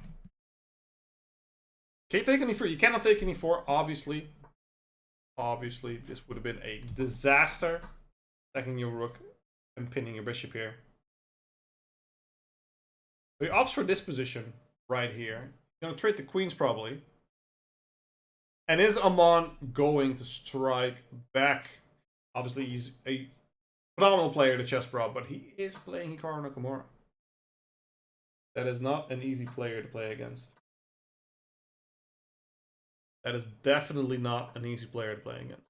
Can't take any 4. You cannot take any 4, obviously. Obviously, this would have been a disaster. Attacking your rook and pinning your bishop here. So he opts for this position right here. He's gonna trade the queens probably. And is Amon going to strike back? Obviously, he's a phenomenal player, the chess pro, but he is playing Hikaru Nakamura. That is not an easy player to play against. That is definitely not an easy player to play against.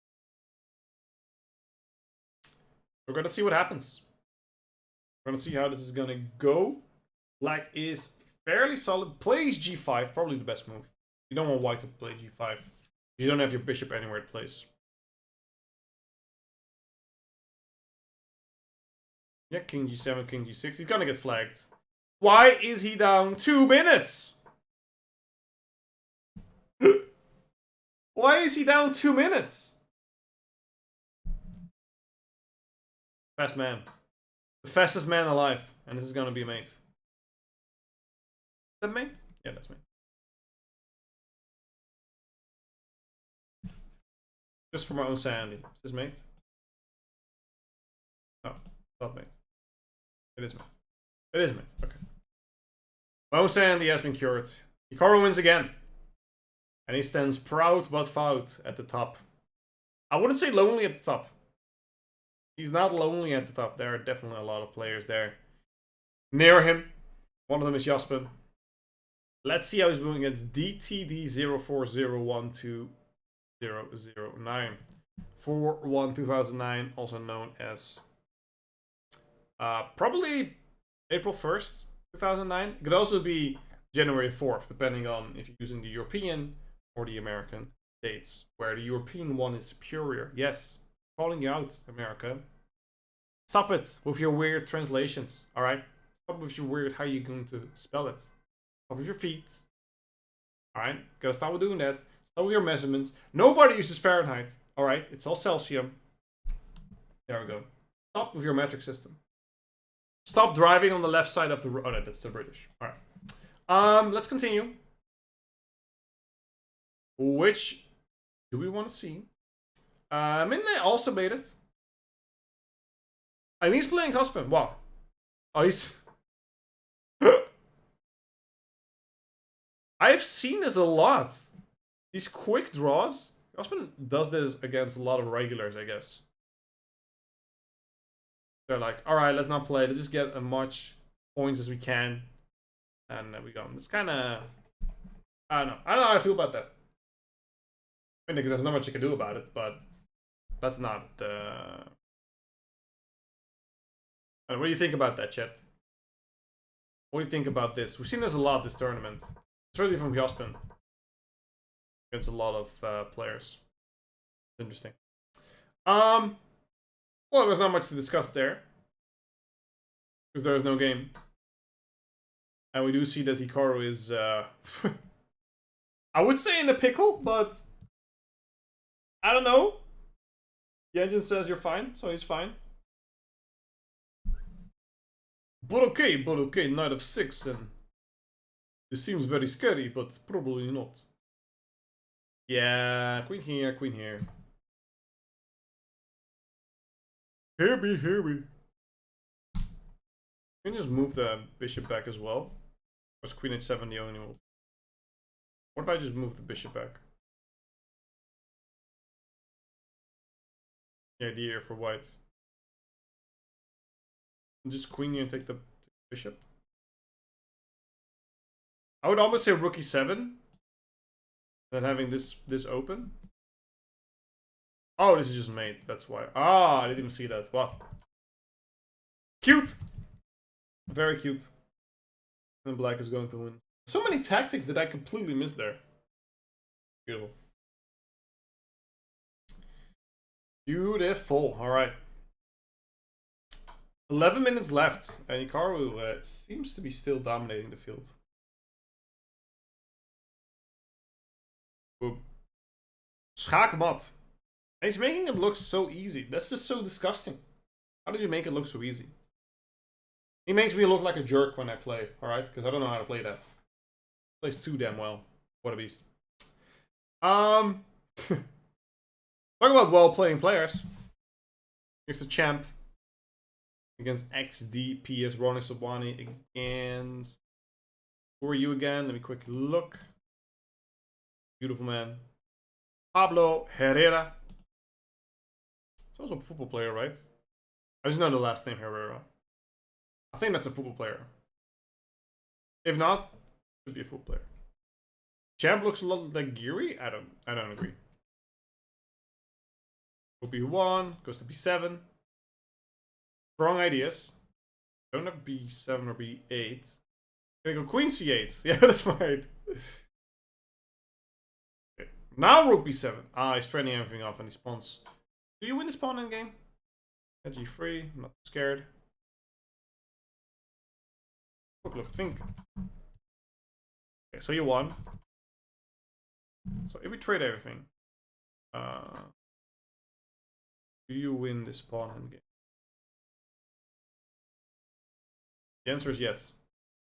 We're going to see what happens. We're going to see how this is going to go. Black is fairly solid. Plays g5, probably the best move. You don't want white to play g5. You don't have your bishop anywhere to place. Yeah, king g7, king g6. He's going to get flagged. Why is he down 2 minutes? Why is he down 2 minutes? Fast man. The fastest man alive. And this is gonna be a mate. Is that mate? Yeah, that's mate. Just for my own sanity. Is this mate? No, not mate. It is mate. It is mate. Okay. My own sanity has been cured. Hikaru wins again. And he stands proud but fout at the top. I wouldn't say lonely at the top. He's not lonely at the top. There are definitely a lot of players there near him. One of them is Jasper. Let's see how he's doing against DTD04012009. 4-1-2009, also known as probably April 1st, 2009. It could also be January 4th, depending on if you're using the European or the American dates, where the European one is superior. Yes, calling you out, America. Stop it with your weird translations, alright? Stop with your weird how you're going to spell it. Stop with your feet. Alright? Gotta stop with doing that. Stop with your measurements. Nobody uses Fahrenheit, alright? It's all Celsius. There we go. Stop with your metric system. Stop driving on the left side of the road. Oh no, that's the British. Alright. Let's continue. Which do we want to see? Midnight also made it. And he's playing husband. Wow. Oh, he's... I've seen this a lot. These quick draws. Husband does this against a lot of regulars, I guess. They're like, alright, let's not play. Let's just get as much points as we can. And there we go. It's kind of... I don't know. I don't know how I feel about that. I mean, there's not much you can do about it, but that's not. What do you think about that, chat? What do you think about this? We've seen this a lot this tournament, especially from Jasper against a lot of players. It's interesting. Well, there's not much to discuss there because there is no game, and we do see that Hikaru is. I would say in a pickle, but. I don't know. The engine says you're fine, so he's fine. But okay, knight of 6, and this seems very scary, but probably not. Yeah, queen here, queen here. Here we. Can you just move the bishop back as well? Or is queen h7 the only move? What if I just move the bishop back? The idea here for whites. Just queen here and take the bishop. I would almost say rook e7. Then having this open. Oh, this is just mate. That's why. Ah, I didn't even see that. Wow. Cute. Very cute. And black is going to win. So many tactics that I completely missed there. Beautiful. Beautiful. All right. 11 minutes left, and Hikaru seems to be still dominating the field. Boom. Schaakmat. And he's making it look so easy. That's just so disgusting. How did you make it look so easy? He makes me look like a jerk when I play, alright? Because I don't know how to play that. Plays too damn well. What a beast. Talk about well-playing players. Here's the champ against XDPS Ronnie Sobwani against. Who are you again? Let me quickly look. Beautiful man. Pablo Herrera. He's also a football player, right? I just know the last name Herrera. I think that's a football player. If not, should be a football player. Champ looks a lot like Geary. I don't agree. Rook B1 goes to B7. Strong ideas. Don't have B7 or B8. Gonna go Queen C8. Yeah, that's right. Okay. Now Rook B7. Ah, he's training everything off and he spawns. Do you win this pawn in game? G3. I'm not scared. Look, think. Okay, so you won. So if we trade everything, do you win this pawn in game? The answer is yes.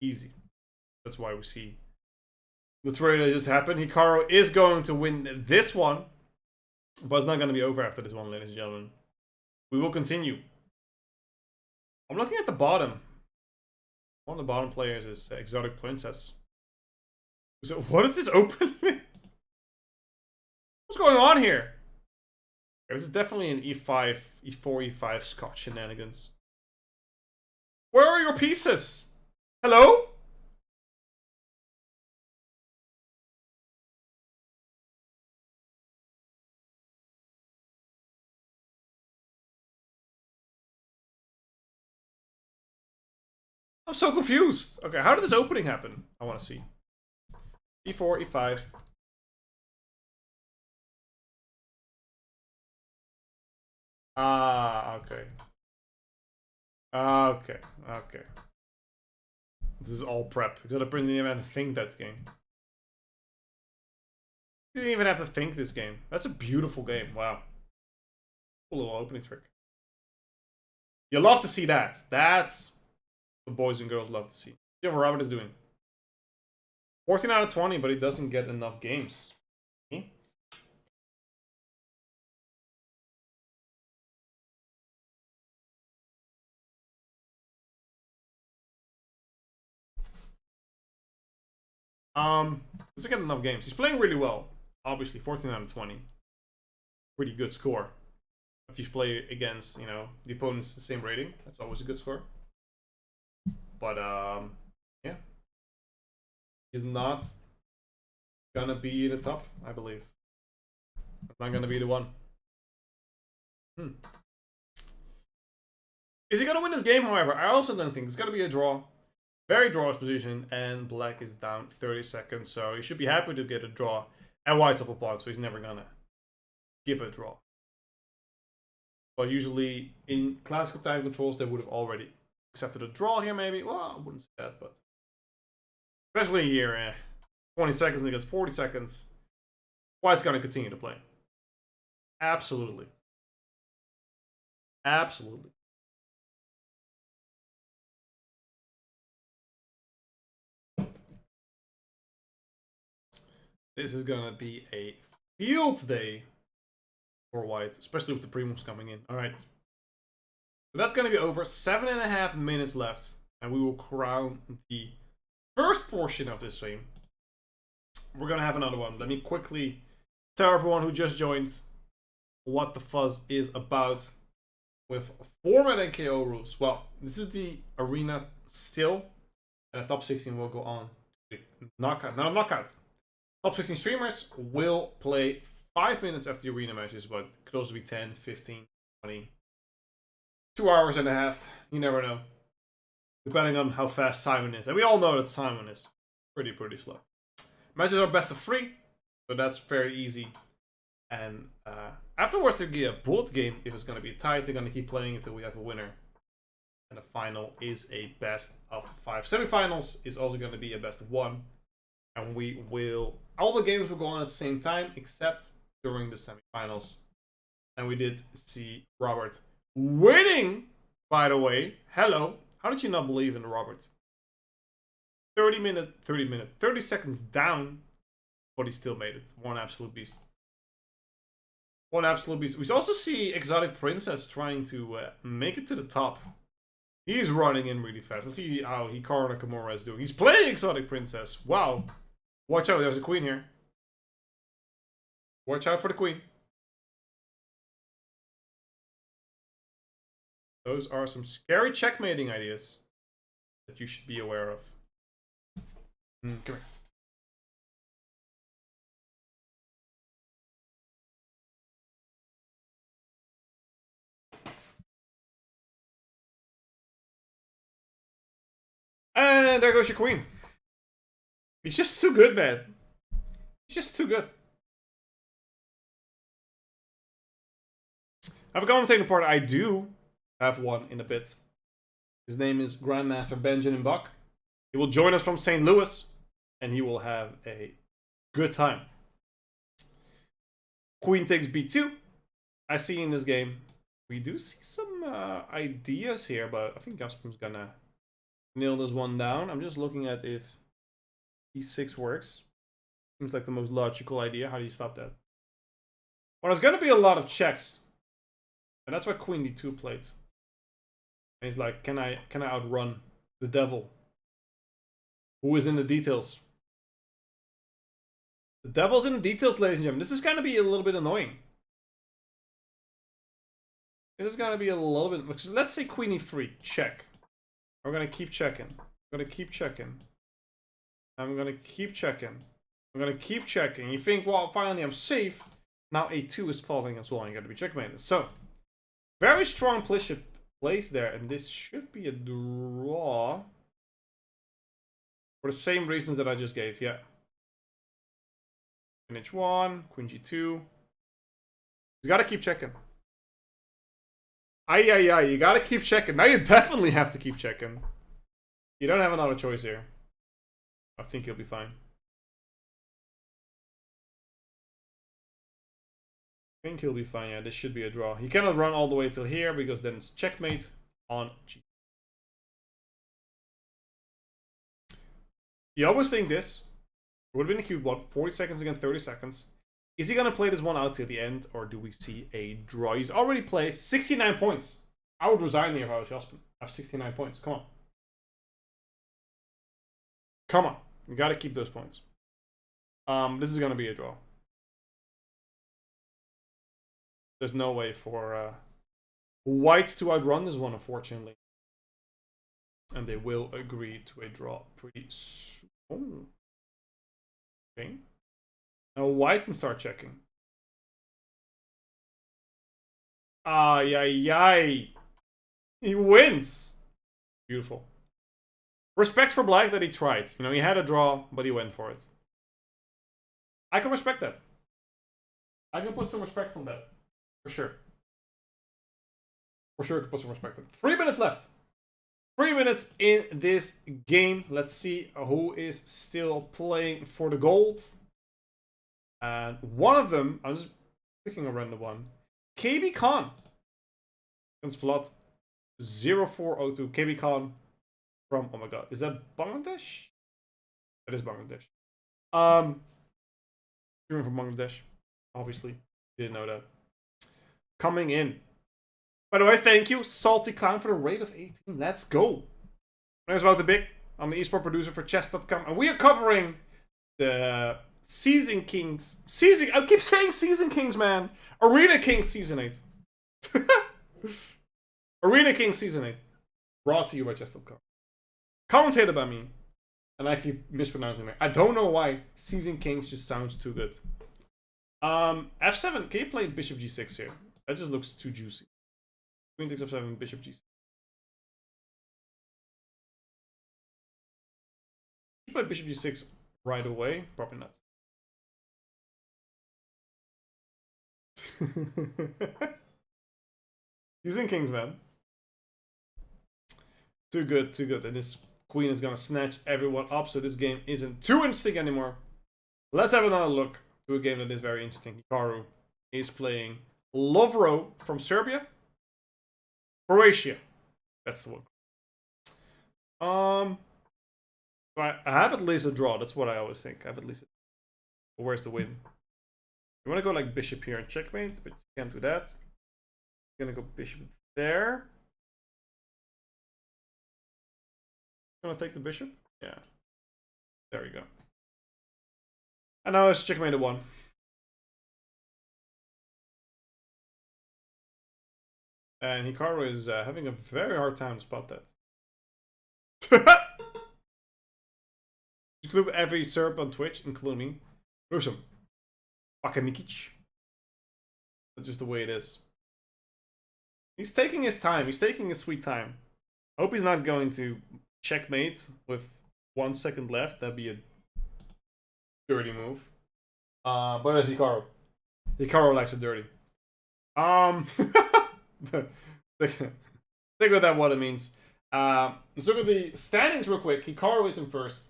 Easy. That's why we see the trade that just happened. Hikaru is going to win this one, but it's not going to be over after this one, ladies and gentlemen. We will continue. I'm looking at the bottom. One of the bottom players is Exotic Princess. So what is this open? What's going on here? This is definitely an E5, E4, E5 Scotch shenanigans. Where are your pieces? Hello? I'm so confused. Okay, how did this opening happen? I want to see. E4, E5. Ah, okay. Okay, okay. This is all prep. You gotta bring the even have to think that game. You didn't even have to think this game. That's a beautiful game. Wow. Cool little opening trick. You love to see that. That's what boys and girls love to see. See what Robert is doing. 14 out of 20, but he doesn't get enough games. See? Doesn't get enough games. He's playing really well. Obviously, 14 out of 20. Pretty good score. If you play against, you know, the opponent's the same rating, that's always a good score. But yeah. He's not gonna be in the top, I believe. Not gonna be the one. Is he gonna win this game, however? I also don't think it's gonna be a draw. Very drawish position, and black is down 30 seconds, so he should be happy to get a draw. And white's up a pawn, so he's never gonna give a draw. But usually in classical time controls, they would have already accepted a draw here, maybe. Well, I wouldn't say that, but especially here, 20 seconds against 40 seconds. White's gonna continue to play. Absolutely. Absolutely. This is gonna be a field day for white, especially with the primos coming in. Alright. So that's gonna be over. 7.5 minutes left. And we will crown the first portion of this stream. We're gonna have another one. Let me quickly tell everyone who just joined what the fuzz is about with format and KO rules. Well, this is the arena still, and the top 16 will go on to the knockout. Not a knockout. Top 16 streamers will play 5 minutes after the arena matches, but it could also be 10, 15, 20, 2 hours and a half. You never know. Depending on how fast Simon is. And we all know that Simon is pretty slow. Matches are best of 3, so that's very easy. And afterwards, there'll be a bullet game. If it's going to be tight, they're going to keep playing until we have a winner. And the final is a best of 5. Semifinals is also going to be a best of 1. And we will... all the games will go on at the same time, except during the semifinals. And we did see Robert winning, by the way. Hello. How did you not believe in Robert? 30 seconds down. but he still made it. One absolute beast. One absolute beast. We also see Exotic Princess trying to make it to the top. He's running in really fast. Let's see how Hikaru Nakamura is doing. He's playing Exotic Princess. Wow. Watch out, there's a queen here. Watch out for the queen. Those are some scary checkmating ideas that you should be aware of. Come here. And there goes your queen. He's just too good, man. He's just too good. I have a commentating partner. I do have one in a bit. His name is Grandmaster Benjamin Buck. He will join us from St. Louis, and he will have a good time. Queen takes b2. I see in this game, we do see some ideas here, but I think Gasper's gonna nail this one down. I'm just looking at if e6 works. Seems like the most logical idea. How do you stop that? Well, there's gonna be a lot of checks, and that's why Queen d2 played. And he's like, can I outrun the devil? Who is in the details? The devil's in the details, ladies and gentlemen. This is gonna be a little bit annoying. This is gonna be a little bit. Because let's say Queen e3, check. We're gonna keep checking. I'm gonna keep checking. I'm gonna keep checking. I'm gonna keep checking. You think, well, finally I'm safe. Now a2 is falling as well. You gotta be checkmated. So, very strong place there, and this should be a draw. For the same reasons that I just gave, yeah. Queen h1, Queen g2. You gotta keep checking. You gotta keep checking. Now you definitely have to keep checking. You don't have another choice here. I think you'll be fine. I think he'll be fine. Yeah, this should be a draw. He cannot run all the way till here because then it's checkmate on g. You always think this would have been a cute one. 40 seconds against 30 seconds. Is he gonna play this one out till the end, or do we see a draw? He's already placed 69 points. I would resign here if I was Jasper. I have 69 points. Come on. Come on. You gotta keep those points. This is gonna be a draw. There's no way for White to outrun this one, unfortunately. And they will agree to a draw pretty soon. Oh. Okay. Now White can start checking. He wins. Beautiful. Respect for Black that he tried. You know, he had a draw, but he went for it. I can respect that. I can put some respect on that. For sure. For sure, I can put some respect on it. 3 minutes left. 3 minutes in this game. Let's see who is still playing for the gold. And one of them, I'm just picking a random one. KB Khan against Vlad 0402. KB Khan from, oh my god, is that Bangladesh? That is Bangladesh. Streaming from Bangladesh, obviously. Didn't know that. Coming in. By the way, thank you, Salty Clown, for the rate of 18. Let's go. My name is Wouter Big. I'm the esport producer for Chess.com, and we are covering the Season Kings. I keep saying Season Kings, man. Arena Kings Season 8. Arena Kings Season 8. Brought to you by Chess.com. Commentated by me. And I keep mispronouncing it. I don't know why. Season Kings just sounds too good. F7. Can you play Bishop G6 here? That just looks too juicy. Queen takes F7, Bishop G6. You play Bishop G6 right away? Probably not. Using kings, man. Too good, too good. And this queen is gonna snatch everyone up, so this game isn't too interesting anymore. Let's have another look to a game that is very interesting. Hikaru is playing Lovro from Serbia. Croatia. That's the one. I have at least a draw. That's what I always think. I have at least But where's the win? You want to go like bishop here and checkmate, but you can't do that. You're gonna go bishop there. Gonna take the bishop? Yeah. There we go. And now it's checkmate at 1. And Hikaru is having a very hard time to spot that. Include every Serb on Twitch, including me. Rusum. Pakanikic. That's just the way it is. He's taking his time. He's taking his sweet time. I hope he's not going to checkmate with 1 second left. That'd be a dirty move. But it's Hikaru. Hikaru likes it dirty. Think about that, what it means. Let's look at the standings real quick. Hikaru is in first.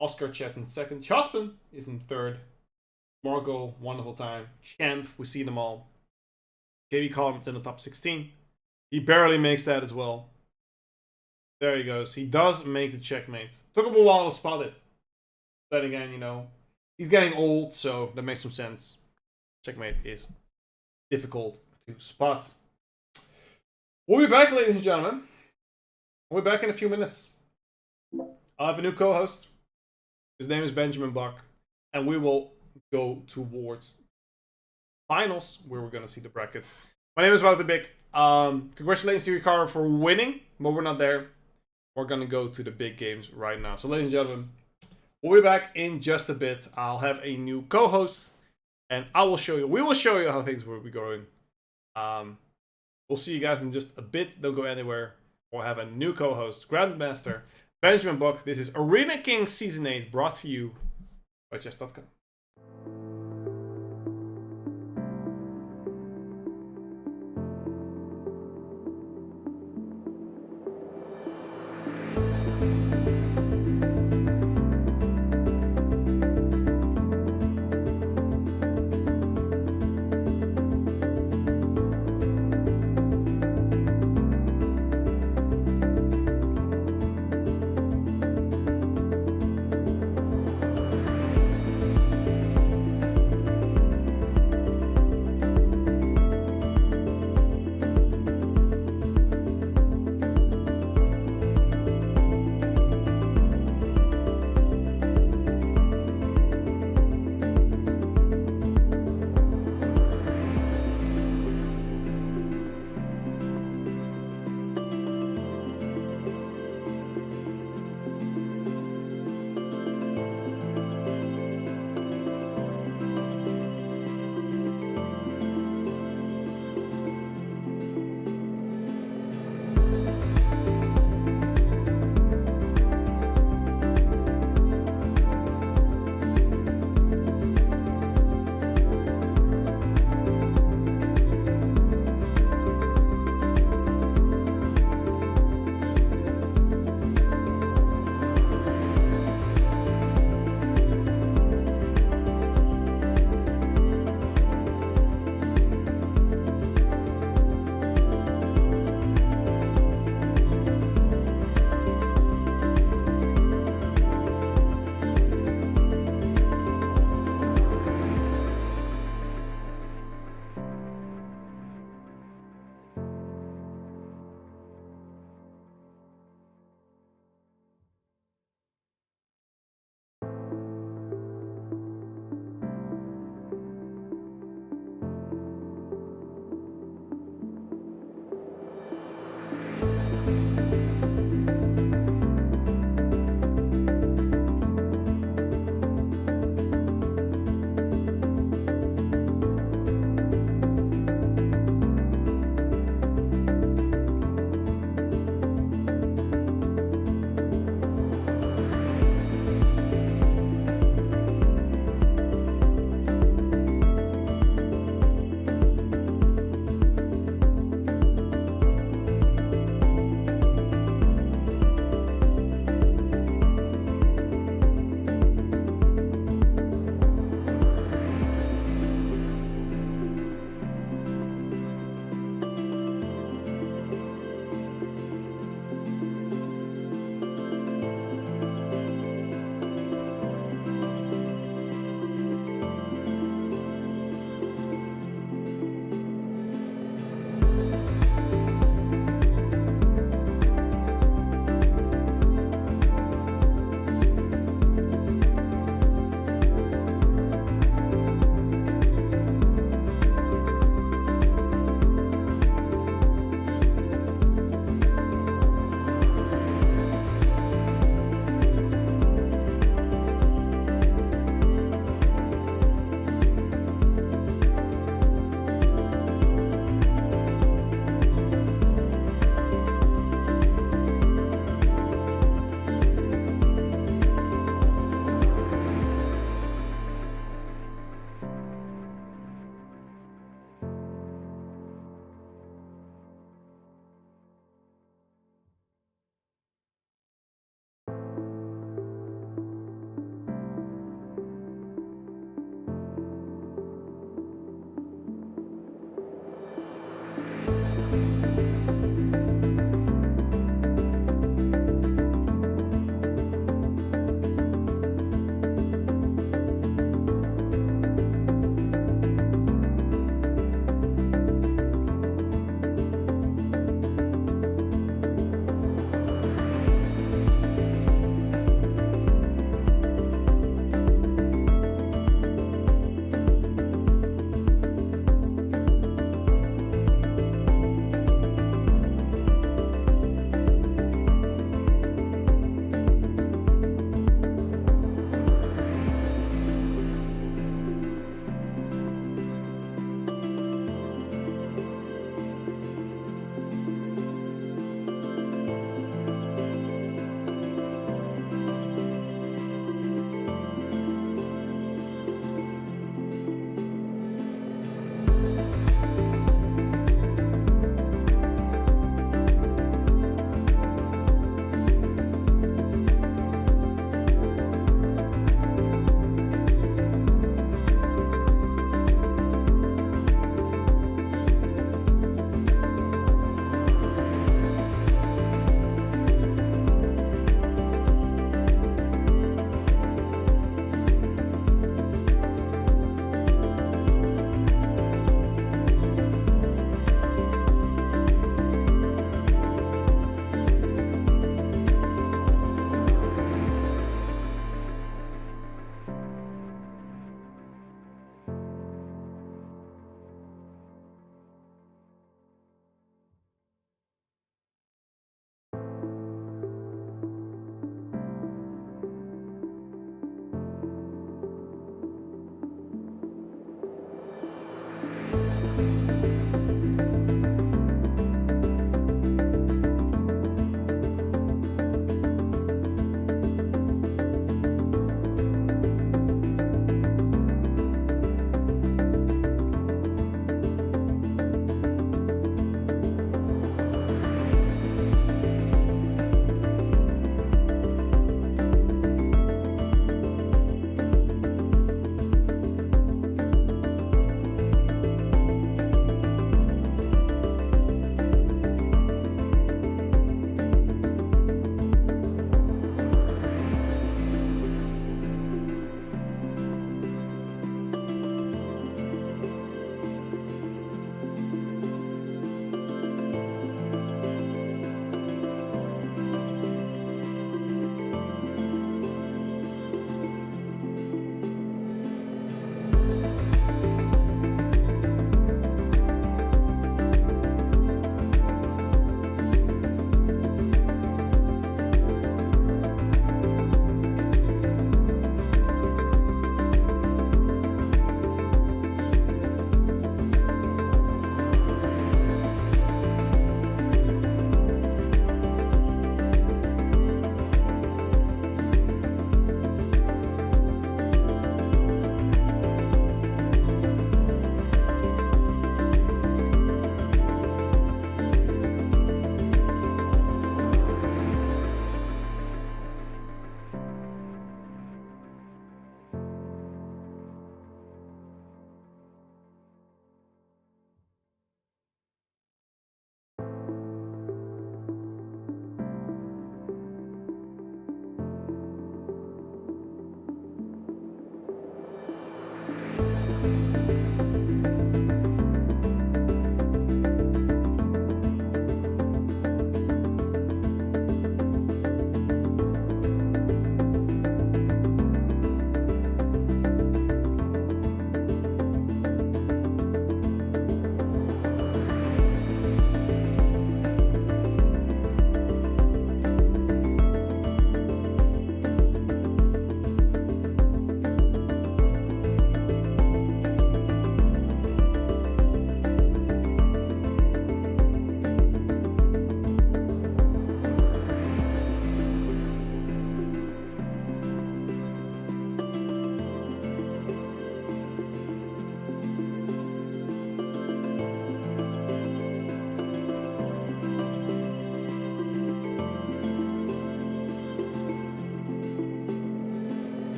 Oscar Chess in second. Jaspen is in third. Margot, wonderful time. Champ, we see them all. JB Collins in the top 16. He barely makes that as well. There he goes. He does make the checkmate. Took him a while to spot it. But again, you know, he's getting old, so that makes some sense. Checkmate is difficult to spot. We'll be back, ladies and gentlemen. We'll be back in a few minutes. I have a new co-host. His name is Benjamin Buck. And we will go towards finals, where we're going to see the brackets. My name is Wouter Big. Congratulations to Hikaru for winning, but we're not there. We're going to go to the big games right now. So, ladies and gentlemen, we'll be back in just a bit. I'll have a new co-host, and we will show you how things will be going. We'll see you guys in just a bit. Don't go anywhere. We'll have a new co-host, Grandmaster Benjamin Buck. This is Arena King Season 8, brought to you by Chess.com.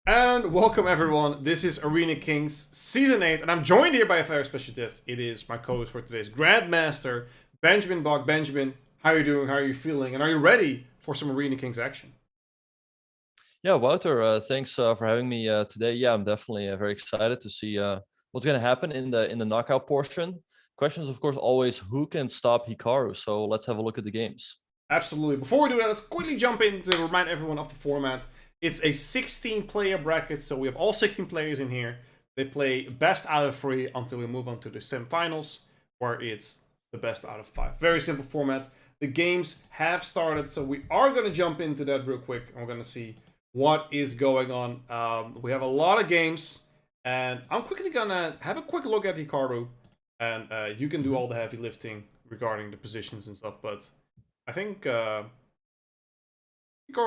And welcome everyone, this is Arena Kings Season 8, and I'm joined here by a very special guest. It is my co-host for today's Grandmaster, Benjamin Bach. Benjamin, how are you doing, how are you feeling, and are you ready for some Arena Kings action? Yeah, Wouter, thanks for having me today. Yeah, I'm definitely very excited to see what's going to happen in the knockout portion. Question is, of course, always who can stop Hikaru, so let's have a look at the games. Absolutely. Before we do that, let's quickly jump in to remind everyone of the format. It's a 16-player bracket, so we have all 16 players in here. They play best out of 3 until we move on to the semifinals, where it's the best out of 5. Very simple format. The games have started, so we are going to jump into that real quick, and we're going to see what is going on. We have a lot of games, and I'm quickly going to have a quick look at Hikaru, and you can do all the heavy lifting regarding the positions and stuff, but I think Hikaru's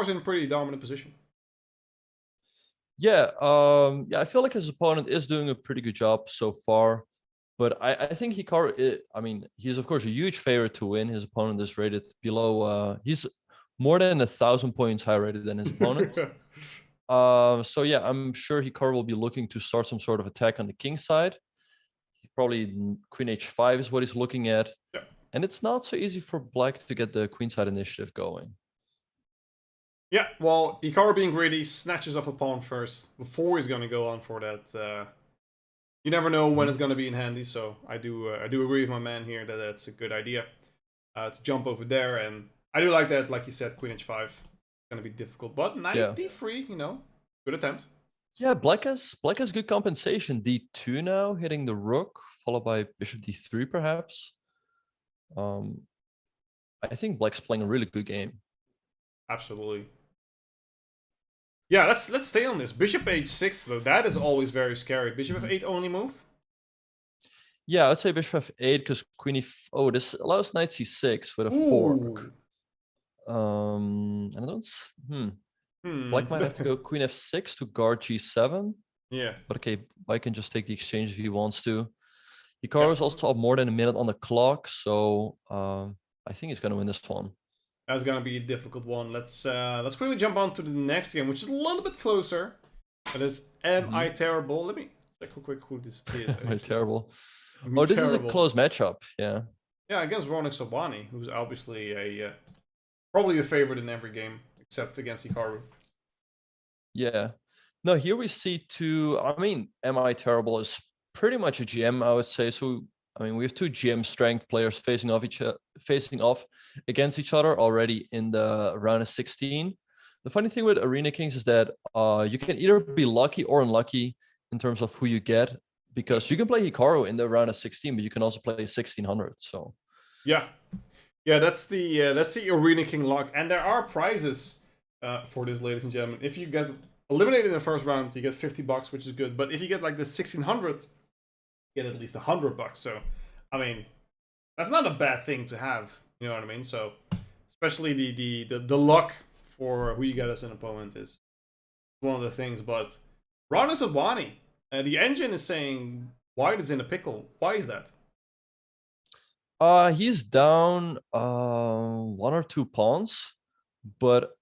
in a pretty dominant position. Yeah, I feel like his opponent is doing a pretty good job so far, but I think Hikaru, I mean, he's of course a huge favorite to win. His opponent is rated below, he's more than 1,000 points higher rated than his opponent. So yeah, I'm sure Hikaru will be looking to start some sort of attack on the king side. Probably queen h5 is what he's looking at. Yeah. And it's not so easy for black to get the queenside initiative going. Yeah, well, Hikaru being greedy snatches off a pawn first before he's going to go on for that. You never know when it's going to be in handy, so I do agree with my man here that that's a good idea to jump over there. And I do like that, like you said, queen h5 is going to be difficult, but knight d3, you know, good attempt. Yeah, black has good compensation. d2 now, hitting the rook, followed by bishop d3 perhaps. I think black's playing a really good game. Absolutely. Yeah, let's stay on this. Bishop h6 though, that is always very scary. Bishop f8 only move? Yeah, I'd say bishop f8 because queen oh, this allows knight c6 with a fork. And I don't Black might have to go queen f6 to guard g7. Yeah. But okay, White can just take the exchange if he wants to. Hikaru is also up more than a minute on the clock, so I think he's gonna win this one. That's gonna be a difficult one. Let's quickly jump on to the next game, which is a little bit closer. That is Am I Terrible? Let me check real quick who this is. Am I Terrible? Oh, this is a close matchup. Yeah. Yeah, against Ronak Sobhani, who's obviously a probably a favorite in every game except against Hikaru. Yeah. No, here we see two. I mean, Am I Terrible is pretty much a GM, I would say. So I mean, we have two GM strength players facing off against each other already in the round of 16. The funny thing with Arena Kings is that you can either be lucky or unlucky in terms of who you get, because you can play Hikaru in the round of 16, but you can also play 1600. So yeah, that's the Arena King luck, and there are prizes for this, ladies and gentlemen. If you get eliminated in the first round, you get $50, which is good. But if you get like the 1600. Get at least $100. So, I mean, that's not a bad thing to have. You know what I mean? So, especially the luck for who you get as an opponent is one of the things. But Ronak Sobhani, the engine is saying White is in a pickle. Why is that? He's down 1 or 2 pawns, but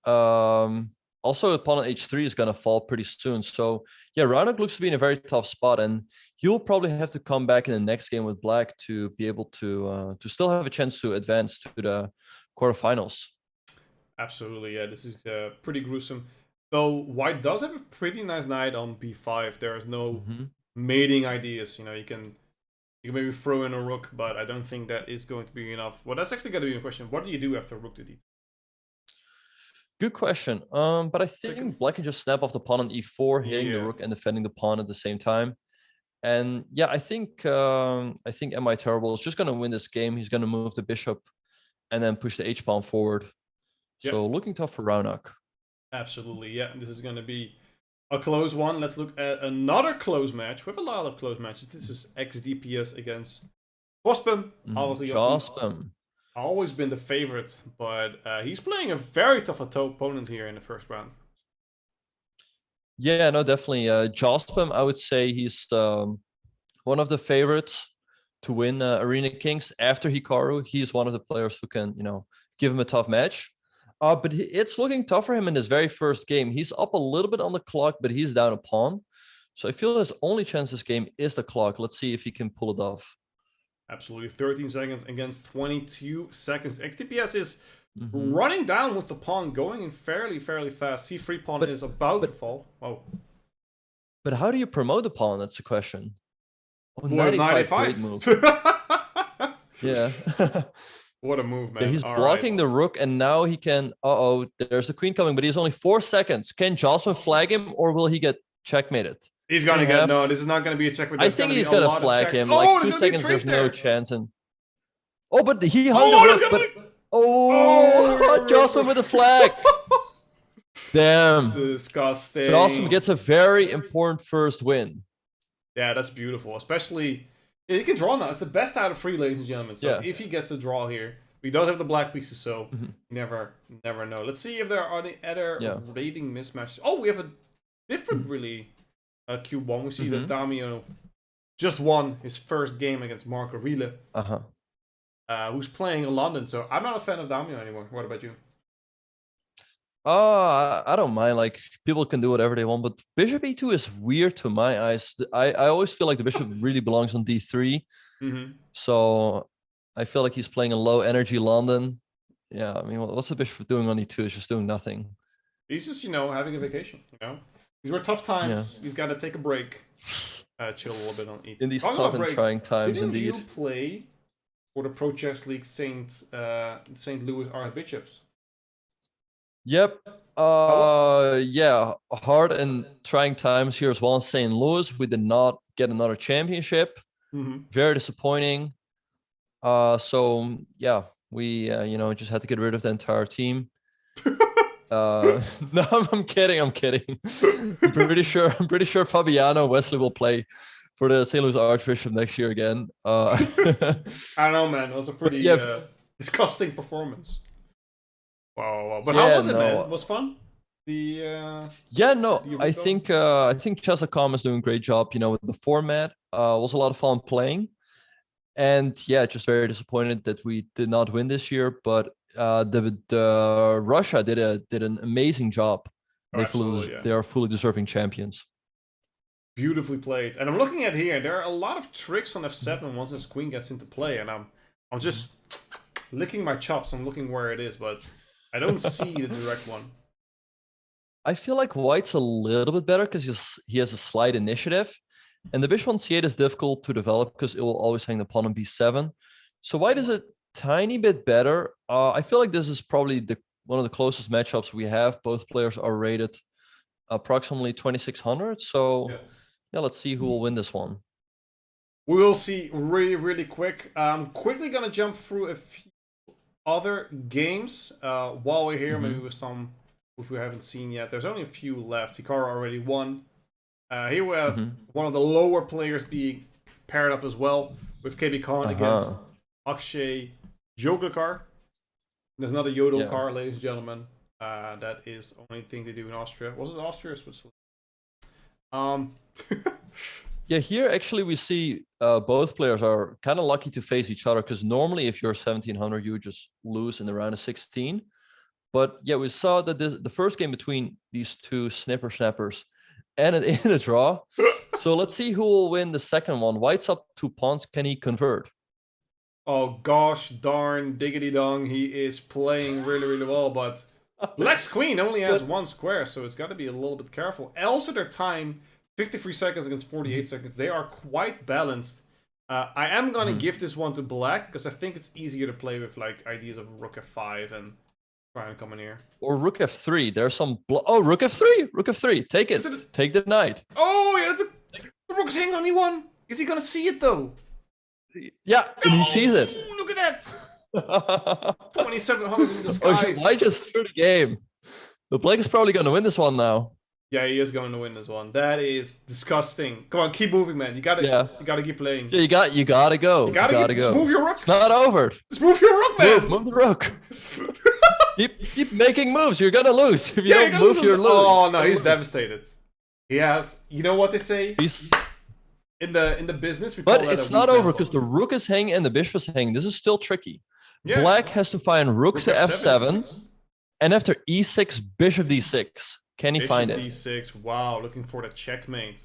also pawn on h3 is gonna fall pretty soon. So yeah, Ronak looks to be in a very tough spot, and he'll probably have to come back in the next game with black to be able to still have a chance to advance to the quarterfinals. Absolutely, yeah. This is pretty gruesome. Though white does have a pretty nice knight on b5. There is no mating ideas. You know, you can maybe throw in a rook, but I don't think that is going to be enough. Well, that's actually going to be a question. What do you do after rook to d2? Good question. But I think black can just snap off the pawn on e4, hitting the rook and defending the pawn at the same time. And yeah, I think Am I Terrible is just going to win this game. He's going to move the bishop and then push the h pawn forward. So looking tough for Raunak. Absolutely, yeah. This is going to be a close one. Let's look at another close match. We have a lot of close matches. This is XDPS against Jospin. Jospin. Always been the favorite, but he's playing a very tough opponent here in the first round. Yeah, no, definitely. Jospin, I would say he's one of the favorites to win Arena Kings. After Hikaru, he's one of the players who can, give him a tough match. But it's looking tough for him in his very first game. He's up a little bit on the clock, but he's down a pawn. So I feel his only chance this game is the clock. Let's see if he can pull it off. Absolutely. 13 seconds against 22 seconds. XDPS is running down with the pawn, going in fairly fast. C3 pawn is about to fall. Oh. But how do you promote the pawn? That's the question. Oh, 95. Great move. Yeah. What a move, man. Yeah, he's blocking the rook, and now he can... there's the queen coming, but he's only 4 seconds. Can Jospin flag him, or will he get checkmated? He's going to get... No, this is not going to be a checkmate. I think he's going to flag him. Like 2 seconds, there's no chance. And but he hung the rook, but... Jospin with a flag! Damn. Disgusting. Jospin gets a very important first win. Yeah, that's beautiful. Especially... He can draw now. It's the best out of 3, ladies and gentlemen. So if he gets the draw here, we don't have the black pieces, so never know. Let's see if there are any other rating mismatches. Oh, we have a different really cube one. We see that Damio just won his first game against Marco Riele, who's playing in London. So I'm not a fan of Damio anymore. What about you? I don't mind. Like, people can do whatever they want, but bishop e2 is weird to my eyes. I always feel like the bishop really belongs on d3. So I feel like he's playing a low energy London. Yeah, I mean, what's the bishop doing on e2? He's just doing nothing. He's just, having a vacation. These were tough times. He's got to take a break. Chill a little bit on e2. In these tough and trying times, indeed. Didn't you play for the Pro Chess League St. Louis Archbishops? Yep. Yeah, hard and trying times here as well in St. Louis. We did not get another championship. Very disappointing. So yeah, we just had to get rid of the entire team. No, I'm kidding. I'm pretty sure Fabiano Wesley will play for the St. Louis Archbishop next year again. I don't know, man. It was a pretty disgusting performance. Wow. But how was it, man? It was fun? I think Chess.com is doing a great job, with the format. Was a lot of fun playing. And yeah, just very disappointed that we did not win this year, but the Russia did an amazing job. They are fully deserving champions. Beautifully played. And I'm looking at here, there are a lot of tricks on f7 once this queen gets into play, and I'm just licking my chops. I'm looking where it is, but I don't see the direct one. I feel like white's a little bit better because he has a slight initiative. And the bishop on c8 is difficult to develop because it will always hang the pawn on b7. So white is a tiny bit better. I feel like this is probably one of the closest matchups we have. Both players are rated approximately 2600. So yeah, let's see who will win this one. We will see really quick. I'm quickly going to jump through a few other games while we're here, maybe with some which we haven't seen yet. There's only a few left. Hikaru already won. Here we have one of the lower players being paired up as well with KB Khan against Akshay Joglekar. There's another Yodel car, ladies and gentlemen. That is the only thing they do in Austria. Was it Austria or Switzerland? Yeah, here actually we see both players are kind of lucky to face each other, because normally if you're 1700, you would just lose in the round of 16. But yeah, we saw that the first game between these two snappers ended in a draw. So let's see who will win the second one. White's up 2 pawns. Can he convert? Oh gosh, darn, diggity dong, he is playing really, really well, but Black's queen only has 1 square, so it's got to be a little bit careful. Also, their time, 53 seconds against 48 seconds, they are quite balanced. I am gonna give this one to Black, because I think it's easier to play with, like, ideas of Rook F5 and try and come in here. Or Rook F3. There's some... Oh, Rook F3! Rook F3. Take it. Take the knight. Oh, yeah, the Rook's hanging on E1. Is he gonna see it, though? Yeah, and he sees it. Look at that! 2,700 in the skies. Oh, White just threw the game. The Black is probably going to win this one now. Yeah, he is going to win this one. That is disgusting. Come on, keep moving, man. You gotta keep playing. Yeah, you gotta go. You gotta go. Just move your rook. It's not over. Just move your rook, man. Move the rook. keep making moves. You're gonna lose. If you don't move, you're losing. Oh no, he's devastated. He has. You know what they say? In the business, we call but that it's a not weak over mental. because the rook is hanging and the bishop is hanging. This is still tricky. Yeah. Black has to find rook to F7, F7, and after E6, bishop D6. Can he Bishop find it? D6. Wow, looking for the checkmate.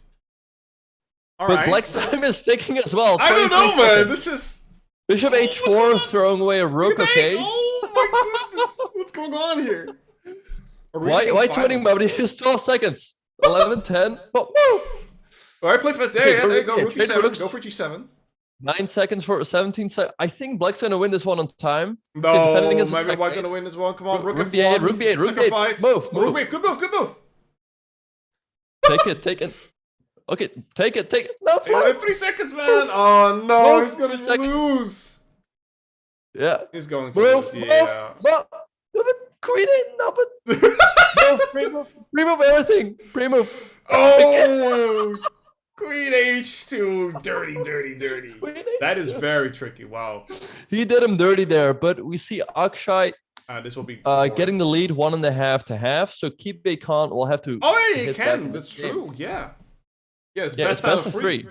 All But right. Black's time is ticking as well. I don't know, man. This is Bishop H4, throwing away a rook. Okay. Oh my goodness! What's going on here? White's winning, but he has 12 seconds. 11, 10. Oh, woo! All right, play fast. There you go. Rook trade G7. rooks. Go for G7. 9 seconds for 17 seconds. I think Black's gonna win this one on time. No, defending against maybe checkmate. White gonna win this one. Come on, Rook Rook F1. B8, Rook B8, Rook B8. Sacrifice. Move. Rook B8. Good move, good move. Take it. Okay, take it. No, Yeah, 3 seconds, man. Oh no, Move. he's gonna 3 seconds. lose. Yeah. He's going to Move. lose. Yeah. Queen 8, no, but pre-move everything. Pre-move. Oh, Queen H2. Dirty. Queen 8. That is very tricky. Wow. He did him dirty there, but we see Akshay This will be getting the lead 1.5 to half. So keep Khan will have to. Oh yeah, you hit can. back That's in the game. true. Yeah. Yeah, it's Yeah, best, it's best out of 3.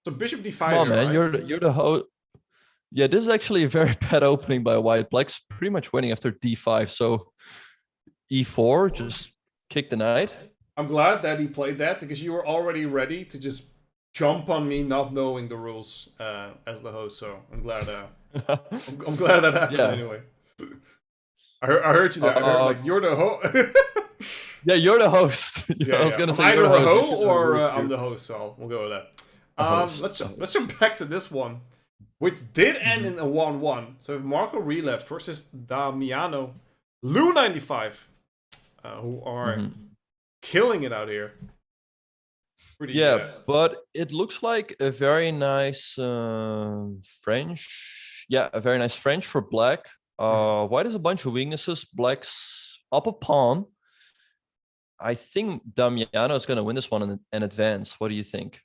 So Bishop D5. Come on, man. Right? You're the host. Yeah, this is actually a very bad opening by White. Black's pretty much winning after D5. So E4, just kick the knight. I'm glad that he played that because you were already ready to just jump on me, not knowing the rules as the host. So I'm glad. I'm glad that happened anyway. I heard you there. I heard, like, you're the host. Yeah, you're the host. I was gonna say either you're a the host. ho or I'm the host. So we'll go with that. Let's jump back to this one, which did end in a 1-1. So Marco Relef versus Damiano Lu95, who are killing it out here. Pretty, but it looks like a very nice French. Yeah, a very nice French for Black. White has a bunch of weaknesses. Black's up a pawn. I think Damiano is going to win this one and advance. What do you think?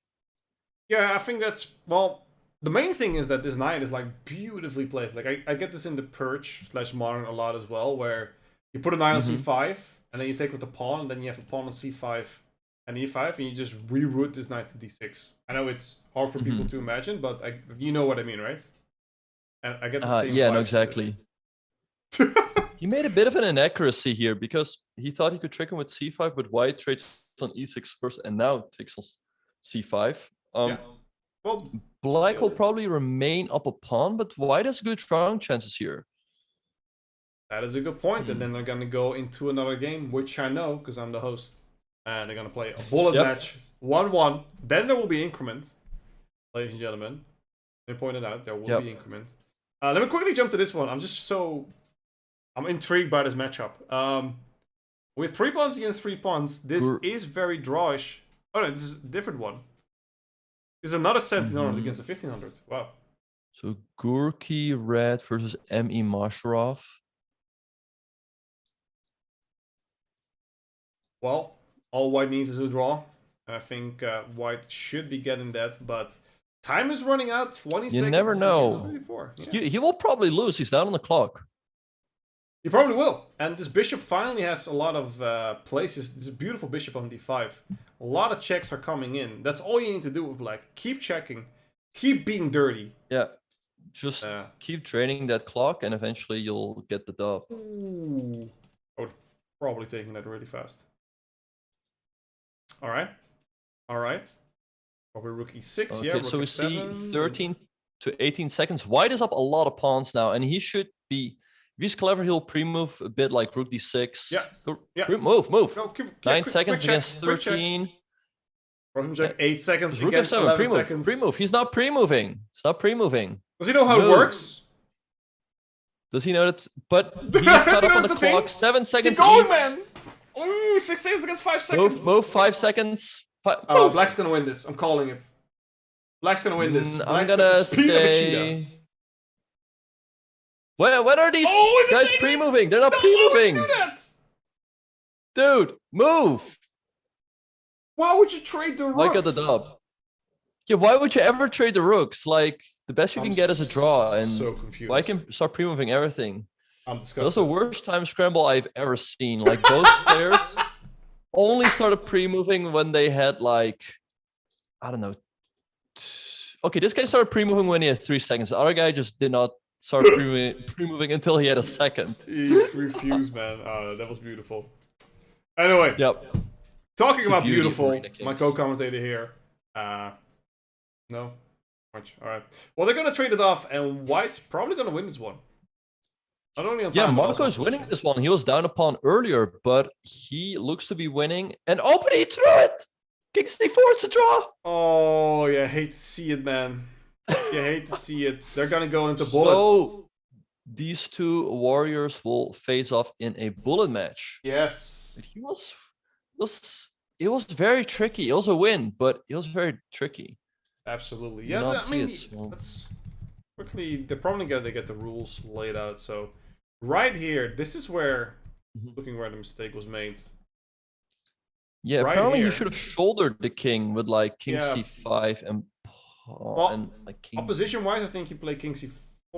Yeah, I think that's... Well, the main thing is that this knight is, like, beautifully played. Like, I get this in the Purge/Modern a lot as well, where you put a knight on c5, and then you take with the pawn, and then you have a pawn on c5 and e5, and you just reroute this knight to d6. I know it's hard for people to imagine, but you know what I mean, right? And I get the same Yeah, vibes no, with exactly. He made a bit of an inaccuracy here because he thought he could trick him with c5, but White trades on e6 first and now takes on c5. Well, Black will probably remain up a pawn, but White has good strong chances here. that is a good point. And then they're going to go into another game, which I know because I'm the host. And they're going to play a bullet match, 1-1. Then there will be increment, ladies and gentlemen. They pointed out there will be increment. Let me quickly jump to this one. I'm intrigued by this matchup. With 3 pawns against 3 pawns, this is very drawish. Oh no, this is a different one. This is another 1700 against a 1500. Wow. So Gurki Red versus M.E. Masharov. Well, all White needs is a draw. I think White should be getting that, but time is running out. 20 seconds. You never know. Yeah. He will probably lose. He's down on the clock. He probably will. And this bishop finally has a lot of places. This beautiful bishop on d5. A lot of checks are coming in. That's all you need to do with Black. Keep checking. Keep being dirty. Yeah. Just keep training that clock and eventually you'll get the dub. Ooh. I would probably taking that really fast. Alright. Alright. Probably rook e6. Okay, Yeah, rook so we see f7. 13 to 18 seconds. White is up a lot of pawns now, and he should be. If he's clever, he'll pre-move a bit like rook d6. Yeah. Yeah. Move. Go, 9 seconds check, against quick check. 13. Rook check. 8 seconds Rook against f7, 11 pre-move. seconds. Pre-move. He's not pre-moving. He's not pre-moving. Does he know how it works? Does he know that? But he's caught up on the clock. 7 seconds. Keep going, each. man. Ooh, 6 seconds against 5 seconds. Move 5 seconds. Black's gonna win this. I'm calling it. Black's gonna win this. I'm gonna say. What are these guys pre-moving? They're not pre-moving. Do that. Dude, move. Why would you trade the rooks? Like at the dub. Yeah, why would you ever trade the rooks? Like, the best you can get is a draw, and so confused. why can start pre-moving everything? I'm disgusted. That's the worst time scramble I've ever seen. Like, both players only started pre-moving when they had, like, I don't know. Okay, this guy started pre-moving when he had 3 seconds. The other guy just did not start pre-moving until he had a second. He refused, man. That was beautiful. Anyway. Yep. Talking about beautiful, my co-commentator here. No? Much. Alright. Well, they're gonna trade it off, and White's probably gonna win this one. Not only on time, yeah, Marco's winning this one. He was down a pawn earlier, but he looks to be winning. And but he threw it! King c4, it's a draw! Oh, yeah, hate to see it, man. You hate to see it. They're gonna go into bullets. So, these two warriors will face off in a bullet match. Yes. It was very tricky. It was a win, but it was very tricky. Absolutely. Yeah, I mean, let's quickly, they're probably gonna get the rules laid out. So, right here, this is where, looking where the mistake was made. Yeah, right apparently here. he should have shouldered the king with like king c5 and pawn and like king. Opposition-wise, I think he played king c4.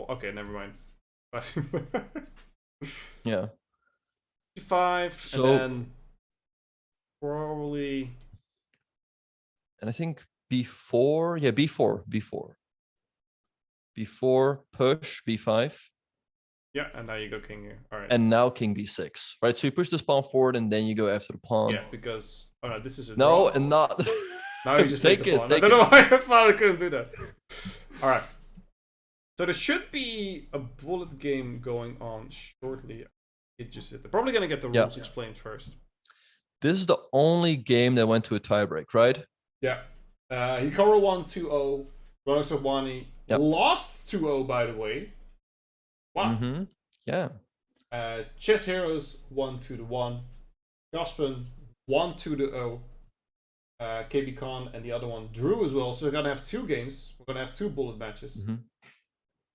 Okay, never mind. Yeah. c5, so, and then probably. And I think b4. Yeah, b4. b4 push b5. Yeah, and now you go king here. All right. And now king b6. Right, so you push this pawn forward and then you go after the pawn. Yeah, because no, this is a no, draw. and not. Now you just take the pawn. I don't know why I thought I couldn't do that. All right. So there should be a bullet game going on shortly. It just they're probably gonna get the rules explained first. This is the only game that went to a tiebreak, right? Yeah. Hikaru won 2-0. Rolex of Wani lost 2-0, by the way. Wow. Yeah. Chess Heroes won 2-1. Gaspen won 2-0. KB Khan and the other one drew as well. So we're gonna have 2 games. We're gonna have 2 bullet matches.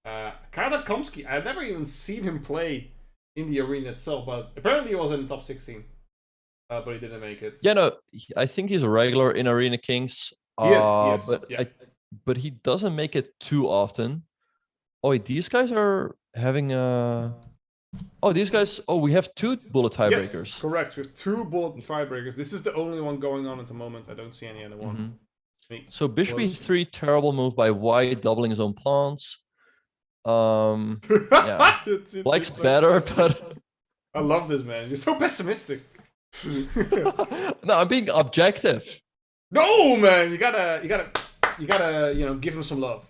Kada Komsky, I've never even seen him play in the arena itself, but apparently he was in the top 16. But he didn't make it. Yeah, no, I think he's a regular in Arena Kings. Yes, but he doesn't make it too often. Oh, wait, these guys are having a. Oh, these guys. Oh, we have 2 bullet tiebreakers. Yes, correct. We have 2 bullet tiebreakers. This is the only one going on at the moment. I don't see any other one. So bishop e3, terrible move by White, doubling his own pawns. Yeah, Black's better, but I love this, man. You're so pessimistic. No, I'm being objective. No, man, you gotta, give him some love.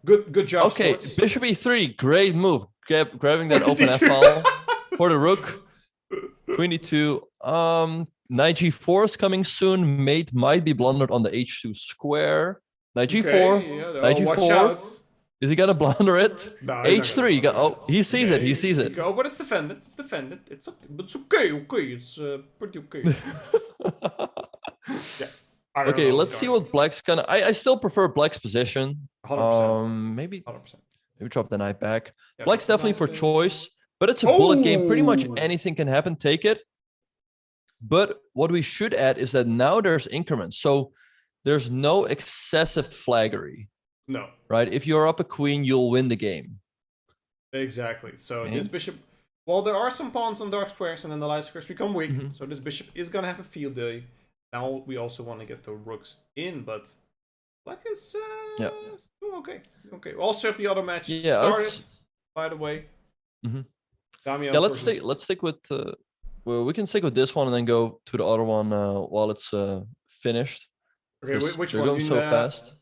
Good job. Okay, sports. bishop e3, great move. Grabbing that open f-file for the rook. Queen e2. Knight g4 is coming soon. Mate might be blundered on the h2 square. Knight g4. Knight g4. Is he gonna blunder it? No, h3. He sees it. He sees it. Oh, but it's defended. It's defended. It's okay. Okay. It's pretty okay. Yeah. Okay, let's see what Black's gonna. I still prefer Black's position. 100%. Maybe 100%. Maybe drop the knight back. Yeah, Black's definitely for choice, but it's a bullet game. Pretty much Oh! anything can happen. Take it. But what we should add is that now there's increments, so there's no excessive flaggery. No. Right? If you're up a queen, you'll win the game. Exactly. So this bishop. Well, there are some pawns on dark squares, and then the light squares become weak. So this bishop is gonna have a field day. Now we also want to get the rooks in, but Black is doing okay. Okay. Also, if the other match started, by the way. Yeah, let's stick with. Well, we can stick with this one and then go to the other one while it's finished. Okay, which they're one? going so fast.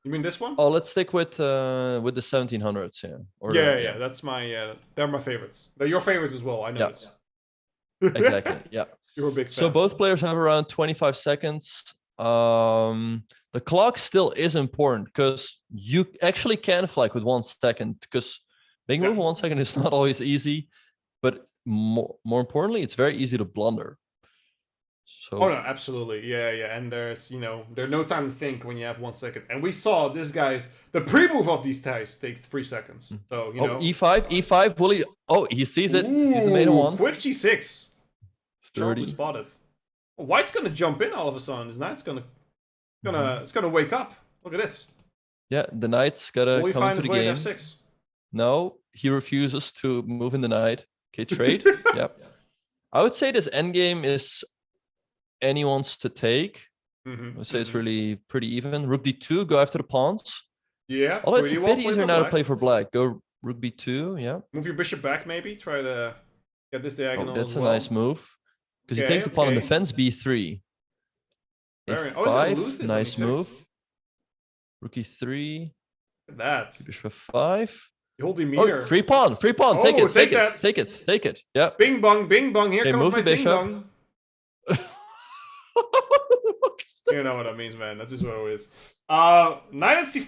You mean this one? Oh, let's stick with the 1700s, yeah. Or, Yeah. That's my. They're my favorites. They're your favorites as well. I know this. Exactly. Yeah. You're a big fan. So both players have around 25 seconds. The clock still is important because you actually can flag with 1 second. Because making a move in 1 second is not always easy, but more importantly, it's very easy to blunder. So. Oh no, absolutely, yeah, and there's no time to think when you have 1 second. And we saw this guy's the pre-move of these ties take 3 seconds. So E5, will he? Oh, he sees it. He sees the maiden one. Quick G6. 30. Spotted. White's gonna jump in all of a sudden. His knight's gonna wake up. Look at this. Yeah, the knight's gotta come into the game. F6. No, he refuses to move in the knight. Okay, trade. Yep. I would say this endgame is anyone's to take. I would say it's really pretty even. Rook d2, go after the pawns. Yeah. Although it's a bit easier now to play for black. Go rook b2, yeah. Move your bishop back maybe. Try to get this diagonal. Oh, that's as a well. nice move. Because he takes the pawn on defense, b3. a5, nice move. Rook e3. Look at that. Bishop f5. You hold the meter. Oh, free pawn. Oh, take it. take that. Take it. Yeah. Bing bong. Here comes move my the bishop. ding dong. You know what that means, man. That's just what it is. Knight at c5.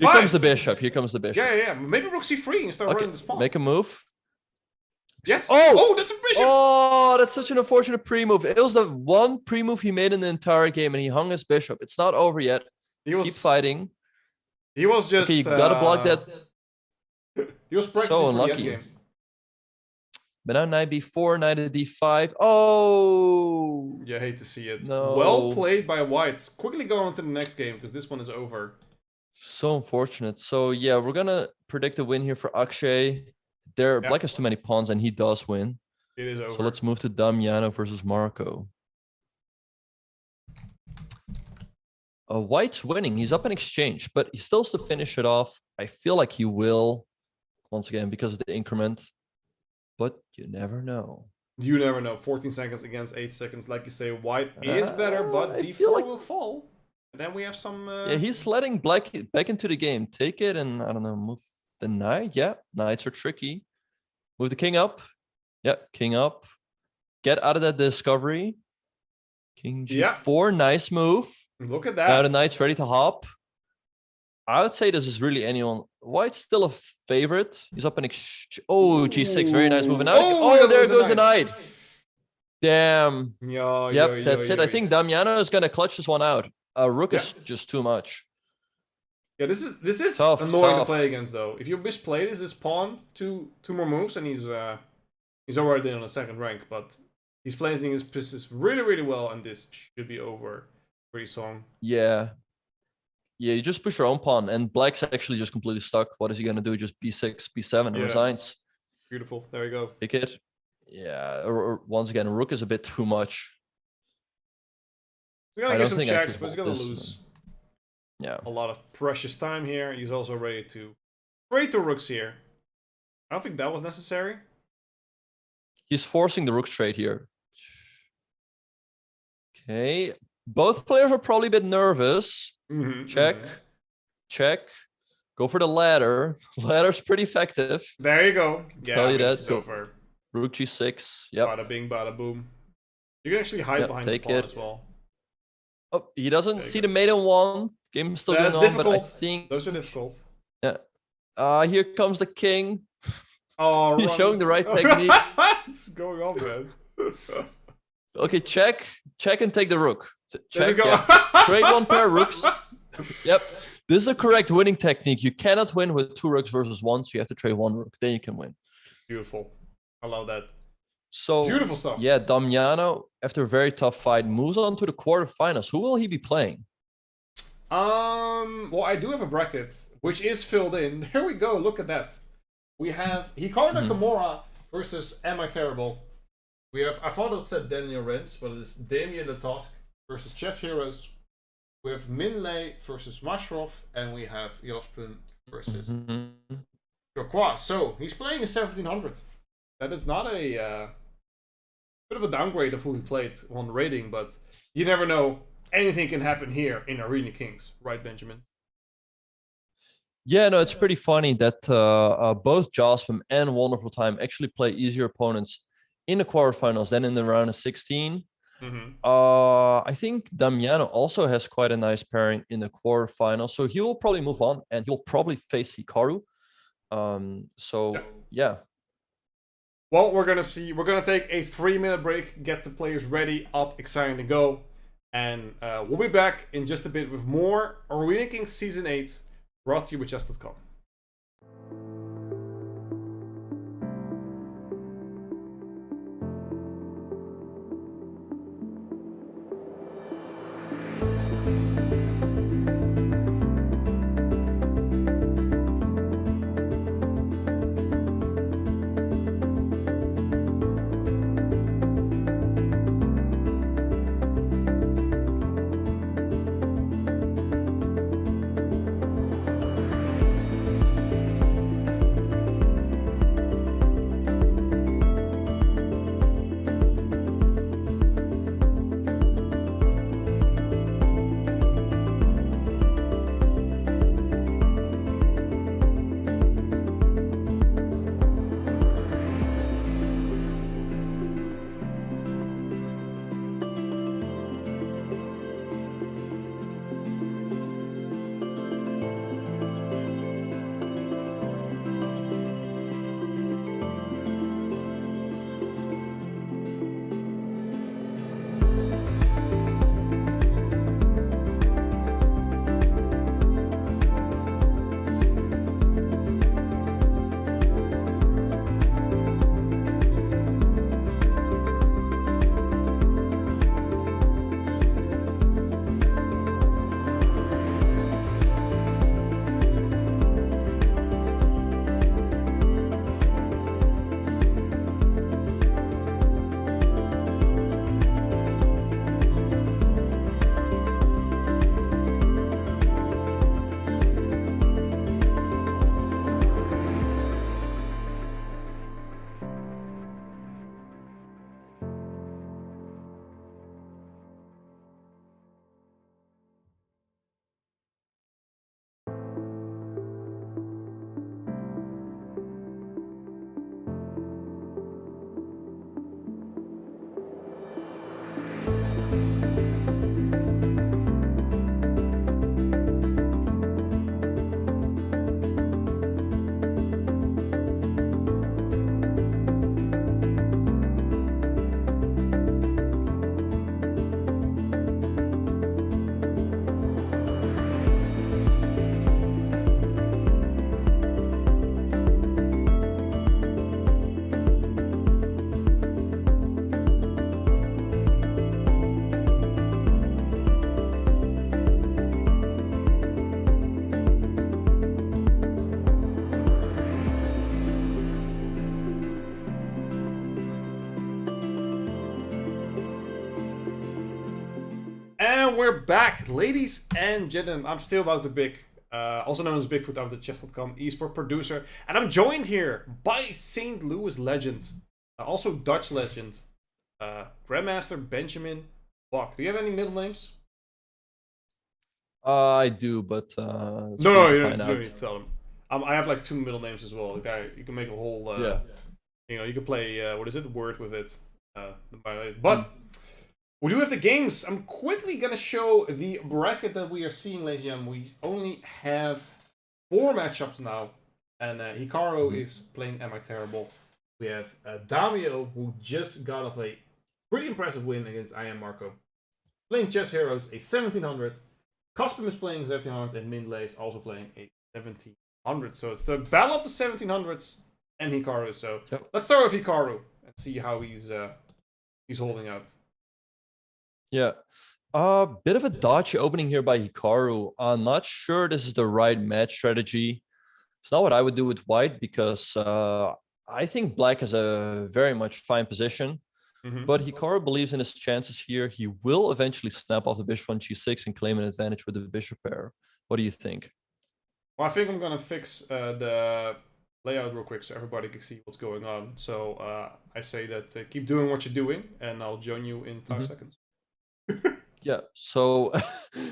Here comes the bishop. Yeah. Maybe rook c3 and start running this pawn. Make a move. Yes. Oh, that's a bishop. Oh, that's such an unfortunate pre-move. It was the one pre-move he made in the entire game, and he hung his bishop. It's not over yet. Keep fighting. He was just. Okay, you gotta block that. He was practicing so for unlucky. the endgame. But now knight b4, knight at d5. Oh. Yeah, I hate to see it. No. Well played by White. Quickly go on to the next game because this one is over. So unfortunate. So yeah, we're gonna predict a win here for Akshay. Black has too many pawns, and he does win. It is over. So let's move to Damiano versus Marco. White's winning. He's up in exchange, but he still has to finish it off. I feel like he will, once again, because of the increment. But you never know. You never know. 14 seconds against 8 seconds. Like you say, White is better, but d4 will fall. And then we have some... Yeah, he's letting Black back into the game. Take it and, I don't know, move the knight. Yeah, knights are tricky. Move the king up. Yeah, king up. Get out of that discovery. King g4, nice move. Look at that. Now the knight's ready to hop. I would say this is really anyone. White's still a favorite. He's up in oh, g6, very nice move. And now, there goes the knight. Damn. That's it. I think Damiano is gonna clutch this one out. Rook is just too much. Yeah, this is annoying to play against though. If you misplay this pawn two more moves and he's already on the second rank, but he's playing his pieces really well, and this should be over pretty soon. Yeah, you just push your own pawn, and Black's actually just completely stuck. What is he gonna do? Just b6, b7, and resigns. Beautiful. There you go. Take it. Yeah. Or once again, Rook is a bit too much. We're gonna get some checks, but he's gonna lose. Yeah. A lot of precious time here. He's also ready to trade the rooks here. I don't think that was necessary. He's forcing the rook trade here. Okay. Both players are probably a bit nervous. Check. Go for the ladder. Ladder's pretty effective. There you go. Yeah, tell you that. Go for rook g6. Yep. Bada bing, bada boom. You can actually hide behind the pawn as well. Oh, he doesn't see the maiden one. Game is still going on, but I think those are difficult. Yeah. Here comes the king. Oh, he's showing the right technique. What's going on, man? Okay, check and take the rook. Check. Yeah. Trade one pair of rooks. Yep. This is the correct winning technique. You cannot win with 2 rooks versus 1, so you have to trade 1 rook. Then you can win. Beautiful. I love that. So beautiful stuff. Yeah, Damiano, after a very tough fight, moves on to the quarterfinals. Who will he be playing? Well, I do have a bracket which is filled in. There we go. Look at that. We have Hikaru Nakamura versus Am I Terrible. We have, I thought it said Daniel Rens, but it is Damien the Tusk versus Chess Heroes. We have Minlay versus Mashrov, and we have Jospin versus Jokwa. So he's playing a 1700. That is not a bit of a downgrade of who he played on rating, but you never know. anything can happen here in Arena Kings, right, Benjamin? Yeah, no, it's pretty funny that both Jospin and Wonderful Time actually play easier opponents in the quarterfinals than in the round of 16. I think Damiano also has quite a nice pairing in the quarterfinals, so he will probably move on and he'll probably face Hikaru. Yeah. Well, we're gonna see. We're gonna take a 3-minute break, get the players ready, up, exciting to go, and we'll be back in just a bit with more Arena Kings Season 8, brought to you by Chess.com. And we're back, ladies and gentlemen. I'm still Wouter Big, also known as Bikfoot. I'm the Chess.com esport producer, and I'm joined here by St. Louis legends, also Dutch legends, Grandmaster Benjamin Bok. Do you have any middle names? I do, but No, you don't need to tell them. I have like 2 middle names as well. The guy, you can make a whole, you know, you can play what is it, word with it. But we do have the games. I'm quickly gonna show the bracket that we are seeing, ladies and gentlemen. We only have 4 matchups now, and Hikaru is playing Am I Terrible. We have Damio, who just got off a pretty impressive win against I Am Marco, playing Chess Heroes, a 1700. Cospim is playing 1700, and Mindlay is also playing a 1700. So it's the battle of the 1700s and Hikaru. So let's start with Hikaru and see how he's holding out. Yeah. Bit of a dodgy opening here by Hikaru. I'm not sure this is the right match strategy. It's not what I would do with white, because I think black has a very much fine position. But Hikaru believes in his chances here. He will eventually snap off the bishop on g6 and claim an advantage with the bishop pair. What do you think? Well, I think I'm going to fix the layout real quick so everybody can see what's going on. So I say that keep doing what you're doing, and I'll join you in 5 seconds. Yeah, so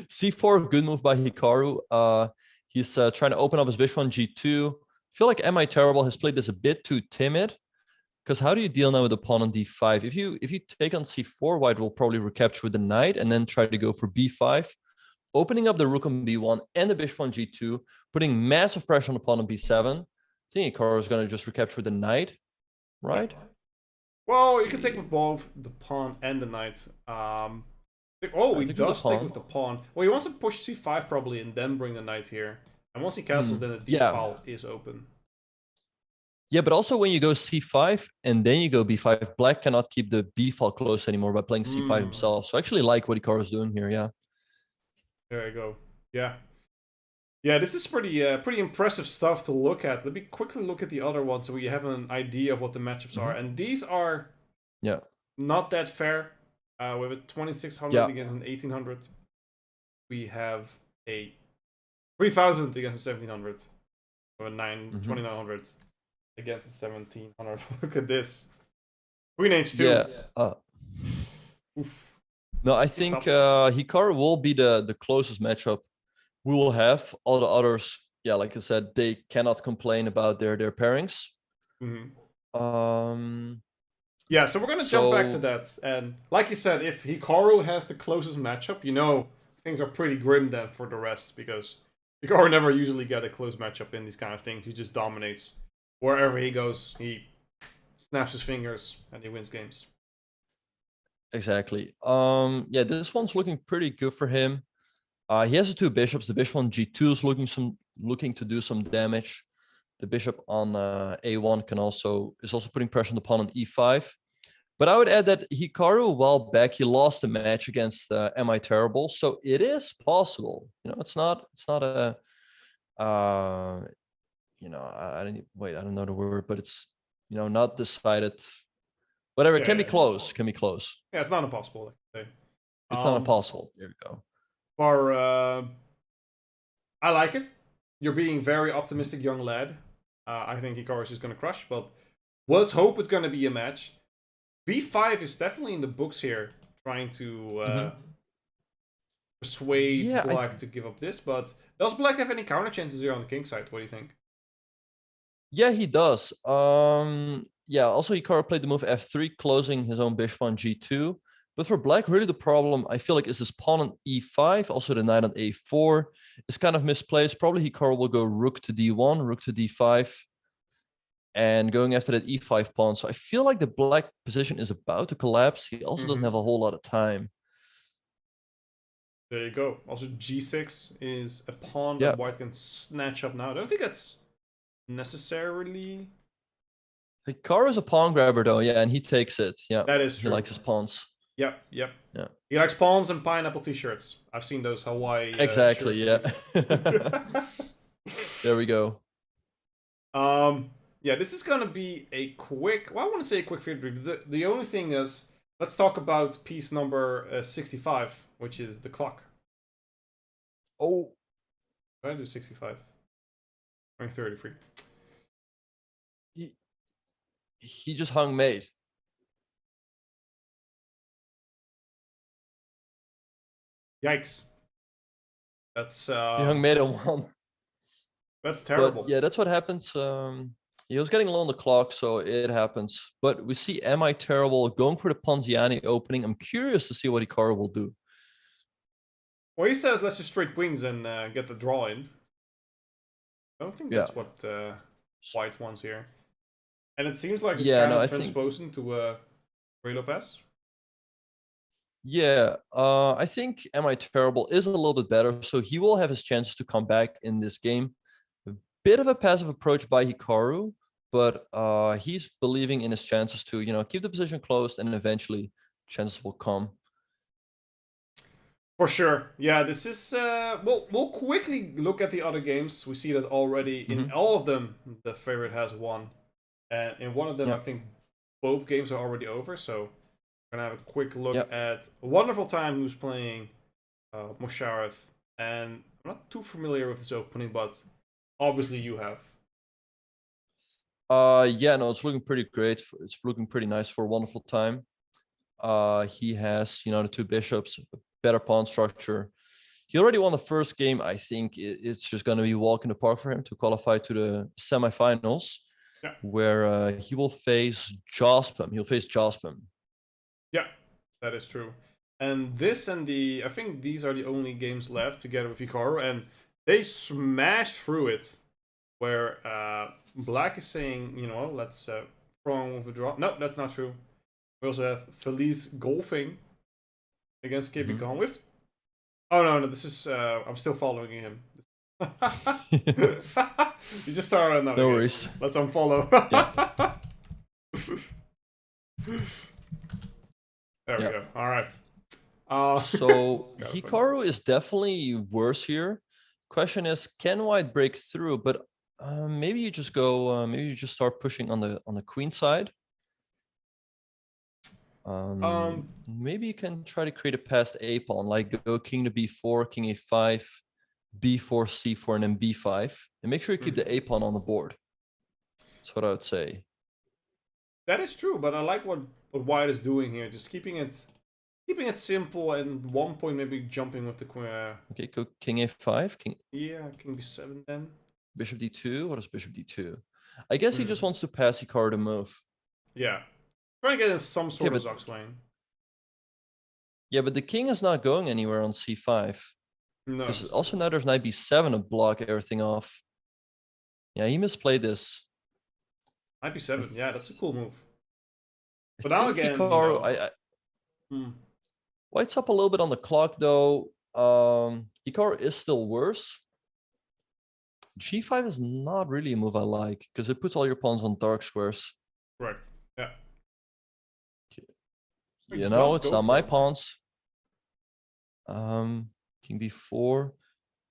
c4, good move by Hikaru. He's trying to open up his bishop on g2. I feel like Am I Terrible has played this a bit too timid. Because how do you deal now with the pawn on d5? If you take on c4, white will probably recapture with the knight and then try to go for b5, opening up the rook on b1 and the bishop on g2, putting massive pressure on the pawn on b7. I think Hikaru is going to just recapture with the knight, right? Well, you can take with both the pawn and the knight. Oh, he does take with the pawn. Well, he wants to push c5 probably and then bring the knight here. And once he castles, then the d-file is open. Yeah, but also when you go c5 and then you go b5, black cannot keep the b-file close anymore by playing c5 himself. So I actually like what Hikaru is doing here, yeah. There you go. Yeah. Yeah, this is pretty impressive stuff to look at. Let me quickly look at the other ones so we have an idea of what the matchups are. And these are not that fair. We have a 2600 against an 1800. We have a 3000 against a 1700. Or a 2900 against a 1700. Look at this. Queen h2. Yeah. No, I think Hikaru will be the closest matchup we will have. All the others, yeah, like I said, they cannot complain about their pairings. Yeah, so we're gonna jump back to that. And like you said, if Hikaru has the closest matchup, you know things are pretty grim then for the rest, because Hikaru never usually get a close matchup in these kind of things. He just dominates. Wherever he goes, he snaps his fingers and he wins games. Exactly. Yeah, this one's looking pretty good for him. He has the two bishops. The bishop on g2 is looking to do some damage. The bishop on a1 is also putting pressure on the pawn on e5. But I would add that Hikaru, a while back, he lost a match against Am I Terrible? So it is possible. You know, it's not a you know, I don't know the word, but it's, you know, not decided. Whatever, it can be close. Can be close. Yeah, it's not impossible. Like I say. It's not impossible. There you go. I like it. You're being very optimistic, young lad. I think Hikaru is just going to crush, but let's hope it's going to be a match. b5 is definitely in the books here, trying to persuade black to give up this, but does black have any counter chances here on the king side? What do you think? Yeah, he does. Yeah, also Hikaru played the move f3, closing his own bishop on g2. But for black, really the problem, I feel like, is this pawn on e5, also the knight on a4 is kind of misplaced. Probably Hikaru will go rook to d1, rook to d5, and going after that e5 pawn. So I feel like the black position is about to collapse. He also doesn't have a whole lot of time. There you go. Also, g6 is a pawn that white can snatch up now. I don't think that's necessarily... Hikaru is a pawn grabber, though, yeah, and he takes it. Yeah, that is true. He likes his pawns. Yep. Yeah. He likes pawns and pineapple t-shirts. I've seen those Hawaii exactly, shirts. There we go. Yeah, this is gonna be a quick... Well, I want to say a quick feedback. The only thing is, let's talk about piece number 65, which is the clock. Oh. I do 65. I'm 33. He just hung mate. Yikes. That's he hung mate on one. That's terrible. But yeah, that's what happens. He was getting low on the clock, so it happens. But we see Am I Terrible going for the Ponziani opening. I'm curious to see what Hikaru will do. Well, he says let's just straight wings and get the draw in. I don't think that's what white wants here. And it seems like it's kind of transposing to Ray Lopez. Yeah, I think Am I Terrible is a little bit better, so he will have his chances to come back in this game. A bit of a passive approach by Hikaru, but he's believing in his chances to, you know, keep the position closed, and eventually chances will come. For sure. Yeah, this is... we'll quickly look at the other games. We see that already in all of them, the favorite has won. And in one of them, I think both games are already over, so... We're going to have a quick look at Wonderful Time, who's playing Musharraf. And I'm not too familiar with this opening, but obviously you have. Yeah, no, it's looking pretty great. It's looking pretty nice for Wonderful Time. He has, you know, the two bishops, better pawn structure. He already won the first game. I think it's just going to be a walk in the park for him to qualify to the semifinals, where he will face Jospin. He'll face Jospin. Yeah, that is true. And this and I think these are the only games left together with Hikaru, and they smashed through it. Where Black is saying, you know, let's throw with a draw. No, that's not true. We also have Felice golfing against KB Khan with. Oh no, this is. I'm still following him. You just started another. No game. worries. Let's unfollow. There we go. All right. So Hikaru is definitely worse here. Question is, can White break through? But maybe you just go. Maybe you just start pushing on the queen side. Maybe you can try to create a passed a pawn, like go king to b4, king a5, b4, c4, and then b5, and make sure you keep the a pawn on the board. That's what I would say. That is true, but I like what White is doing here, just keeping it simple, and 1 point maybe jumping with the queen. Okay, go king a5, king. Yeah, king b7 then. Bishop d2. What is bishop d2? I guess he just wants to pass Hikaru to move. Yeah. Trying to get in some sort of Zox lane. Yeah, but the king is not going anywhere on c5. No. Because also now there's knight b7 to block everything off. Yeah, he misplayed this. Knight b7, yeah, that's a cool move. But now again, Hikaru, White's up a little bit on the clock though. Hikaru is still worse. g5 is not really a move I like, because it puts all your pawns on dark squares. Correct. Yeah. You know, it's not my pawns. King b4.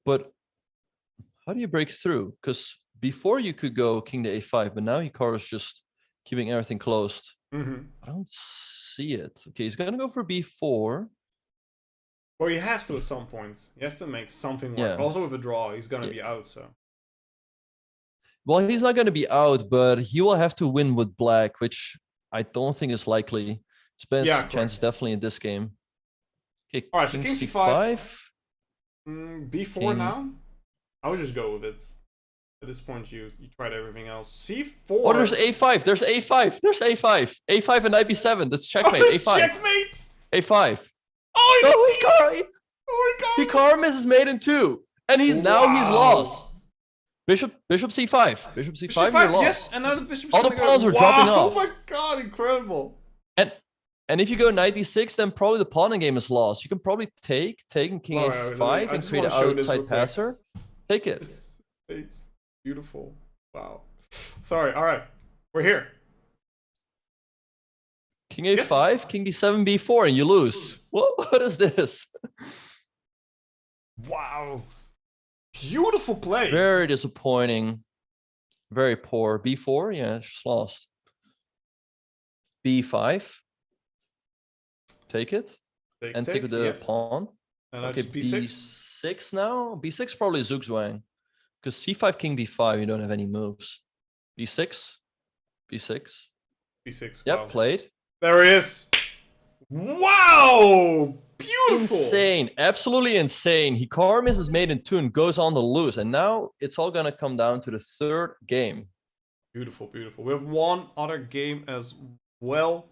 But how do you break through? Because before you could go king to a5, but now Hikaru is just keeping everything closed. I don't see it. Okay, he's gonna go for b4. Well, he has to at some point. He has to make something work. Yeah. Also with a draw, he's gonna be out, so. Well, he's not gonna be out, but he will have to win with black, which I don't think is likely. His best chance definitely in this game. Okay, all right, so king c5. b4 king. Now? I would just go with it. At this point, you tried everything else. c4. Oh, there's a5. There's a5. There's a5. a5 and knight b7. That's checkmate. Oh, a5. Checkmate. a5. Oh, Hikaru! Hikaru misses mate in 2, and he's lost. Bishop c5. Bishop c5. You're lost. Yes, and now the bishop. All the pawns are dropping off. Oh my god, incredible! And if you go knight d6, then probably the pawn in game is lost. You can probably take king a5 and create an outside passer. Take it. It's beautiful. Wow. Sorry. All right, we're here. King a5, king b7, b4, and you lose. What is this? Wow. Beautiful play. Very disappointing. Very poor. b4, yeah, just lost. b5. Take it. Take the pawn. And okay, b6. b6 now. b6 probably Zugzwang. Because c5, king b5, you don't have any moves. b6. b6. b6. Yep, wow. played. There he is. Wow! Beautiful. Insane. Absolutely insane. Hikaru misses mate in 2 and goes on to lose. And now it's all going to come down to the third game. Beautiful, beautiful. We have one other game as well.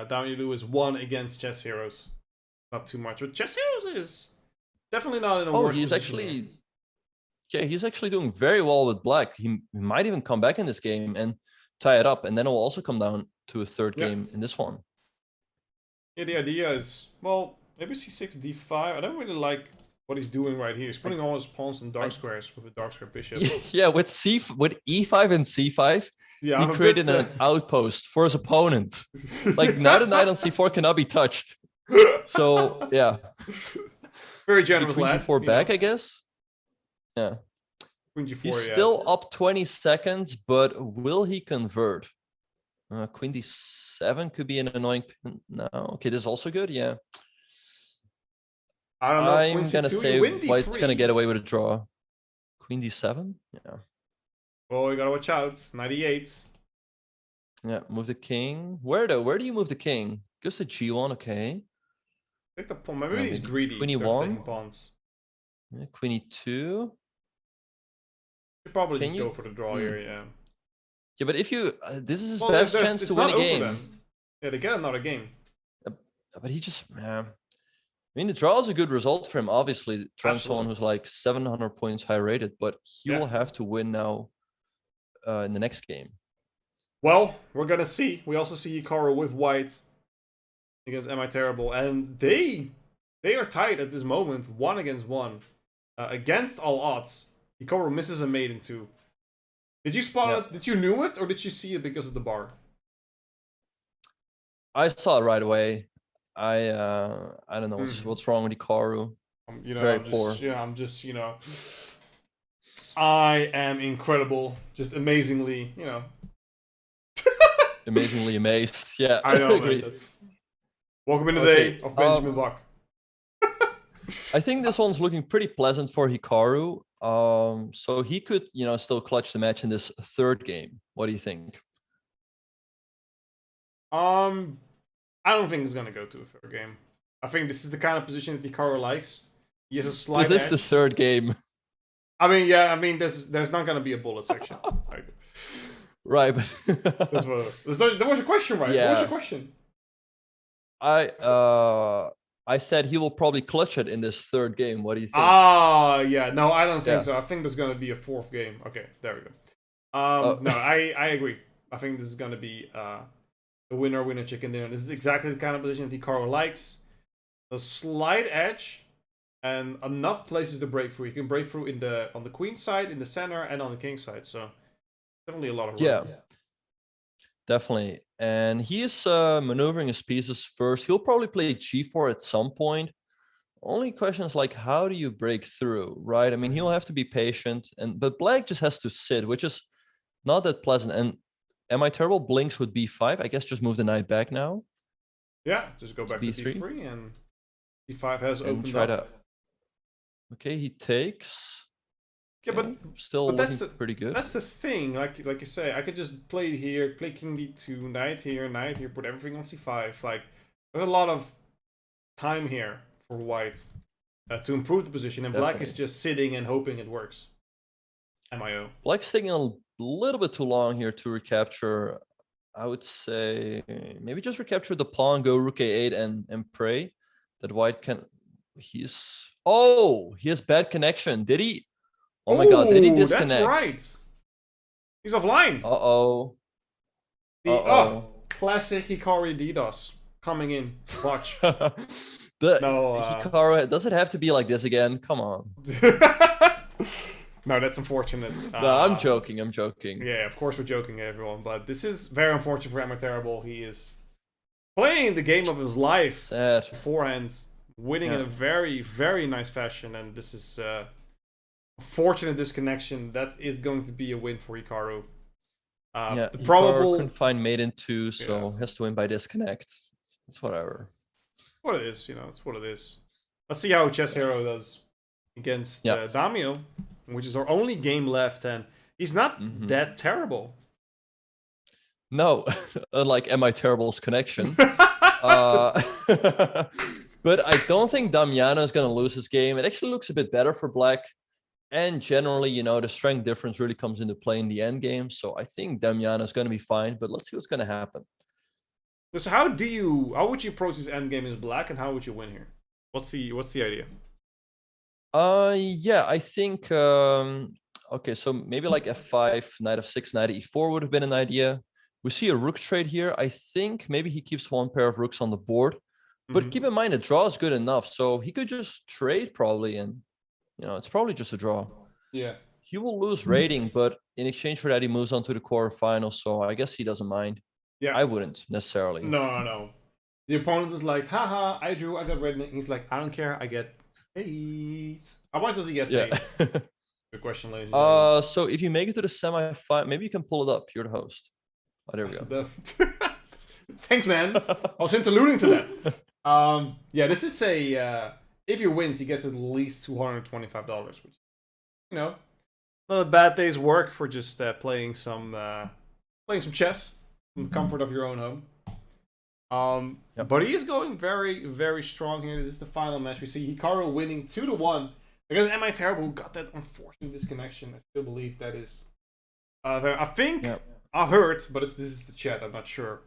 Down you is 1 against Chess Heroes. Not too much. But Chess Heroes is definitely not in a worse he's position actually... here. Yeah, he's actually doing very well with black. He might even come back in this game and tie it up. And then it will also come down to a third game in this one. Yeah, the idea is, well, maybe c6, d5. I don't really like what he's doing right here. He's putting all his pawns in dark squares with a dark square bishop. Yeah, with e5 and c5, he created an outpost for his opponent. Like, now the knight on c4 cannot be touched. So, yeah. Very generous queen lad. g4 back, I guess. Yeah. Queen g4, He's still up 20 seconds, but will he convert? Queen d7 could be an annoying pin. No, okay, this is also good. Yeah, I don't know. I'm gonna say White's gonna get away with a draw. Queen d7. Yeah. Oh, you gotta watch out. 98. Yeah, move the king. Where though? Where do you move the king? Goes to g1. Okay. Take the pawn. Maybe he's greedy. Queen Starts taking e1. pawns. Yeah, Queen e2. Should probably Can just you- go for the draw here. Yeah. Yeah, but if you, this is his Well, best chance it's to win not a over game. then. Yeah, they get another game. But he just, I mean, the draw is a good result for him. Obviously, trying someone Absolutely. who's like 700 points high rated, but he Yeah. will have to win now in the next game. Well, we're gonna see. We also see Hikaru with white against Am I Terrible, and they are tied at this moment, 1-1. Against all odds, Hikaru misses a mate in 2. Did you spot it? Did you knew it, or did you see it because of the bar? I saw it right away. I don't know what's wrong with Hikaru. Very poor. I'm just, I am incredible, just amazingly, Amazingly amazed. Yeah, I know. Agreed. Man, welcome in the day of Benjamin Buck. I think this one's looking pretty pleasant for Hikaru. So he could, still clutch the match in this third game. What do you think? I don't think it's gonna go to a third game. I think this is the kind of position that Hikaru likes. He has a slight This is edge. the third game. I mean, there's not gonna be a bullet section. Right, but that's what there was a question, right? Yeah. What was the question? I said he will probably clutch it in this third game. What do you think? Yeah. No, I don't think so. I think there's gonna be a fourth game. Okay, there we go. No, I agree. I think this is gonna be the winner chicken dinner. This is exactly the kind of position that Hikaru likes. A slight edge and enough places to break through. You can break through on the queen side, in the center, and on the king side. So definitely a lot of room. Yeah, definitely. And he is maneuvering his pieces first. He'll probably play g4 at some point. Only question is like, how do you break through, right? I mean, he'll have to be patient, but black just has to sit, which is not that pleasant. And Am I Terrible blinks with b5. I guess just move the knight back now. Yeah, just go back to b3 and d5 has opened up. Okay, he takes. Okay, but still looking pretty good. That's the thing. Like you say, I could just play here, play king d2, knight here, put everything on c5. Like there's a lot of time here for white to improve the position, and black is just sitting and hoping it works. MIO. Black's taking a little bit too long here to recapture. I would say maybe just recapture the pawn, go rook a8 and pray that white can. He has bad connection. Did he? Oh my god, did he disconnect? That's right. He's offline. Classic Hikaru DDoS coming in. Watch. Hikaru, does it have to be like this again? Come on. No, that's unfortunate. No, I'm joking. Yeah, of course we're joking, everyone. But this is very unfortunate for Am I Terrible. He is playing the game of his life beforehand, winning in a very, very nice fashion. And this is a fortunate disconnection. That is going to be a win for Hikaru. The probable couldn't find mate in 2, so has to win by disconnect. It's whatever. What it is, it's what it is. Let's see how Chess Hero does against Damio, which is our only game left, and he's not that terrible. No, unlike Am I Terrible's connection. But I don't think Damiano is going to lose this game. It actually looks a bit better for black. And generally, the strength difference really comes into play in the end game. So I think Damiano is going to be fine, but let's see what's going to happen. So how would you approach this end game as black, and how would you win here? What's the idea? Yeah, I think okay, so maybe like f5, knight f6, knight e4 would have been an idea. We see a rook trade here. I think maybe he keeps one pair of rooks on the board, but keep in mind the draw is good enough, so he could just trade probably, and it's probably just a draw. Yeah, he will lose rating, but in exchange for that, he moves on to the quarterfinals. So I guess he doesn't mind. Yeah, I wouldn't necessarily. No. The opponent is like, haha, I got red. He's like, I don't care, I get 8. How much does he get paid? Good question, ladies. So if you make it to the semi-final, maybe you can pull it up. You're the host. Oh, there we go. Thanks, man. I was alluding to that. Yeah, this is a if he wins, he gets at least $225, which not a bad day's work for just playing some chess in the comfort of your own home. Yep. But he is going very, very strong here. This is the final match. We see Hikaru winning 2-1 because Am I Terrible got that unfortunate disconnection. I still believe that is. I think Yep. I heard, but this is the chat. I'm not sure.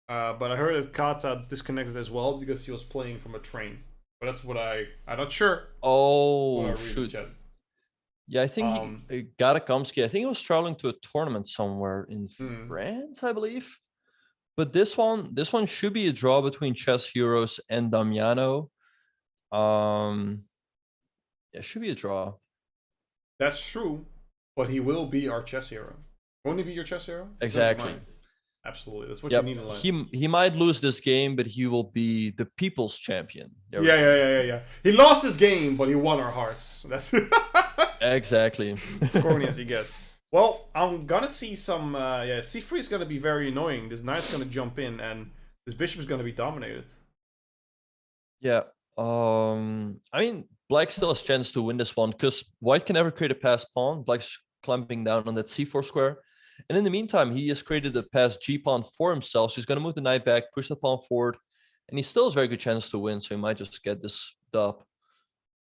But I heard that Kata disconnected as well because he was playing from a train. But that's what I'm not sure. Oh shoot! Chat. Yeah, I think Garakamsky. I think he was traveling to a tournament somewhere in Hmm. France, I believe. But this one should be a draw between Chess Heroes and Damiano. Yeah, it should be a draw. That's true, but he will be our chess hero. Won't he be your chess hero? He's gonna be Exactly. mine. Absolutely, that's what Yep. you need in life. He might lose this game, but he will be the people's champion. There we go. Yeah. He lost his game, but he won our hearts. That's Exactly. as corny as he gets. Well, I'm gonna see some. C3 is gonna be very annoying. This knight's gonna jump in, and this bishop is gonna be dominated. Yeah. I mean, Black still has chance to win this one because White can never create a passed pawn. Black's clamping down on that c4 square. And in the meantime, he has created a passed g pawn for himself. So he's going to move the knight back, push the pawn forward, and he still has a very good chance to win. So he might just get this dub.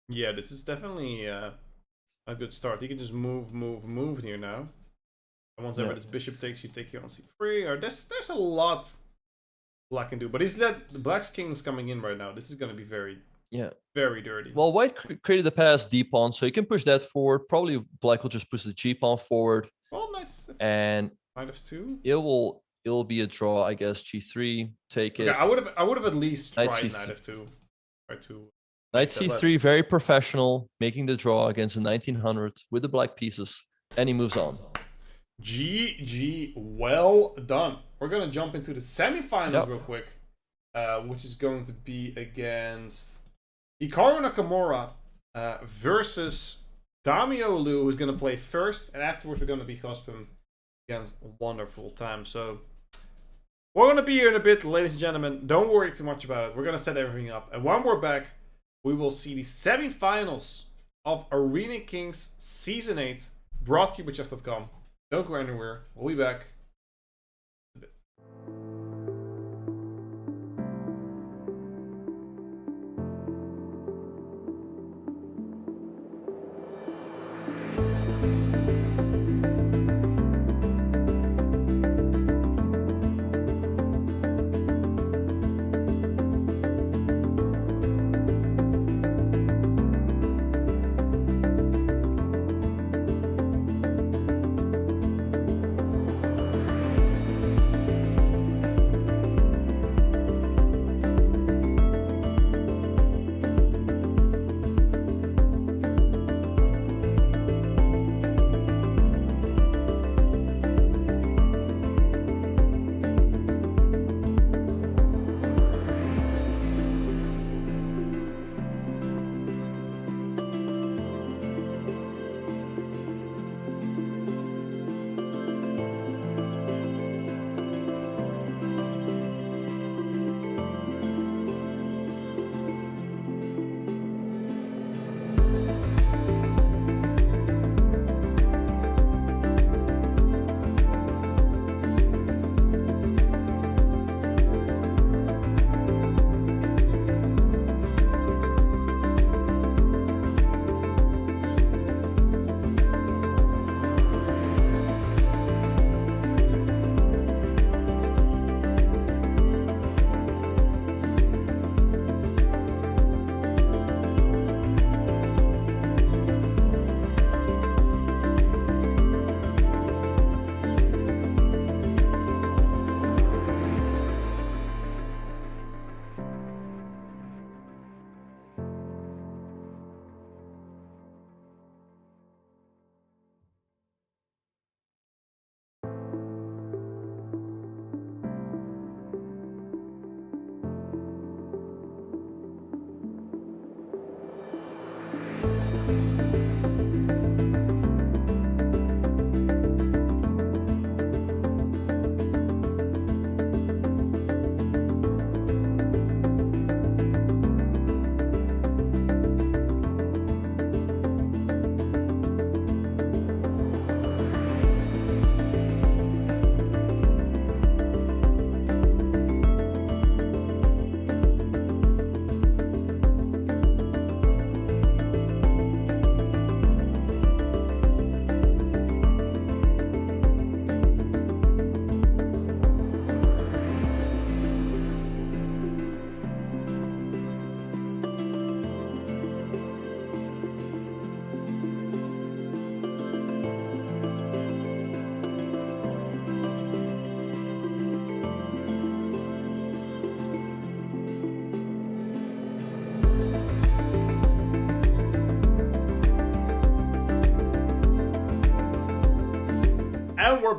Yeah, this is definitely a good start. He can just move here now. And once ever this bishop takes, you take here on c3. Or there's a lot Black can do, but he's let the Black's king's coming in right now. This is going to be very dirty. Well, White created the pass d pawn, so he can push that forward. Probably Black will just push the g pawn forward. Well, nice. And knight f2. It will be a draw, I guess. G3, take it. Okay, I would have at least tried Knight knight f2. Try to Knight c3, very professional, making the draw against the 1900 with the black pieces, and he moves on. GG, well done. We're gonna jump into the semifinals real quick, which is going to be against Hikaru Nakamura versus Damio Liu, who's gonna play first, and afterwards we're gonna be husband against Wonderful Time. So we're gonna be here in a bit, ladies and gentlemen. Don't worry too much about it. We're gonna set everything up, and when we're back, we will see the semifinals of Arena Kings Season 8, brought to you by Chess.com. Don't go anywhere. We'll be back in a bit.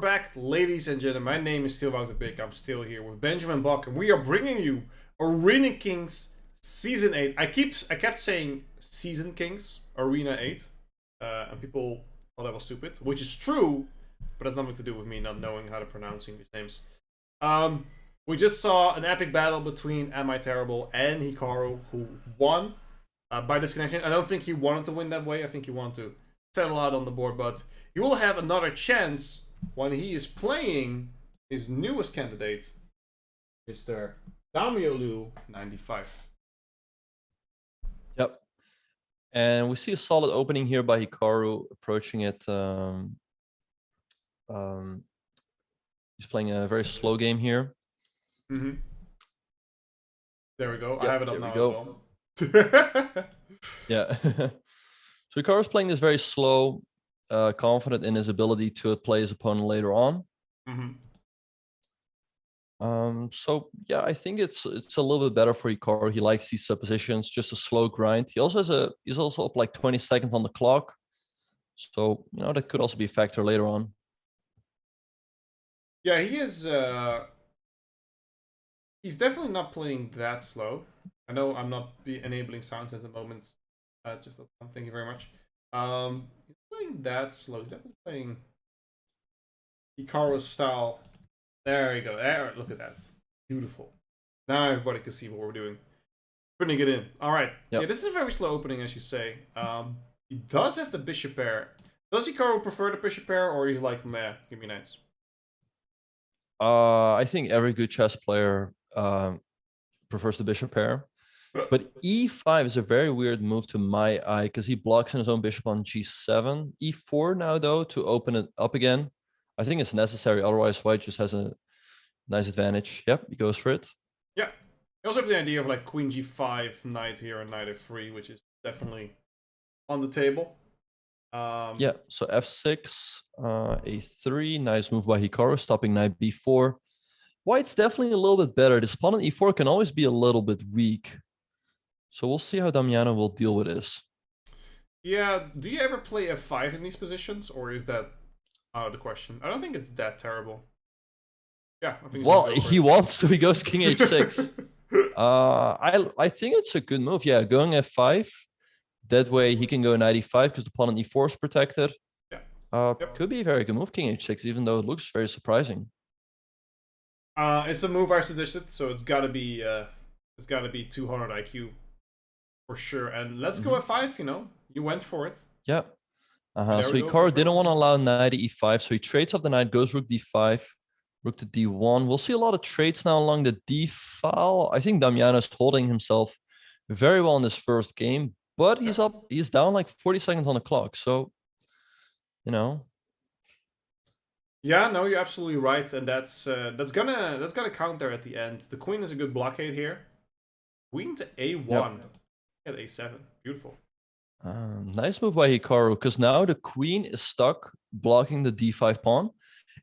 back, ladies and gentlemen. My name is still Wouter Big. I'm still here with Benjamin Buck, and we are bringing you Arena Kings Season 8. I kept saying Season Kings, Arena 8, and people thought that was stupid, which is true, but has nothing to do with me not knowing how to pronounce English names. We just saw an epic battle between Am I Terrible and Hikaru, who won by disconnection. I don't think he wanted to win that way. I think he wanted to settle out on the board, but he will have another chance when he is playing his newest candidate, Mr. Damiolu 95. Yep. And we see a solid opening here by Hikaru approaching it. He's playing a very slow game here. Mm-hmm. There we go. Yep, I have it up now as well. Yeah. So Hikaru's playing this very slow, confident in his ability to play his opponent later on. Mm-hmm. So yeah, I think it's a little bit better for Hikaru. He likes these suppositions, just a slow grind. He's also up like 20 seconds on the clock. So, that could also be a factor later on. Yeah, he is. He's definitely not playing that slow. I know I'm not enabling sounds at the moment. Thank you very much. He's playing that slow. He's definitely playing Hikaru's style. There you go. There, look at that. Beautiful. Now everybody can see what we're doing. Putting it in. All right. Yep. Yeah, this is a very slow opening, as you say. He does have the bishop pair. Does Hikaru prefer the bishop pair, or he's like, meh, give me knights? I think every good chess player prefers the bishop pair. But e5 is a very weird move to my eye because he blocks in his own bishop on g7. e4 now, though, to open it up again. I think it's necessary. Otherwise, white just has a nice advantage. Yep, he goes for it. Yeah. I also have the idea of like queen g5, knight here, and knight f3, which is definitely on the table. Yeah, so f6, a3. Nice move by Hikaru, stopping knight b4. White's definitely a little bit better. This pawn on e4 can always be a little bit weak. So we'll see how Damiano will deal with this. Yeah, do you ever play f5 in these positions, or is that out of the question? I don't think it's that terrible. Yeah, I think. Well, he wants to. He goes king h6. I think it's a good move. Yeah, going f5. That way he can go knight e5 because the pawn on e4 is protected. Yeah. Yep. Could be a very good move, king h6, even though it looks very surprising. It's a move I suggested, so it's gotta be 200 IQ for sure. And let's go f5. You went for it. Yeah. So Hikaru didn't want to allow knight to e5, so he trades off the knight, goes rook d5, rook to d1. We'll see a lot of trades now along the d file. I think Damiano is holding himself very well in this first game, but he's down like 40 seconds on the clock. So, Yeah, no, you're absolutely right, and that's gonna counter at the end. The queen is a good blockade here. Queen to a1. At a7. Beautiful. Nice move by Hikaru, because now the queen is stuck blocking the d5 pawn.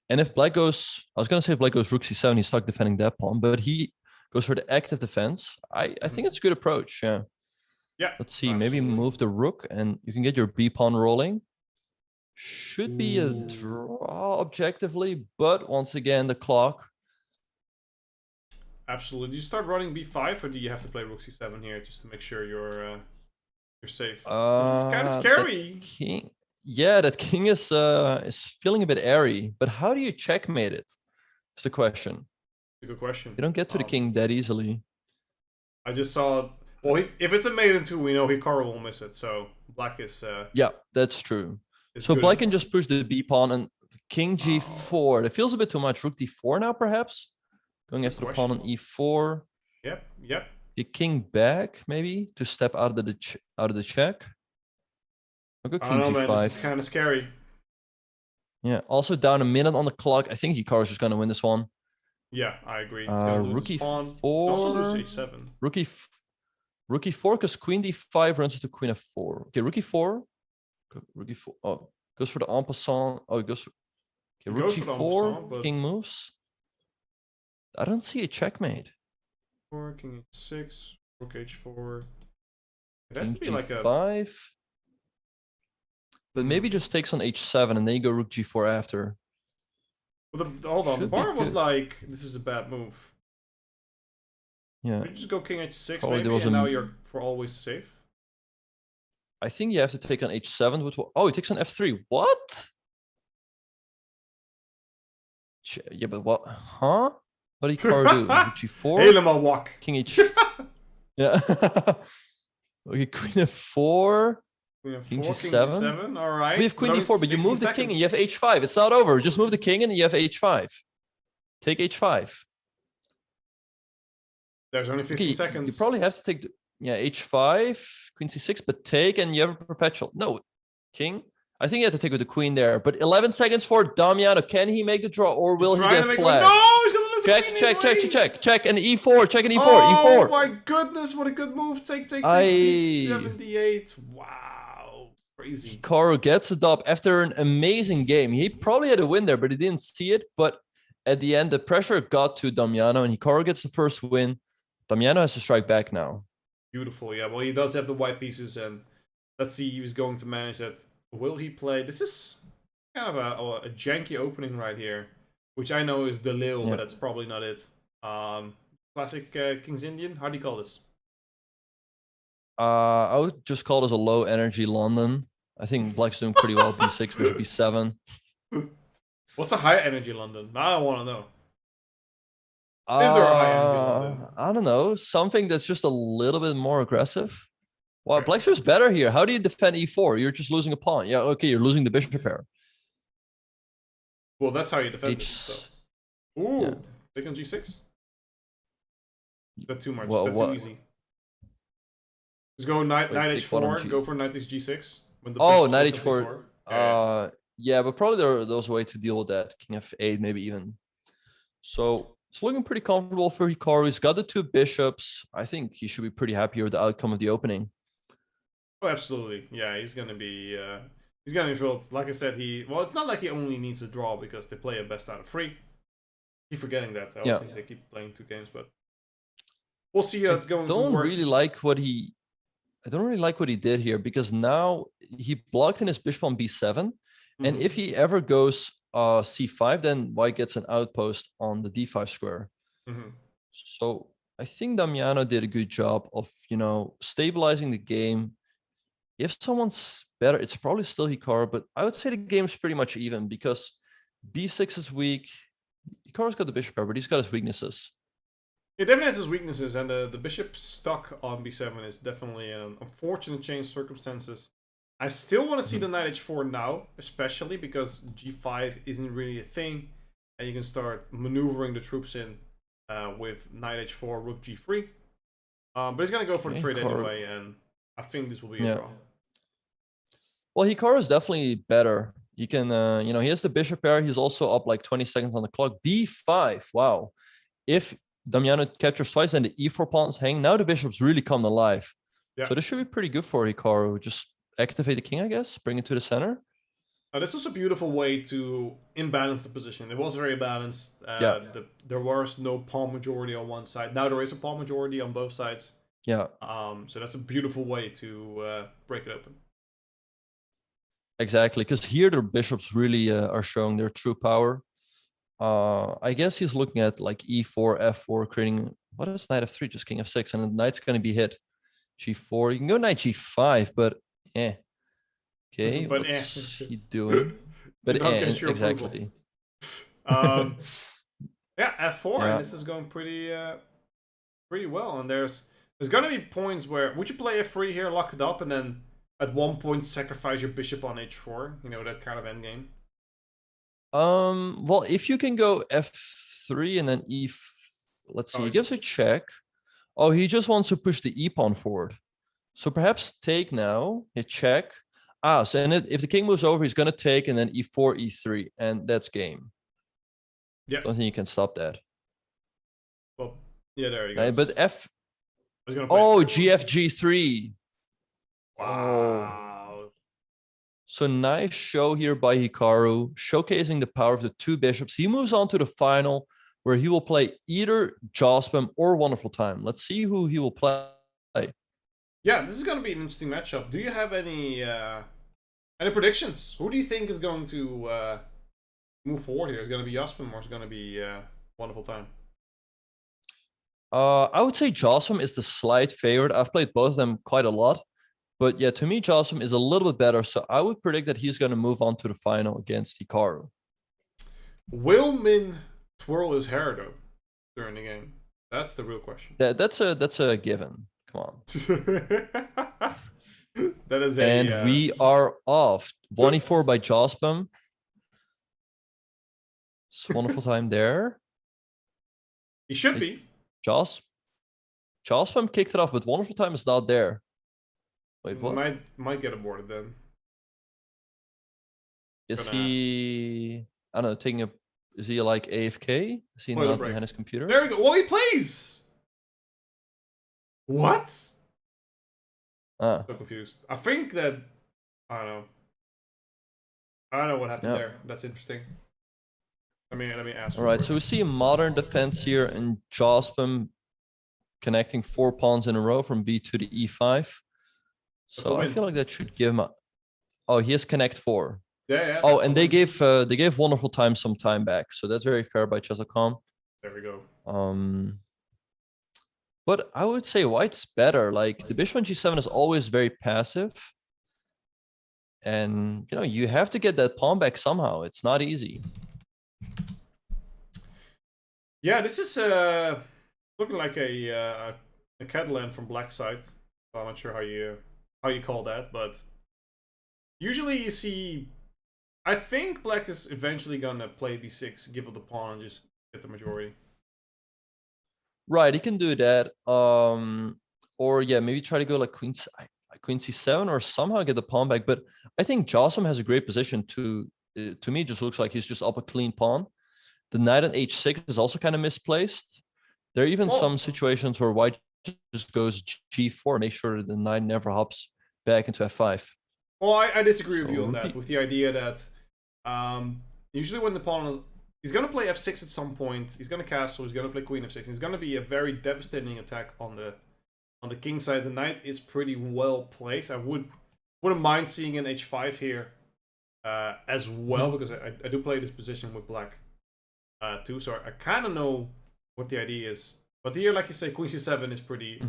And if black goes, I was going to say if black goes rook c7, he's stuck defending that pawn, but he goes for the active defense. I think it's a good approach, yeah. Yeah. Let's see, maybe move the rook and you can get your b pawn rolling. Should be a draw objectively, but once again, the clock. Absolutely. Do you start running b5, or do you have to play rook c7 here just to make sure you're safe? This is kind of scary. That king is feeling a bit airy, but how do you checkmate it? It's the question. It's a good question. You don't get to the king that easily. I just saw. Well, if it's a mate in 2, we know Hikaru will miss it. So black is. Yeah, that's true. So black can just push the b pawn and king g4. That feels a bit too much. Rook d4 now, perhaps. Going after the pawn on e4. Yep. The king back, maybe, to step out of the check. I'll go king I don't know, g5. man. This is kind of scary. Yeah, also down a minute on the clock. I think Hikaru's just going to win this one. Yeah, I agree. Rook e4. Also lose h7. Rook e4, because queen d5 runs into queen f4. Okay, rook e4. Rook e4. Oh, goes for the en passant. Oh, it goes for... Okay, rook g4, king moves. I don't see a checkmate. King h6, rook h4. It has King to be like a g5. But maybe just takes on h7 and then you go rook g4 after. Well, hold on, the Should be bar was good. like, this is a bad move. Yeah. Could you just go king h6 Probably there maybe, was and a. now you're for always safe? I think you have to take on h7 with. Oh, he takes on f3. What? Yeah, but what? Huh? What did Hikaru do? Rook g4? Helemaal wak. King h. Yeah. Okay, queen f4. We have King 4, king g7. g7, alright. We have queen d4, but you move the king seconds. and you have h5. It's not over. Just move the king and you have h5. Take h5. There's only 15 Okay, seconds. you probably have to take, h5, queen c6, but take and you have a perpetual. No, king. I think you have to take with the queen there, but 11 seconds for Damiano. Can he make the draw or will he get flagged? No, he's gonna lose the queen Check, check, and e4, check and e4, oh e4. my goodness, what a good move. Take, d78. Wow, crazy. Hikaru gets a dub after an amazing game. He probably had a win there, but he didn't see it. But at the end, the pressure got to Damiano, and Hikaru gets the first win. Damiano has to strike back now. Beautiful, yeah. Well, he does have the white pieces, and let's see who's going to manage that. Will he play? This is kind of a janky opening right here, which I know is the Lil, but that's probably not it. Classic King's Indian. How do you call this? I would just call this a low energy London. I think Black's doing pretty well. B6, bishop B7. What's a high energy London? I want to know. Is there a high energy London? I don't know. Something that's just a little bit more aggressive. Wow, Okay. Black's just better here. How do you defend e4? You're just losing a pawn. Yeah, okay, you're losing the bishop pair. Well, that's how you defend it. So. Ooh, Yeah. take on g6? Is that too much? Well, Is that too easy? Just go knight h4, go for knight takes g6. When the knight h4. Yeah, but probably there's a way to deal with that. King f8, maybe even. So it's looking pretty comfortable for Hikaru. He's got the two bishops. I think he should be pretty happy with the outcome of the opening. Oh, absolutely. Yeah, he's gonna be thrilled. Like I said, well, it's not like he only needs a draw because they play a best out of 3. Keep forgetting that. I always think they keep playing 2 games, but we'll see how it's going to work. I don't really like what he did here, because now he blocked in his bishop on b7, and if he ever goes c5, then white gets an outpost on the d5 square. So I think Damiano did a good job of, stabilizing the game. If someone's better, it's probably still Hikaru, but I would say the game's pretty much even because b6 is weak. Hikaru's got the bishop pair, but he's got his weaknesses. It definitely has his weaknesses, and the bishop stuck on b7 is definitely an unfortunate change of circumstances. I still want to see the knight h4 now, especially because g5 isn't really a thing, and you can start maneuvering the troops in with knight h4, rook g3. But he's going to go for the trade anyway, and I think this will be a draw. Well, Hikaru is definitely better. You can, he has the bishop pair. He's also up like 20 seconds on the clock. b5, wow. If Damiano captures twice, then the e4 pawns hang. Now the bishop's really come alive. Yeah. So this should be pretty good for Hikaru. Just activate the king, I guess. Bring it to the center. This was a beautiful way to imbalance the position. It was very balanced. There was no pawn majority on one side. Now there is a pawn majority on both sides. Yeah. So that's a beautiful way to break it open. Exactly, because here the bishops really are showing their true power. I guess he's looking at like e4, f4, creating, what is knight f3? Just king f6, and the knight's going to be hit. g4, you can go knight g5, but Okay, but what's he doing? But exactly. Yeah, f4, and this is going pretty well. And there's going to be points where, would you play f3 here, lock it up, and then at one point sacrifice your bishop on h4? That kind of endgame. Well, if you can go f3 and then let's see, he gives a check. Oh, he just wants to push the e pawn forward. So perhaps take now, a check. So and if the king moves over, he's going to take, and then e4, e3, and that's game. Yeah. Don't think you can stop that. Well, yeah, there you go. But gf, g3. Wow. So nice show here by Hikaru, showcasing the power of the two bishops. He moves on to the final, where he will play either Jospin or Wonderful Time. Let's see who he will play. Yeah, this is going to be an interesting matchup. Do you have any predictions? Who do you think is going to move forward here? Is it going to be Jasper or is it going to be Wonderful Time? I would say Jossum is the slight favorite. I've played both of them quite a lot. But yeah, to me, Jossum is a little bit better. So I would predict that he's going to move on to the final against Hikaru. Will Min twirl his hair though during the game? That's the real question. That's a given. Come on. That is a. And we are off. 1e4 by Jospam. It's a wonderful time there. He should be. Jospam kicked it off, but wonderful time is not there. Wait, what? Might get aborted then. Is he? I don't know. Taking a. Is he like AFK? Is he not behind his computer? There we go. Well, he plays. What? Ah. So confused. I think that I don't know what happened there. That's interesting. Let me ask. All right, so we see a modern defense here, and Jospam connecting 4 pawns in a row from B2 to E5. So I feel like that should give him a. Oh, he has connect 4. Yeah. Oh, and they gave Wonderful Time some time back, so that's very fair by Chess.com. There we go. But I would say White's better. Like the bishop on G7 is always very passive, and you have to get that pawn back somehow. It's not easy. Yeah, this is looking like a Catalan from Black side. I'm not sure how you call that, but usually you see. I think Black is eventually gonna play B6, give up the pawn, and just get the majority. Right, he can do that. Or yeah, maybe try to go like Queen C7 or somehow get the pawn back. But I think Jossam has a great position to me. It just looks like he's just up a clean pawn. The knight on H6 is also kind of misplaced. There are even some situations where White just goes G4, make sure that the knight never hops back into F5. Well, I disagree with you on that. With the idea that usually when the pawn he's gonna play F6 at some point, he's gonna castle, he's gonna play Queen F6. It's gonna be a very devastating attack on the king side. The knight is pretty well placed. I wouldn't mind seeing an H5 here as well, because I do play this position with Black too, so I kind of know what the idea is. But here, like you say, Queen C7 is pretty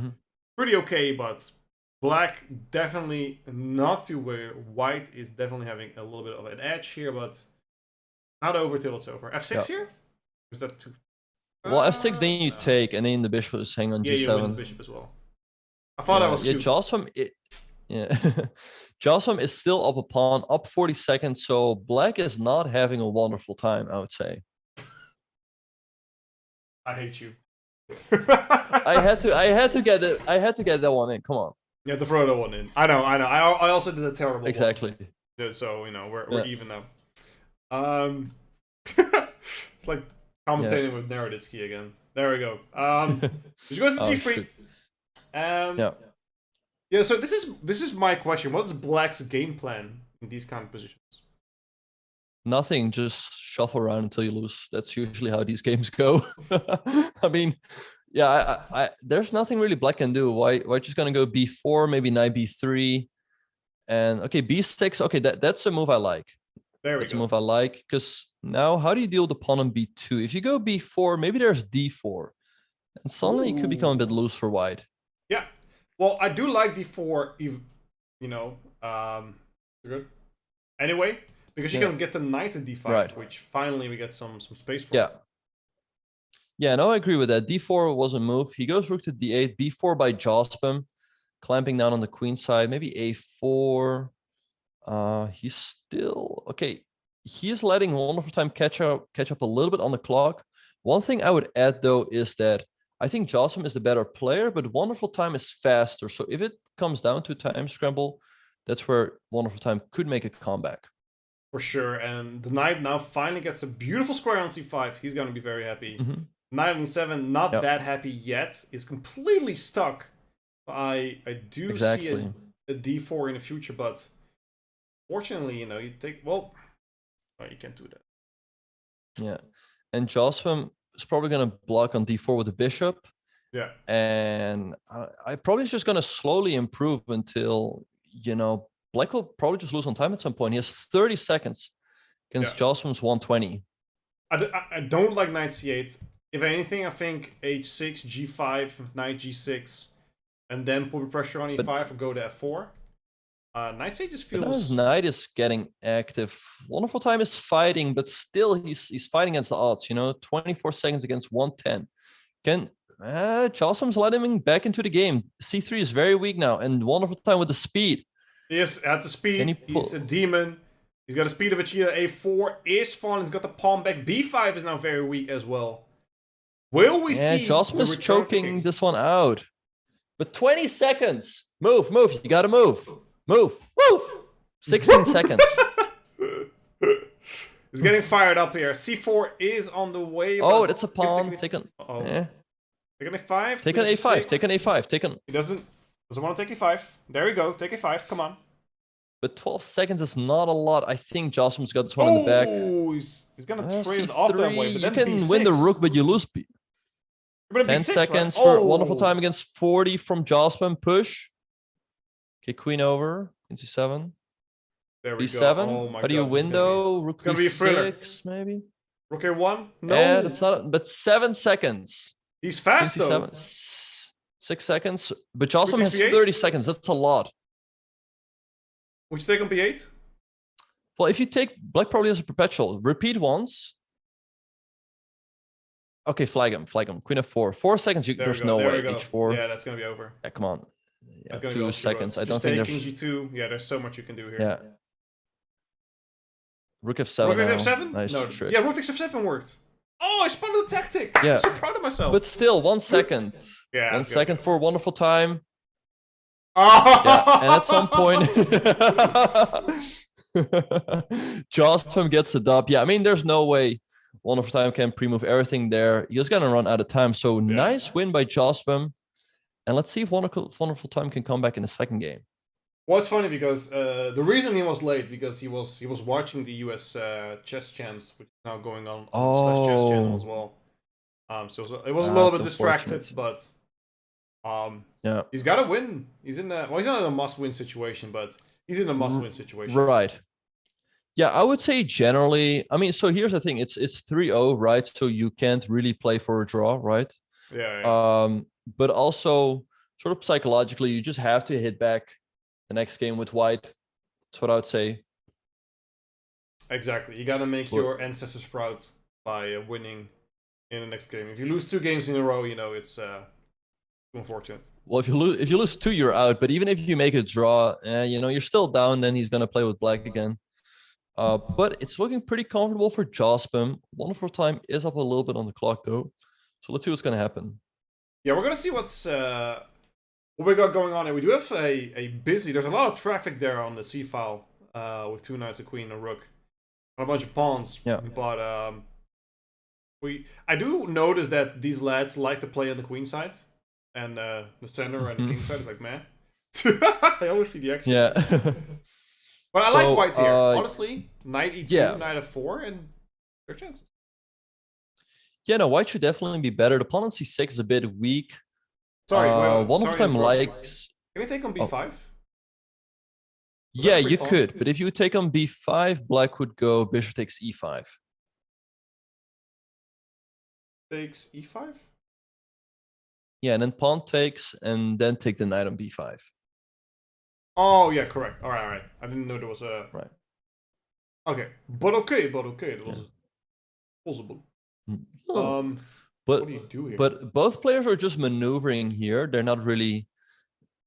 okay, but Black definitely not to where White is definitely having a little bit of an edge here, but not over till it's over. F6 here? Or is that too? Well, F6, then you take, and then the bishop is hanging on G7. Yeah, you win the bishop as well. I thought that was cute. Jossam is still up a pawn, up 40 seconds, so Black is not having a wonderful time, I would say. I hate you. I had to get that one in. Come on. You have to throw that one in. I know. I also did a terrible exactly. one. So we're even now. It's like commentating with Naroditsky again. There we go. She goes to G3. Yeah. So this is my question. What is Black's game plan in these kind of positions? Nothing. Just shuffle around until you lose. That's usually how these games go. I mean, yeah. I there's nothing really Black can do. Why just gonna go B4, maybe knight B3, and okay, B6. Okay, that's a move I like. That's a move I like, because now how do you deal with the pawn on B2? If you go B4, maybe there's D4, and suddenly it could become a bit loose for White. Yeah, well, I do like D4. Good. Anyway, because you can get the knight to D5, which finally we get some space for. Yeah, no, I agree with that. D4 was a move. He goes rook to D8, B4 by Jospam, clamping down on the queen side. Maybe A4. He's still okay. He is letting Wonderful Time catch up a little bit on the clock. One thing I would add though is that I think Jossam is the better player, but Wonderful Time is faster. So if it comes down to time scramble, that's where Wonderful Time could make a comeback. For sure. And the knight now finally gets a beautiful square on C5. He's going to be very happy. Knight on E7, not that happy yet. Is completely stuck. I do see a D4 in the future, but fortunately, you take... Well, no, you can't do that. Yeah. And Jospam is probably going to block on D4 with the bishop. Yeah. And I probably just going to slowly improve until, Black will probably just lose on time at some point. He has 30 seconds. against Josper's 120. I don't like knight c8. If anything, I think h6, g5, knight g6, and then put pressure on e5 and go to f4. Knight c8 just feels... But now his knight is getting active. Wonderful Time is fighting, but still he's fighting against the odds, 24 seconds against 110. Can Josper's let him back into the game. c3 is very weak now, and Wonderful Time with the speed. He is at the speed. He's a demon. He's got the speed of a cheetah. A4 is falling. He's got the pawn back. b5 is now very weak as well. Will we see... Josper's choking this one out. But 20 seconds. Move. You gotta move. Move. 16 seconds. He's getting fired up here. c4 is on the way. Oh, that's a pawn. Take on a5. Take on a5. Take on a5. Take on... He doesn't want to take a5. There we go. Take a5. Come on. But 12 seconds is not a lot. I think Josper's got this one in the back. Oh, he's gonna trade it off that way. But then you can b6. win the rook, but you lose. 10 b6, seconds right? for Wonderful Time against 40 from Josper. Push. Okay, queen over. Queen c7. There we b7. go. Oh my How do you God, window? Rook gonna be a thriller. b6, maybe? Rook a1? No. Yeah, that's not. But 7 seconds. He's fast though. 6 seconds. But Josper has b8? 30 seconds. That's a lot. Would you take on b8? Well, if you take Black probably has a perpetual. Repeat once. Okay, flag him. Queen f4. 4 seconds. There's no way. h4. Yeah, that's gonna be over. Yeah, come on. Yeah, 2 seconds. I Just don't think king there's... g2. Yeah, there's so much you can do here. Yeah. Rook f7. Rook now. f7? Nice No. trick. Yeah, rook f7 worked. Oh, I spotted the tactic. Yeah. I'm so proud of myself. But still, 1 second. Yeah. 1 second for Wonderful Time. Oh! Yeah, and at some point, Josper gets a dub. Yeah, I mean, there's no way Wonderful Time can pre-move everything there. He's gonna run out of time. So nice win by Josper. And let's see if Wonderful Time can come back in the second game. Well, it's funny because the reason he was late because he was watching the US Chess Champs, which is now going on / Chess channel as well. So it was a little bit distracted, but yeah, he's got to win. He's not in a must-win situation, but he's in a must-win situation. Right. Yeah, I would say generally. I mean, so here's the thing: it's 3-0, right? So you can't really play for a draw, right? Yeah. But also, sort of psychologically, you just have to hit back the next game with white. That's what I would say. Exactly. You got to make your ancestors proud by winning in the next game. If you lose 2 games in a row, it's unfortunate. Well, if you lose 2, you're out. But even if you make a draw, you're still down. Then he's gonna play with black again. But it's looking pretty comfortable for Josper. Wonderful Time is up a little bit on the clock though. So let's see what's gonna happen. Yeah, we're gonna see what we got going on here. We do have a busy. There's a lot of traffic there on the C file with 2 knights, a queen, a rook, and a bunch of pawns. Yeah. But I do notice that these lads like to play on the queen side, and the center and the king side is like, man. I always see the action. Yeah. But I like white here. Honestly, knight e2, knight f4, and their chances. Yeah, no, white should definitely be better. The pawn on c6 is a bit weak. Sorry, Wonderful Time likes... Can I take on b5? Yeah, you could. But if you take on b5, black would go bishop takes e5. Takes e5? Yeah, and then pawn takes, and then take the knight on b5. Oh, yeah, correct. All right. I didn't know there was a... Right. Okay. But okay. It was possible. But what do you do here? But both players are just maneuvering here. They're not really...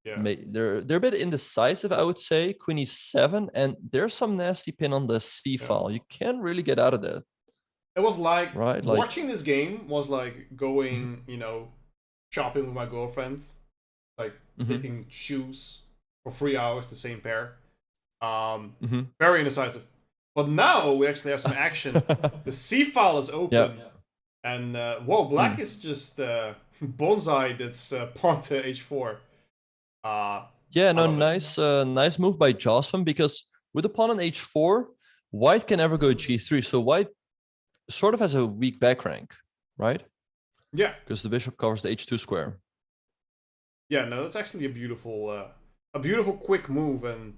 Yeah. They're a bit indecisive, I would say. Queen e7, and there's some nasty pin on the c file. You can't really get out of that. It was like... Right? Watching this game was like going, shopping with my girlfriend. Like, picking shoes for 3 hours, the same pair. Very indecisive. But now we actually have some action. The C file is open. Yeah. And, whoa, black is just bonsai that's pawn to h4. Nice move by Josper, because with the pawn on h4, white can never go g3. So white sort of has a weak back rank, right? Yeah. Because the bishop covers the h2 square. Yeah, no, that's actually a beautiful quick move, and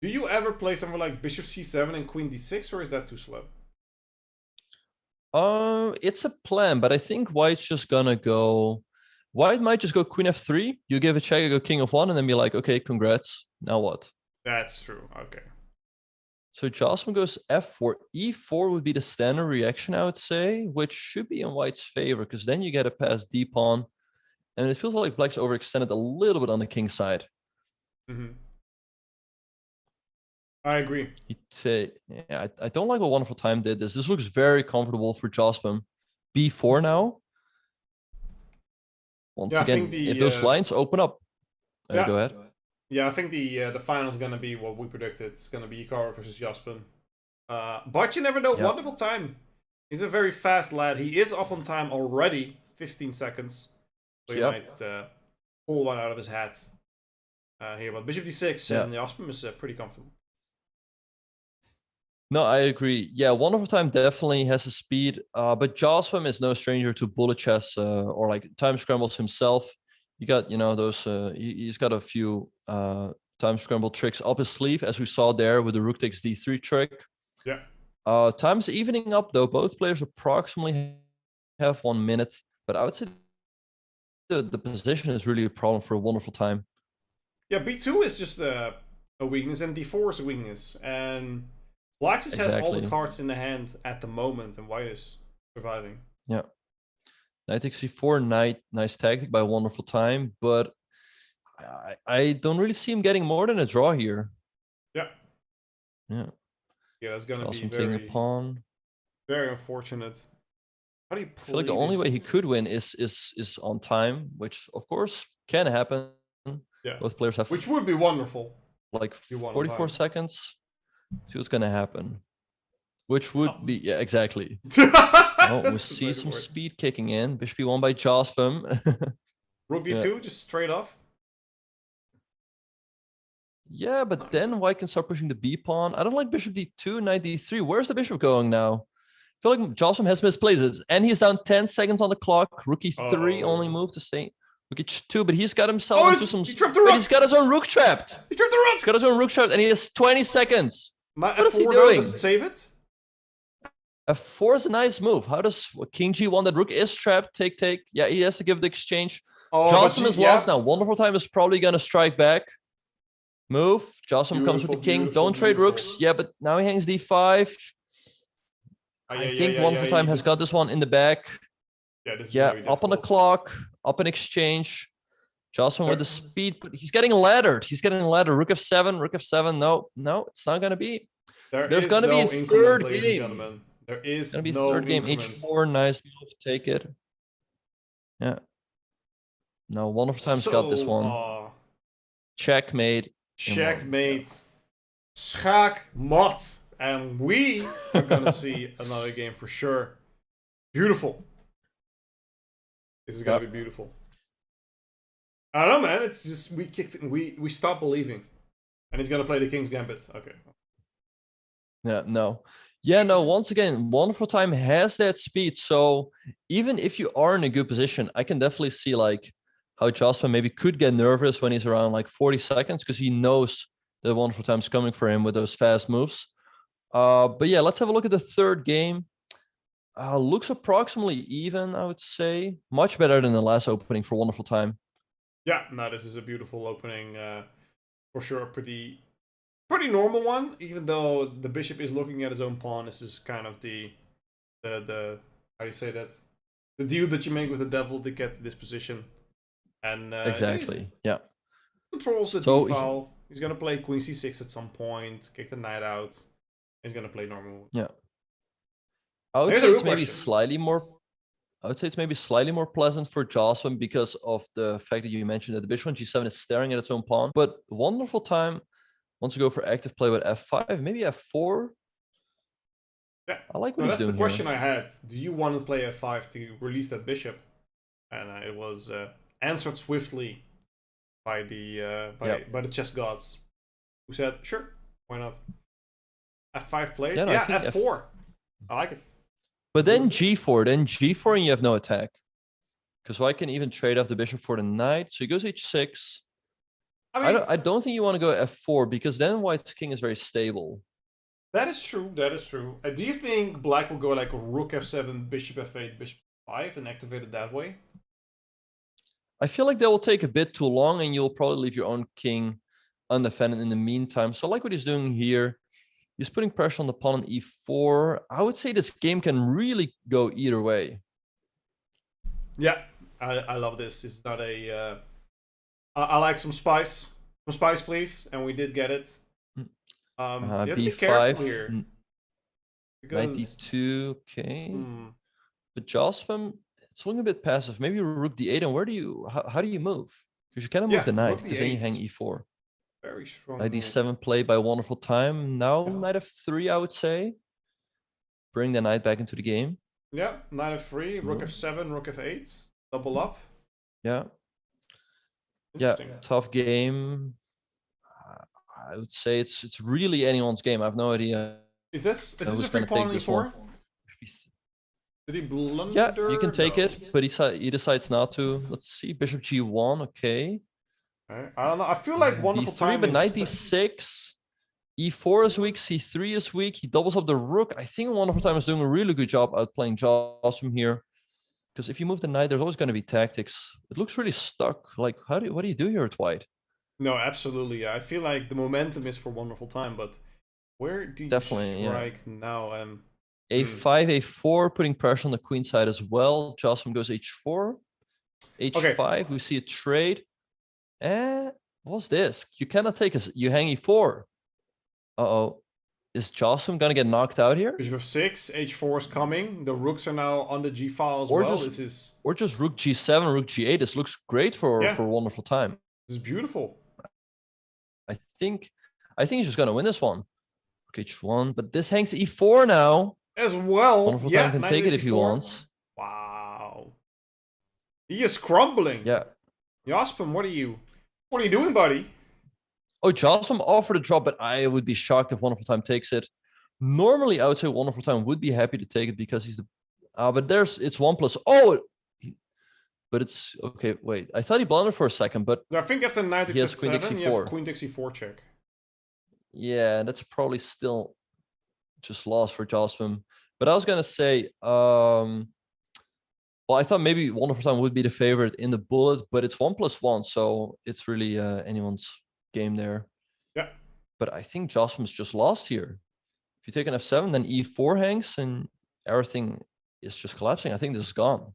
Do you ever play something like bishop c7 and queen d6, or is that too slow? It's a plan, but I think white's just gonna go. White might just go queen f3. You give a check, I go king of one, and then be like, okay, congrats. Now what? That's true. Okay. So Jocelyn goes f4. e4 would be the standard reaction, I would say, which should be in white's favor, because then you get a pass d pawn. And it feels like black's overextended a little bit on the king side. Mm-hmm. I agree. Yeah, I don't like what Wonderful Time did this. This looks very comfortable for Jospin. b4 now. Once again, if those lines open up, go ahead. Yeah, I think the final is gonna be what we predicted. It's gonna be Ikara versus Jospin. But you never know. Yep. Wonderful Time. He's a very fast lad. He is up on time already. 15 seconds. So he might pull one out of his hat here. But bishop d6 and Jospin is pretty comfortable. No, I agree. Yeah, Wonderful Time definitely has the speed, but Jospin is no stranger to bullet chess or like time scrambles himself. You got, those, he's got a few time scramble tricks up his sleeve, as we saw there with the rook takes d3 trick. Yeah. Time's evening up, though. Both players approximately have 1 minute, but I would say the position is really a problem for a Wonderful Time. Yeah, b2 is just a weakness, and d4 is a weakness, and black just has all the cards in the hand at the moment, and white is surviving. Yeah. Knight takes c4, knight, nice tactic by Wonderful Time, but I don't really see him getting more than a draw here. Yeah. Yeah. Yeah, that's gonna be taking a pawn. Very unfortunate. How do you play? I feel like the only way he could win is on time, which of course can happen. Yeah. Both players have, which would be wonderful. Like 44 seconds. See what's gonna happen. Which would be exactly. Oh, we see some speed kicking in. Bishop e1 by Jospin. Rook d2, just straight off. Yeah, but then white can start pushing the b pawn. I don't like bishop d2, knight d3. Where's the bishop going now? I feel like Jospin has misplayed this, and he's down 10 seconds on the clock. Rook e3 only move to stay. Rook h2, but he's got himself into some. He trapped the rook. He's got his own rook trapped. He trapped the rook. He's got his own rook trapped, and he has 20 seconds. What is he doing? Does it save it? f4 is a nice move. How does king g1? That rook is trapped. Take. Yeah, he has to give the exchange. Jospin is lost now. Wonderful Time is probably gonna strike back. Move. Jospin comes with the king. Don't trade rooks. Yeah, but now he hangs d5. I think Wonderful Time has got this one in the back. Yeah, this is up on the clock. Up in exchange. Jospin with the speed, but he's getting laddered. Rook f7. No, it's not gonna be. There's gonna be a third game. There is gonna be third game. h4, nice move. Take it. Yeah. No, Wonderful Time's got this one. Checkmate. Schaakmat. And we are gonna see another game for sure. Beautiful. This is gonna be beautiful. I don't know, man. It's just we stopped believing, and he's gonna play the King's Gambit. Okay. No. Once again, Wonderful Time has that speed. So even if you are in a good position, I can definitely see like how Jospin maybe could get nervous when he's around like 40 seconds because he knows that Wonderful Time's coming for him with those fast moves. But yeah, let's have a look at the third game. Looks approximately even, I would say. Much better than the last opening for Wonderful Time. Yeah, no, this is a beautiful opening. For sure, pretty normal one, even though the bishop is looking at his own pawn. This is kind of the how do you say that? The deal that you make with the devil to get to this position. And exactly, yeah. Controls the d-file. He's gonna play queen c6 at some point, kick the knight out. He's gonna play normal. Yeah. I would say it's maybe slightly more pleasant for Jospin because of the fact that you mentioned that the bishop on g7 is staring at its own pawn. But Wonderful Time wants to go for active play with f5, maybe f4. Yeah, I like what he's doing. That's the question I had. Do you want to play f5 to release that bishop? And it was answered swiftly by the chess gods, who said, "Sure, why not?" f5 play. Yeah, f4. I like it. But then g4, and you have no attack. Because I can even trade off the bishop for the knight. So he goes h6. I mean, I don't think you want to go f4 because then white's king is very stable. that is true. That is true. Do you think black will go like rook f7, bishop f8, bishop f5, and activate it that way? I feel like that will take a bit too long, and you'll probably leave your own king undefended in the meantime. So I like what he's doing here. He's putting pressure on the pawn on e4. I would say this game can really go either way. Yeah, I love this. It's not a. I like some spice. Some spice, please. And we did get it. You have to be careful here. Because... 92, okay. But Jasper, it's looking a bit passive. Maybe rook d8, and where do you, how do you move? Because you cannot move the knight, because then you hang e4. Very strong. Knight d7 played by Wonderful Time. Now knight f3, I would say. Bring the knight back into the game. Yeah, knight f3, rook f7, rook f8. Double up. Yeah. Yeah, tough game. I would say it's really anyone's game. I have no idea. Is this a free pawn on e4? Did he blunder? Yeah, you can take it, but he decides not to. Let's see, bishop g1, okay. I don't know. I feel like Wonderful Time but knight d6. e4 is weak, c3 is weak. He doubles up the rook. I think Wonderful Time is doing a really good job outplaying Jasper here. Because if you move the knight, there's always going to be tactics. It looks really stuck. Like, what do you do here at white? No, absolutely. I feel like the momentum is for Wonderful Time, but where do you strike now? a5, a4, putting pressure on the queen side as well. Jasper goes h4. h5, we see a trade. What's this? You cannot take us. You hang e4. Uh-oh. Is Jasper gonna get knocked out here? Bishop f6, h4 is coming. The rooks are now on the g file as well. Or just rook g7, rook g8. This looks great for Wonderful Time. This is beautiful. I think he's just gonna win this one. Rook h1, but this hangs e4 now. As well. Wonderful Time can take it if he wants. Wow. He is crumbling. Yeah. Jasper, what are you doing, buddy? Oh, Jasper offered a drop, but I would be shocked if Wonderful Time takes it. Normally, I would say Wonderful Time would be happy to take it because he's the... but it's 1+. Oh! But it's... Okay, wait. I thought he blundered for a second, but... I think after knight takes f7, you have queen takes e4 check. Yeah, that's probably still just lost for Jasper. But I was going to say... well, I thought maybe Wonderful Time would be the favorite in the bullet, but it's 1+1, so it's really anyone's game there. Yeah. But I think Jasper's just lost here. If you take an f7, then e4 hangs and everything is just collapsing. I think this is gone.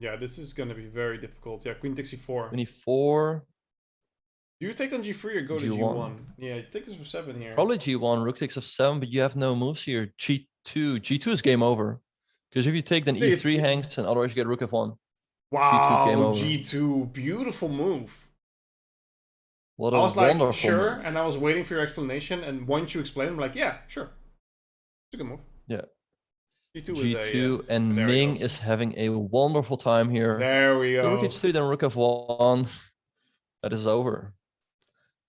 Yeah, this is going to be very difficult. Yeah, queen takes e4. Queen e4. Do you take on g3 or go to g1? Yeah, take this for 7 here. Probably g1, rook takes f7, but you have no moves here. g2. G2 is game over. Because if you take, then e3 hangs, and otherwise you get rook f1. Wow, G2, game over. G2, beautiful move. What a wonderful sure, move. And I was waiting for your explanation, and once you explain, I'm like, yeah, sure. It's a good move. Yeah. G2 and Ming is having a wonderful time here. There we go. Rook h3, then rook f1. That is over.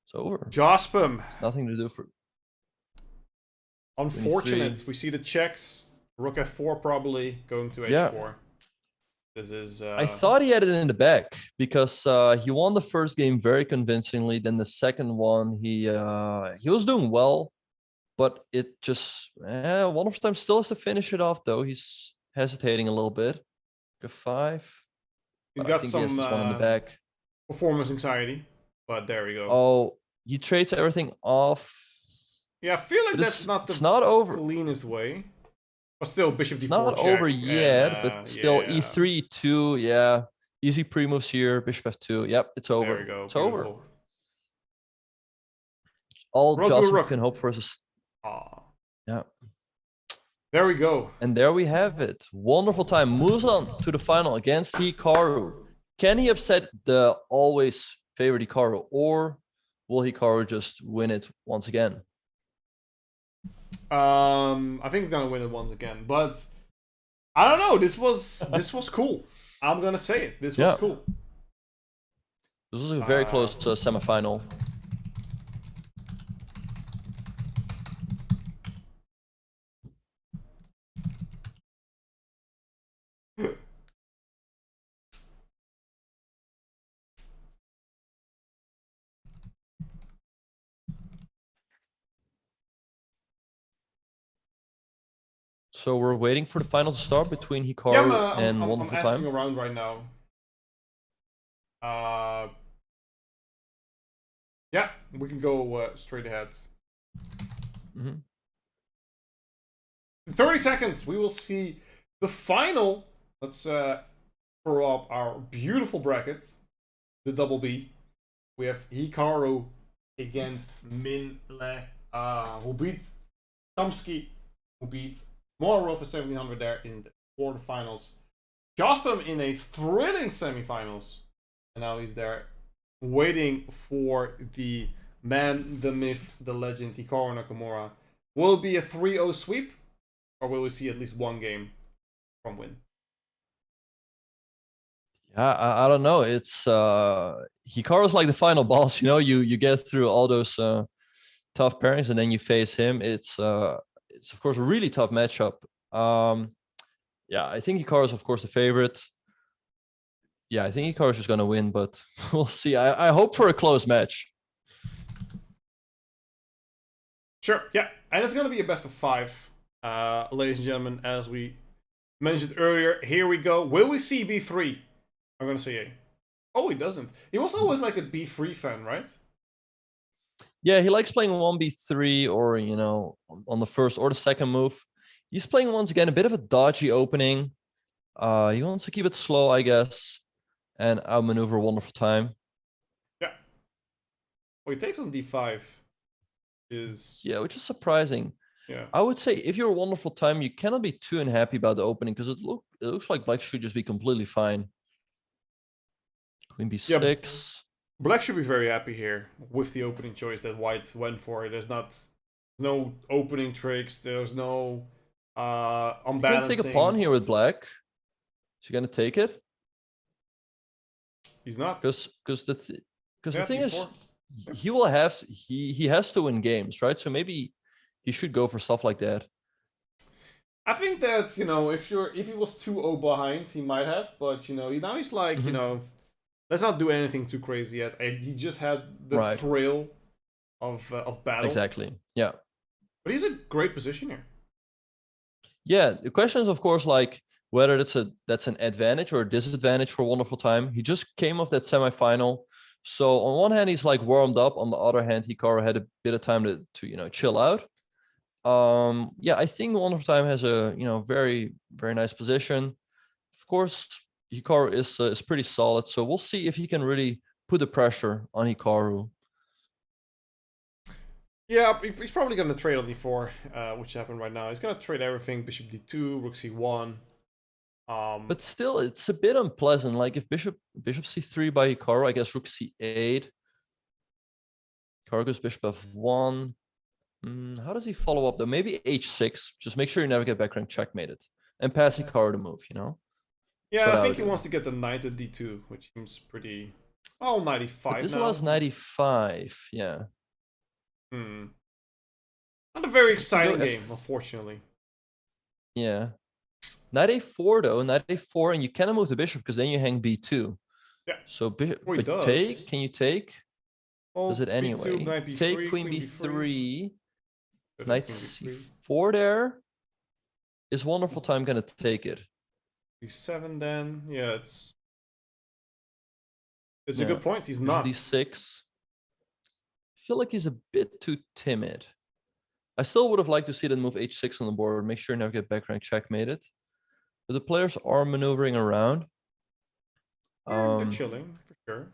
It's over. Jasper. Nothing to do for... Unfortunate. 23. We see the checks. Rook f4 probably going to h4. This is. I thought he had it in the back because he won the first game very convincingly. Then the second one, he was doing well, but it just Wonderful Time still has to finish it off though. He's hesitating a little bit. f5. He's got some he has one in the back. Performance anxiety, but there we go. Oh, he trades everything off. Yeah, I feel like that's not the cleanest way. But still, bishop d4 It's not over yet, but still e3, e2, yeah. Easy pre-moves here, bishop f2. Yep, it's over. There we go. It's over. All Jasper can hope for is yeah. There we go. And there we have it. Wonderful Time moves on to the final against Hikaru. Can he upset the always favorite Hikaru, or will Hikaru just win it once again? I think he's gonna win it once again, but I don't know. This was cool. I'm gonna say it. This was cool. This was a very close semifinal. So we're waiting for the final to start between Yeah, Hikaru and I'm Wonderful asking Time. around right now. Yeah, we can go straight ahead. Mhm. In 30 seconds, we will see the final. Let's throw up our beautiful brackets. The double B. We have Hikaru against Min Le, who beat Tomsky, who beat Morov for 1700 there in the quarterfinals. Jospam in a thrilling semifinals. And now he's there waiting for the man, the myth, the legend, Hikaru Nakamura. Will it be a 3-0 sweep? Or will we see at least one game from win? Yeah, I don't know. It's Hikaru's like the final boss. You get through all those tough pairings and then you face him. It's of course a really tough matchup. Yeah, I think Hikaru's of course the favorite. Yeah, I think Hikaru's just gonna win, but we'll see. I hope for a close match. Sure, yeah. And it's going to be a best of 5, ladies and gentlemen, as we mentioned earlier. Here we go. Will we see B3? I'm going to say A. Oh, he doesn't. He was always like a B3 fan, right? Yeah, he likes playing 1b3 or on the first or the second move. He's playing once again a bit of a dodgy opening. He wants to keep it slow, I guess, and outmaneuver Wonderful Time. Yeah. Well, he takes on D5. Which is surprising. Yeah. I would say if you're a Wonderful Time, you cannot be too unhappy about the opening because it looks like Black should just be completely fine. Queen B6. Yeah, Black should be very happy here with the opening choice that White went for. There's no opening tricks. There's no unbalancing. He's gonna take a pawn here with Black. Is he gonna take it? He's not. Because the thing is, D4. he has to win games, right? So maybe he should go for stuff like that. I think that if he was 2-0 behind, he might have, but now he's like let's not do anything too crazy yet. And he just had the thrill of battle. Exactly. Yeah. But he's a great position here. Yeah. The question is, of course, like whether that's an advantage or a disadvantage for Wonderful Time. He just came off that semifinal. So on one hand, he's like warmed up. On the other hand, Hikaru had a bit of time to chill out. Yeah, I think Wonderful Time has a very, very nice position. Of course, Hikaru is pretty solid, so we'll see if he can really put the pressure on Hikaru. Yeah, he's probably going to trade on D4, which happened right now. He's going to trade everything: Bishop D2, Rook C1. But still, it's a bit unpleasant. Like if Bishop C3 by Hikaru, I guess Rook C8. Hikaru goes Bishop F1. How does he follow up though? Maybe H6. Just make sure you never get back rank checkmated and pass Hikaru to move. Yeah, I think he wants to get the knight at D2, which seems pretty. Oh, 95 but this now. allows 95. Yeah. Not a very exciting game, unfortunately. Yeah. Knight A4 though. Knight A4, and you cannot move the bishop because then you hang B2. Yeah. So bishop. Oh, but take? Can you take? Well, does it anyway? B2, knight B3, take Queen B3. Knight C4 there. Is Wonderful Time gonna take it? B7 then. Yeah, it's a good point. He's not. D6. I feel like he's a bit too timid. I still would have liked to see that move H6 on the board. Make sure you never get back rank checkmated. But the players are maneuvering around. They're chilling for sure.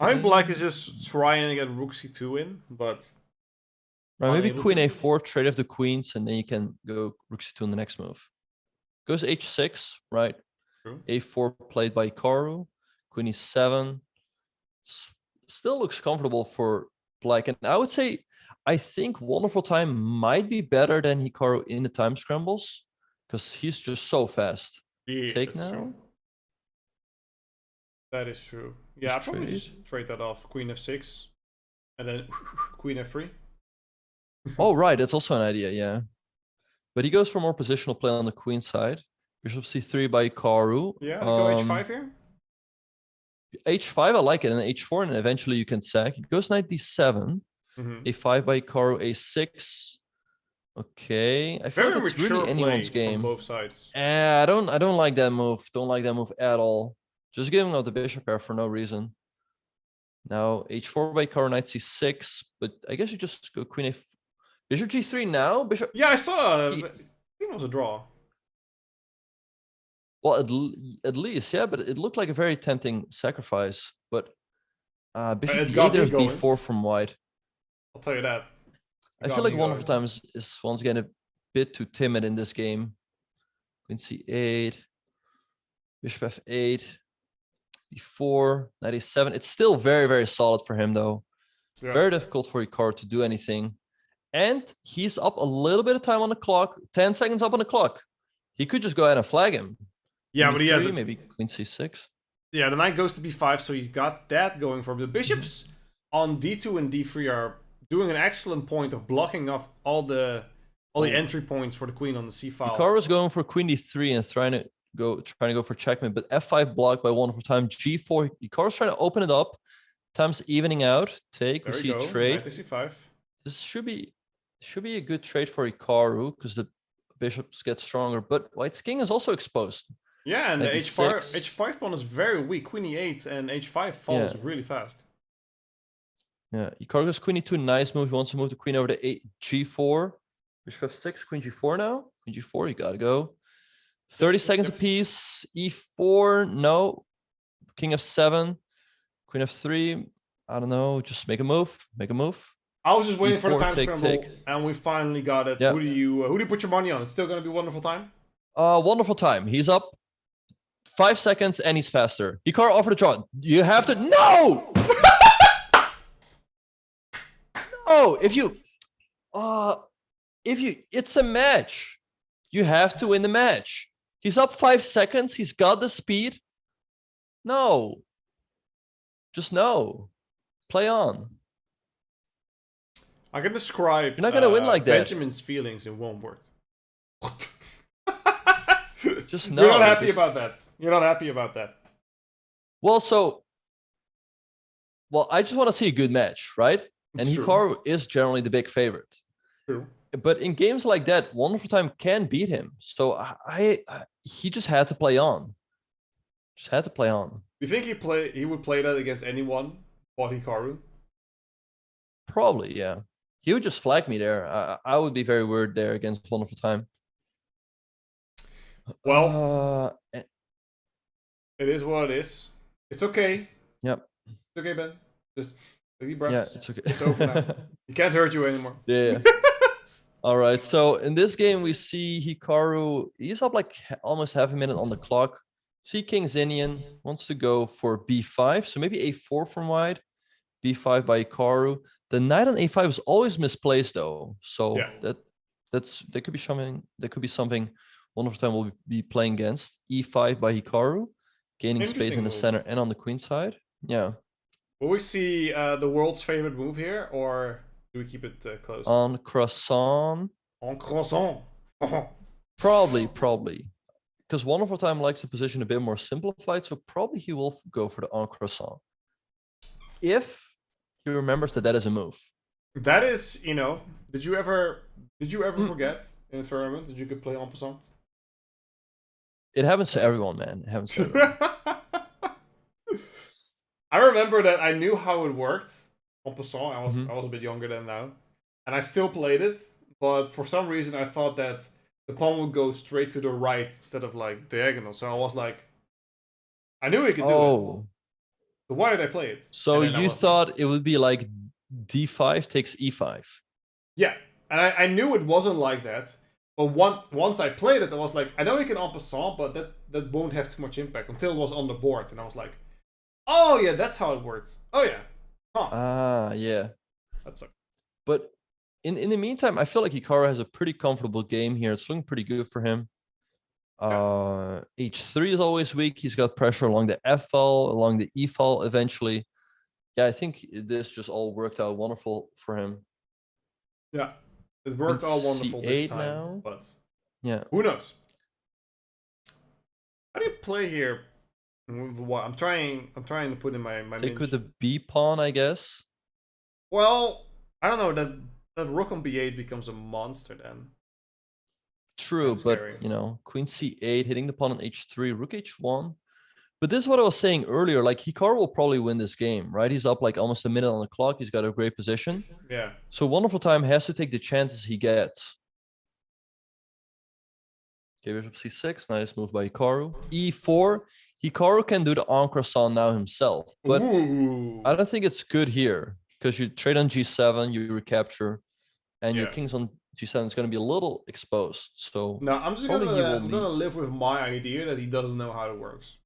I think Black is just trying to get Rook C2 in, but maybe Queen A4, trade off the queens, and then you can go Rook C2 in the next move. Goes H6, right? True. A4 played by Hikaru. Queen E7. Still looks comfortable for Black, and I would say I think Wonderful Time might be better than Hikaru in the time scrambles because he's just so fast. Yeah, take now. True. That is true. Yeah, I'll probably just trade that off. Queen F6, and then Queen F3. Oh, right. That's also an idea, yeah. But he goes for more positional play on the queen side. Bishop C3 by Hikaru. Yeah, go H5 here. H5, I like it, and H4, and eventually you can sack. It goes Knight D7. A5 by Hikaru, A6. Okay, I feel Very like it's mature really anyone's play from game. both sides. I don't like that move. Don't like that move at all. Just giving up the bishop pair for no reason. Now h4 by car, knight c6, but I guess you just go queen a. Bishop g3 now. Bishop. Yeah, I saw. I He, think it was a draw. well, at least, yeah, but it looked like a very tempting sacrifice. But bishop It d8, got me there's going. b4 from white. I'll tell you that. I feel like wonderful times is once again a bit too timid in this game. Queen c8, bishop f8, b4, knight a7. It's still very, very solid for him, though. Yeah. Very difficult for Hikaru to do anything. And he's up a little bit of time on the clock. 10 seconds up on the clock. He could just go ahead and flag him. Yeah, Queen but he has b3, maybe queen c6. Yeah, the knight goes to b5, so he's got that going for him. The bishops on d2 and d3 are doing an excellent point of blocking off all the entry points for the queen on the c file. Hikaru's going for queen d3 and trying to go for checkmate, but f5 blocked by wonderful time. g4. Hikaru's trying to open it up. Time's evening out. Take. There We we see go. a trade. Knight to c5. This should be a good trade for Hikaru because the bishops get stronger. But White's king is also exposed. Yeah, and the Knight h5 e6. h5 pawn is very weak. Queen e8 and h5 falls really fast. Yeah, Hikaru goes queen e2. Nice move. He wants to move the queen over to g4. Bishop f6. Queen g4 now. Queen g4. You gotta go. 30 seconds apiece. e4. No. King f7. Queen f3. I don't know. Just make a move. Make a move. I was just waiting for the E4, time take, scramble, and we finally got it. Yeah. Who do you put your money on? It's still gonna be wonderful time. Wonderful time. He's up 5 seconds and he's faster. Hikaru offered a draw. You have to. No! No! If you, it's a match. You have to win the match. He's up 5 seconds. He's got the speed. No. Just no. Play on. I can describe. You're not gonna win like that. Benjamin's feelings in one word. Just no. You're not happy about that. You're not happy about that. Well, I just want to see a good match, right? And It's true. Hikaru is generally the big favorite. True. But in games like that, Wonderful Time can beat him. So he just had to play on. Just had to play on. Do you think he would play that against anyone but Hikaru? Probably, yeah. He would just flag me there. I would be very worried there against Wonderful Time. Well, it is what it is. It's okay. Yep. It's okay, Ben. Just take deep breaths. Yeah, it's okay. It's over now. He can't hurt you anymore. Yeah. All right. So in this game, we see Hikaru. He's up like almost half a minute on the clock. See King Xinian wants to go for b5. So maybe a4 from white. b5 by Hikaru. The knight on a5 is always misplaced though. So Yeah. there could be something. There could be something Wonderful Time will be playing against. e5 by Hikaru, gaining space in the move. center and on the queen side. Yeah. Will we see the world's favorite move here, or do we keep it close? On croissant. En croissant. Probably. Because Wonderful Time likes the position a bit more simplified, so probably he will go for the en croissant. If he remembers that is a move. That is, did you ever forget in a tournament that you could play en passant? It happens to everyone, man. It happens to everyone. I remember that I knew how it worked en passant. I was a bit younger than now, and I still played it. But for some reason, I thought that the pawn would go straight to the right instead of like diagonal. So I was like, I knew he could do it. So why did I play it? So you thought it would be like d5 takes e5. Yeah, and I knew it wasn't like that. But once I played it, I was like, I know he can en passant, but that won't have too much impact until it was on the board, and I was like, oh yeah, that's how it works. Oh yeah. Huh. Yeah. That's okay. But in the meantime, I feel like Hikaru has a pretty comfortable game here. It's looking pretty good for him. H3 is always weak. He's got pressure along the F file, along the E file eventually. Yeah, I think this just all worked out wonderful for him. Yeah, it worked all wonderful this time, now. but yeah, who knows? How do you play here? What I'm trying to put in my take with the B pawn, I guess. Well, I don't know. that rook on b8 becomes a monster then. True, That's but scary. you know, queen c8, hitting the pawn on h3, rook h1. But this is what I was saying earlier. Like Hikaru will probably win this game, right? He's up like almost a minute on the clock. He's got a great position. Yeah. So Wonderful Time has to take the chances he gets. Okay, bishop c6, nice move by Hikaru. e4, Hikaru can do the en croissant now himself, but Ooh. I don't think it's good here because you trade on g7, you recapture, and your Yeah. king's on g7 is going to be a litlittle exposed. So No, I'm just probably he will gonna live with my idea that he doesn't know how it works.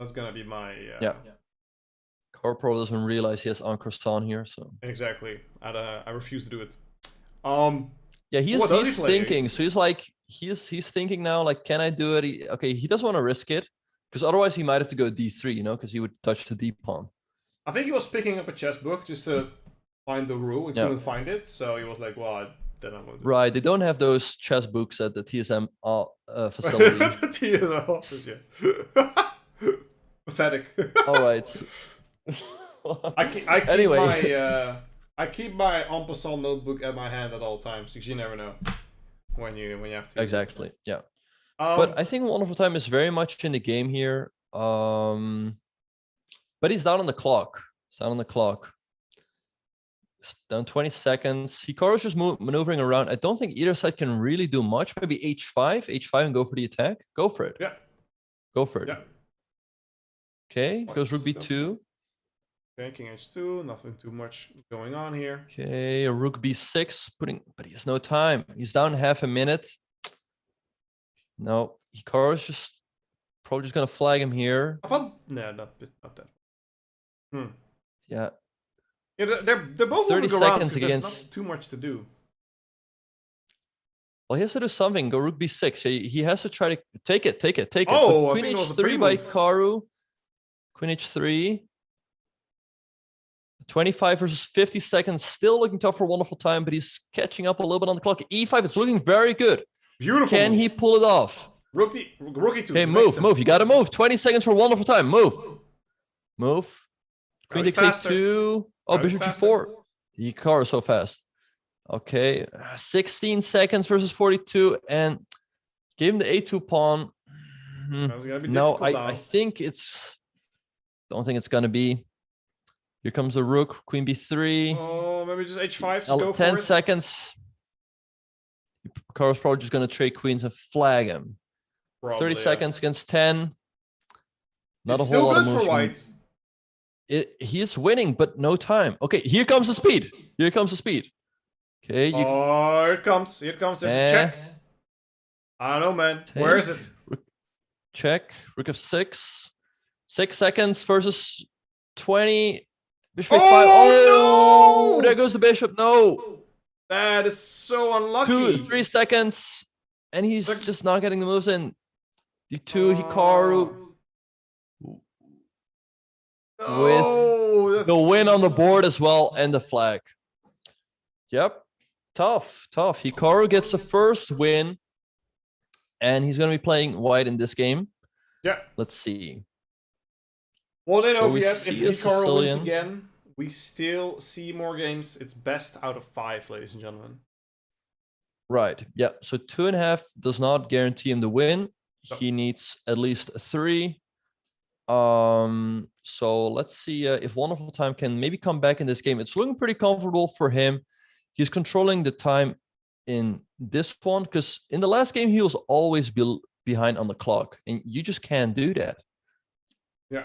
That's gonna be my yeah. Hikaru probably doesn't realize he has en croissant here, so exactly. I refuse to do it. yeah, he's play? thinking. So he's like he's thinking now, like, can I do it? Okay, he doesn't want to risk it because otherwise he might have to go d3, you know, because he would touch the d pawn. I think he was picking up a chess book just to find the rule. He Yeah. couldn't find it, so he was like, "Well, then I'm gonna do Right, they don't have those chess books at the TSM facility. the TSM office, yeah. Pathetic. All right. I keep Anyway. my I keep my en passant notebook at my hand at all times because you never know when you have to. Exactly. Yeah. But I think Wonderful Time is very much in the game here. But he's down on the clock. He's down on the clock. It's down 20 seconds. Hikaru's just maneuvering around. I don't think either side can really do much. Maybe h5 and go for the attack. Go for it. Yeah. Go for it. Yeah. Okay, goes rook b2. Okay, king h2. Nothing too much going on here. Okay, a rook b6, but he has no time. He's down half a minute. No, Hikaru's just probably just gonna flag him here. I thought no, not that. Yeah. Yeah, they're both 30 moving around seconds because there's against- not too much to do. Well, he has to do something. Go rook b6. He has to try to take it. Oh, I Queen think it was a h3 by pre-move. Hikaru. Queen h3. 25 versus 50 seconds. Still looking tough for Wonderful Time, but he's catching up a little bit on the clock. e5, it's looking very good. Beautiful. Can move. he pull it off? Rook e2. Okay, move. You gotta move. 20 seconds for Wonderful Time. Move. Queen Gotta be takes faster. a2. Oh, Gotta be bishop faster. g4. Hikaru is so fast. Okay, 16 seconds versus 42, and gave him the a2 pawn. That's gonna be No, difficult now. I think don't think it's gonna be. Here comes the rook, queen b3. Oh, maybe just h5. Just go for 10 it. seconds. Hikaru's probably just gonna trade queens and flag him. Probably, 30 yeah. seconds against 10. Not It's a still whole lot of good moves. for white. He is winning, but no time. Okay, here comes the speed. Okay, you Oh, here it comes. There's a check. I don't know, man. Where is it? check. Rook of 6. 6 seconds versus 20. Bishop h5. Oh, no! There goes the bishop. No. That is so unlucky. 3 seconds. And he's Look. just not getting the moves in. d2, Hikaru. With The win on the board as well, and the flag. Yep. Tough. Hikaru gets the first win. And he's going to be playing white in this game. Yeah. Let's see. Well, then, So we if see a Hikaru wins Sicilian. again, we still see more games. It's best out of 5, ladies and gentlemen. Right. Yeah. So 2.5 does not guarantee him the win. No. He needs at least 3. So let's see if Wonderful Time can maybe come back in this game. It's looking pretty comfortable for him. He's controlling the time in this one because in the last game he was always behind on the clock, and you just can't do that. Yeah.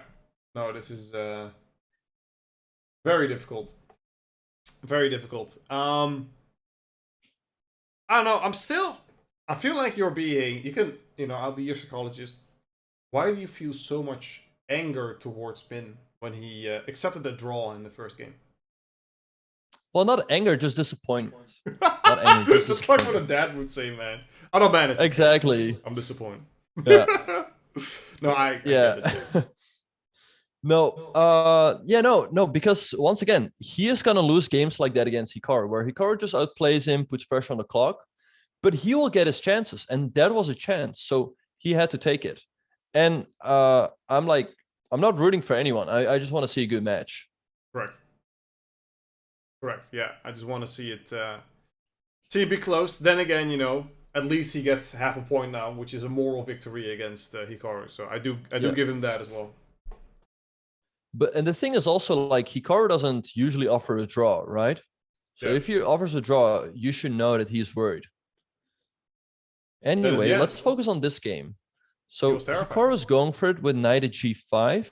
No, this is very difficult. Very difficult. I don't know. I feel like you're being. I'll be your psychologist. Why do you feel so much anger towards Min when he accepted the draw in the first game? Well, not anger, just disappointment. Not anger, just That's like what a disappointment. dad would say, man. I don't manage. Exactly. I'm disappointed. Yeah. No, I Yeah. get it. No, because once again, he is gonna lose games like that against Hikaru, where Hikaru just outplays him, puts pressure on the clock, but he will get his chances, and that was a chance, so he had to take it. And I'm not rooting for anyone. I just want to see a good match. Correct. Yeah, I just want to see it So you'd be close. Then again, at least he gets half a point now, which is a moral victory against Hikaru. So I do give him that as well. And the thing is also, like, Hikaru doesn't usually offer a draw, right? So if he offers a draw, you should know that he's worried. Anyway, let's focus on this game. So Hikaru's going for it with knight at g5.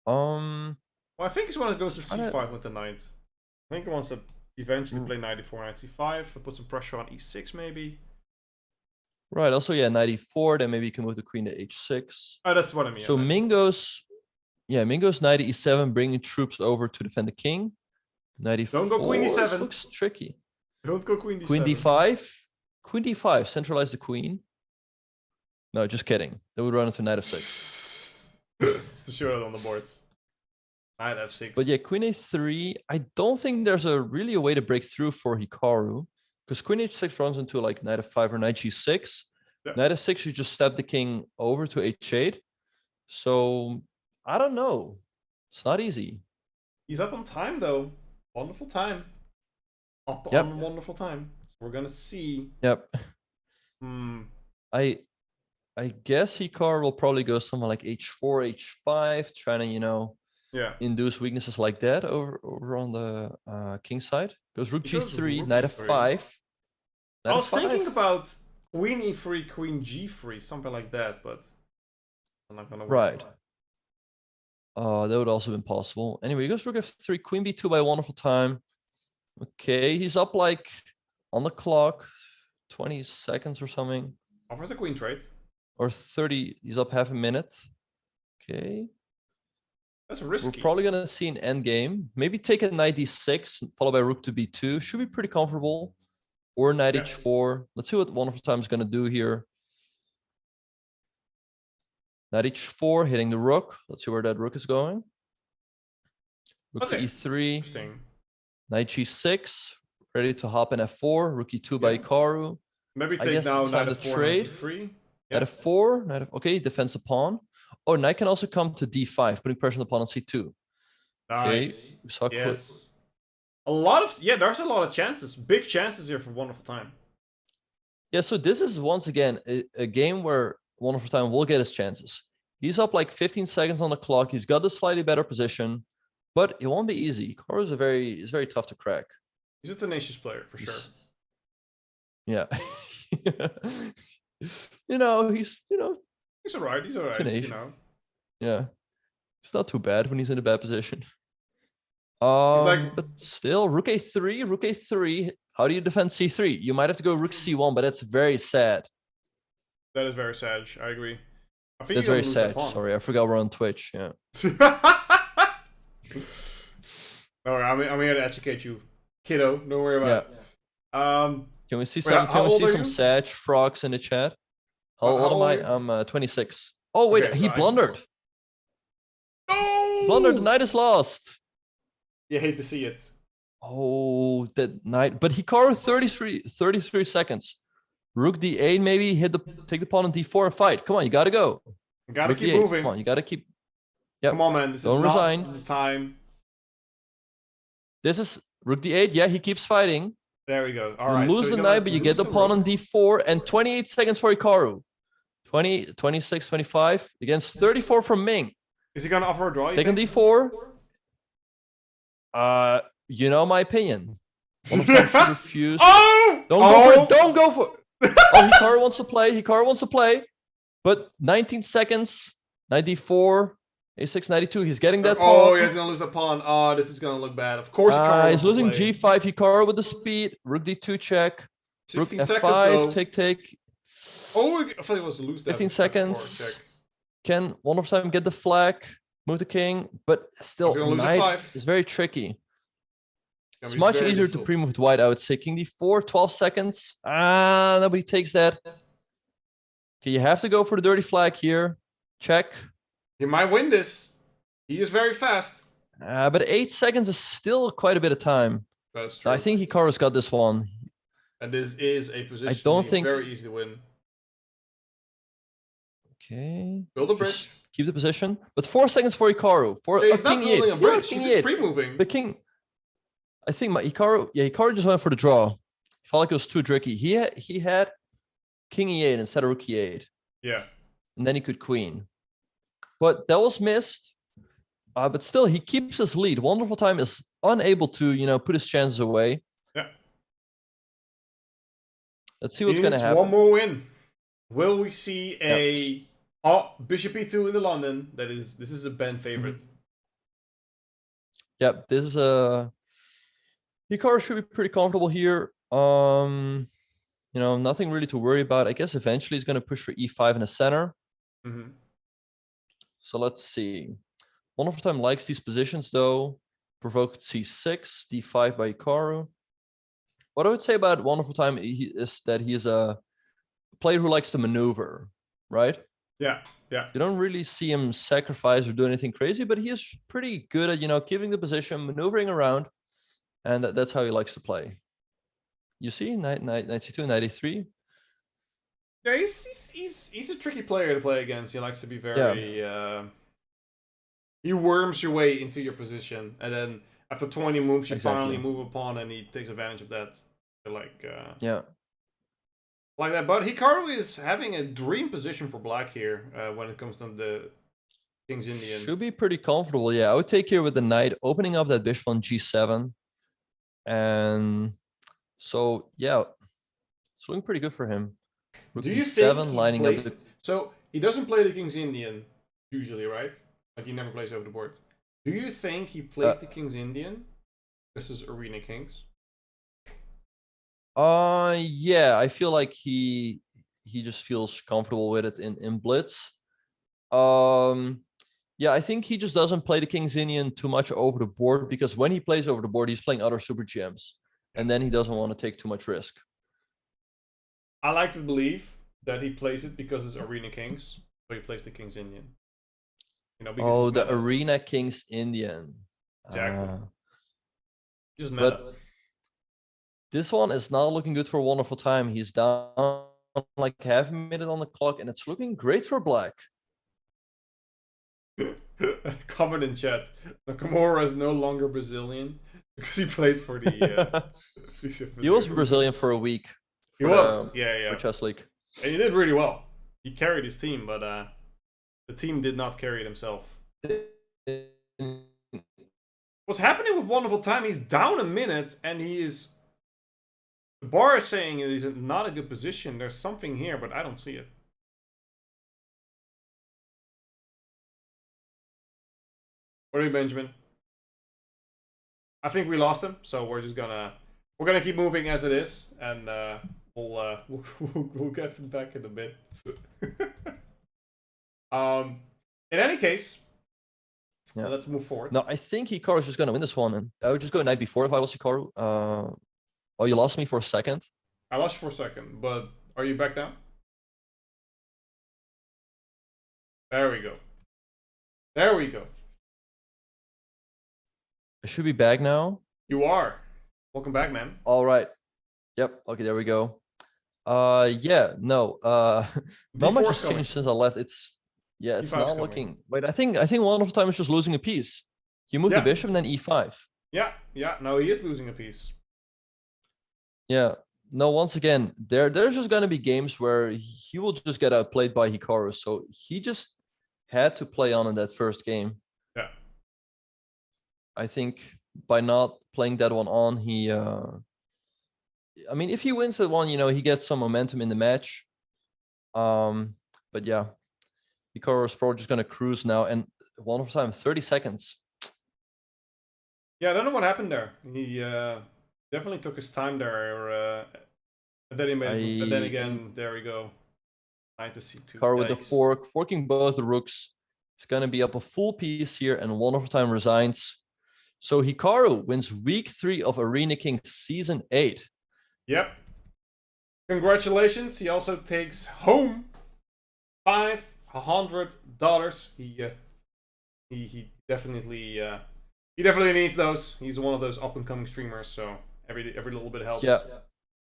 Well, I think he's want to go to c5 with the knight. I think he wants to eventually play knight e4, knight c5, to put some pressure on e6 maybe. Right. Also, yeah, knight e4. Then maybe you can move the queen to h6. Oh, that's what I mean. So Mingo's knight e7, bringing troops over to defend the king. Knight e4. Don't go queen d7. Looks tricky. Don't go queen d7. Queen d5. Queen d5. Centralize the queen. No, just kidding. They would run into knight f6. Just to show it on the board. Knight f6. But yeah, queen a3. I don't think there's really a way to break through for Hikaru, because queen h6 runs into like knight f5 or knight g6. Knight f6, you just step the king over to h8. So I don't know. It's not easy. He's up on time though. Wonderful time. Up on wonderful time. So we're gonna see. Yep. I guess Hikaru will probably go somewhere like h4, h5, trying to, induce weaknesses like that over on the king side. Goes rook g3, knight f5. I was thinking about queen e3, queen g3, something like that, but I'm not gonna work. Right. That would also have been possible. Anyway, he goes rook f3, queen b2 by a wonderful time. Okay, he's up like on the clock, 20 seconds or something. Offers a queen trade. Or 30, he's up half a minute. Okay. That's risky. We're probably going to see an endgame. Maybe take a knight d6, followed by rook to b2. Should be pretty comfortable. Or knight h4. Let's see what Wonderful Time is going to do here. Knight h4, hitting the rook. Let's see where that rook is going. Rook to e3. Knight g6, ready to hop in f4. Rook e2 by Hikaru. Maybe take now knight f4, trade. Knight f4, okay, defends the pawn. Oh, knight can also come to d5, putting pressure on the pawn on c2. Nice. Okay, yes. There's a lot of chances. Big chances here for Wonderful Time. Yeah, so this is once again a game where Wonderful Time will get his chances. He's up like 15 seconds on the clock. He's got the slightly better position, but it won't be easy. Hikaru is very tough to crack. He's a tenacious player for sure. Yeah. he's alright. He's alright. Yeah. It's not too bad when he's in a bad position. But still, rook a3. How do you defend c3? You might have to go rook c1, but that's very sad. That is very sad. I agree. That's very sad. Sorry, I forgot we're on Twitch. Yeah. Alright, I'm here to educate you, kiddo. Don't worry about it. Can we see some Sag frogs in the chat? How old am I? I'm 26. Oh wait, he blundered. No! Blundered. The knight is lost. You hate to see it. Oh, that knight. But Hikaru 33 seconds. Rook d8 maybe, take the pawn on d4 and fight. Come on, you gotta go. You gotta keep moving. Come on, you gotta keep. Yep. Come on, man. This Don't is resign. not the time. This is rook d8. Yeah, he keeps fighting. There we go. All right. You lose the knight, but you get the pawn on d4 and 28 seconds for Hikaru. 20, 26, 25 against 34 from Ming. Is he gonna offer a draw? Take on d4. You know my opinion. One of them should refuse. Oh! Don't go for it. Don't go for it. Oh, Hikaru wants to play. But 19 seconds. Knight d4. a6, 92. He's getting that pawn. Oh, he's gonna lose the pawn. Oh, this is gonna look bad. Of course, he's losing g5. Hikaru with the speed. Rook d2 check. Rook f5. Take. Oh, I thought he was to lose that. 15 seconds. Can one of them get the flag? Move the king, but still, knight is very tricky. It's much easier to pre-move with white, I would say. King d4, 12 seconds. Nobody takes that. Okay, you have to go for the dirty flag here. Check. He might win this. He is very fast. But 8 seconds is still quite a bit of time. That's true. I think Hikaru's got this one. And this is a position I don't think very easy to win. Okay. Build a bridge. Keep the position. But 4 seconds for Hikaru. He's not building a bridge. He's just pre-moving. The king. I think Hikaru just went for the draw. He felt like it was too tricky. He had king e8 instead of rook e8. Yeah. And then he could queen. But that was missed. But still, he keeps his lead. Wonderful Time is unable to, put his chances away. Yeah. Let's see what's going to happen. One more win. Will we see a bishop e2 in the London? This is a Ben favorite. Yep, this is a Hikaru should be pretty comfortable here. Nothing really to worry about. I guess eventually he's going to push for e5 in the center. So let's see. Wonderful Time likes these positions though. Provoked c6, d5 by Hikaru. What I would say about Wonderful Time is that he's a player who likes to maneuver, right? Yeah. You don't really see him sacrifice or do anything crazy, but he is pretty good at, keeping the position, maneuvering around, and that's how he likes to play. You see, 92, 93. Yeah, he's a tricky player to play against. He likes to be very. He worms your way into your position, and then after 20 moves, you finally move a pawn, and he takes advantage of that. Like that. But Hikaru is having a dream position for black here when it comes to the King's Indian. Should be pretty comfortable. Yeah, I would take here with the knight, opening up that bishop on g7, and so yeah, it's looking pretty good for him. Rook Do you think he lining plays, up so he doesn't play the King's Indian usually, right? Like he never plays over the board. Do you think he plays the King's Indian? This is Arena Kings. Yeah, I feel like he just feels comfortable with it in blitz. Yeah, I think he just doesn't play the King's Indian too much over the board, because when he plays over the board, he's playing other super gems, and then he doesn't want to take too much risk. I like to believe that he plays it because it's Arena Kings, so he plays the King's Indian. Because the Arena Kings Indian. Exactly. Just meta. But this one is not looking good for Wonderful Time. He's down like half a minute on the clock, and it's looking great for black. Comment in chat. Nakamura is no longer Brazilian because he played for the. He was Brazilian for a week. He was, yeah. For Chess League. And he did really well. He carried his team, but the team did not carry it himself. What's happening with Wonderful Time? He's down a minute, and he is. The bar is saying he's in not a good position. There's something here, but I don't see it. What are you, Benjamin? I think we lost him, so we're gonna keep moving as it is, and we'll get him back in a bit. In any case, let's move forward. No, I think Hikaru's just gonna win this one, and I would just go knight b4 if I was Hikaru. Oh, you lost me for a second. I lost you for a second, but are you back down? There we go. There we go. I should be back now. You are. Welcome back, man. All right. Yep. Okay, there we go. Yeah, no. Not much has changed since I left. It's not looking. Wait, I think Wonderful Time is just losing a piece. You move the bishop and then e5. Yeah. No, he is losing a piece. Yeah. No, once again, there's just gonna be games where he will just get outplayed by Hikaru. So he just had to play on in that first game. Yeah. I think by not playing that one on, he I mean, if he wins that one, he gets some momentum in the match. But yeah, Hikaru's probably just gonna cruise now, and Wonderful Time, 30 seconds. Yeah, I don't know what happened there. He definitely took his time there. And then again, there we go. Knight to c2. Hikaru with the fork, forking both the rooks. He's gonna be up a full piece here, and Wonderful Time resigns. So Hikaru wins week 3 of Arena King Season 8. Yep. Congratulations. He also takes home $500. He definitely needs those. He's one of those up and coming streamers, so every little bit helps. Yeah.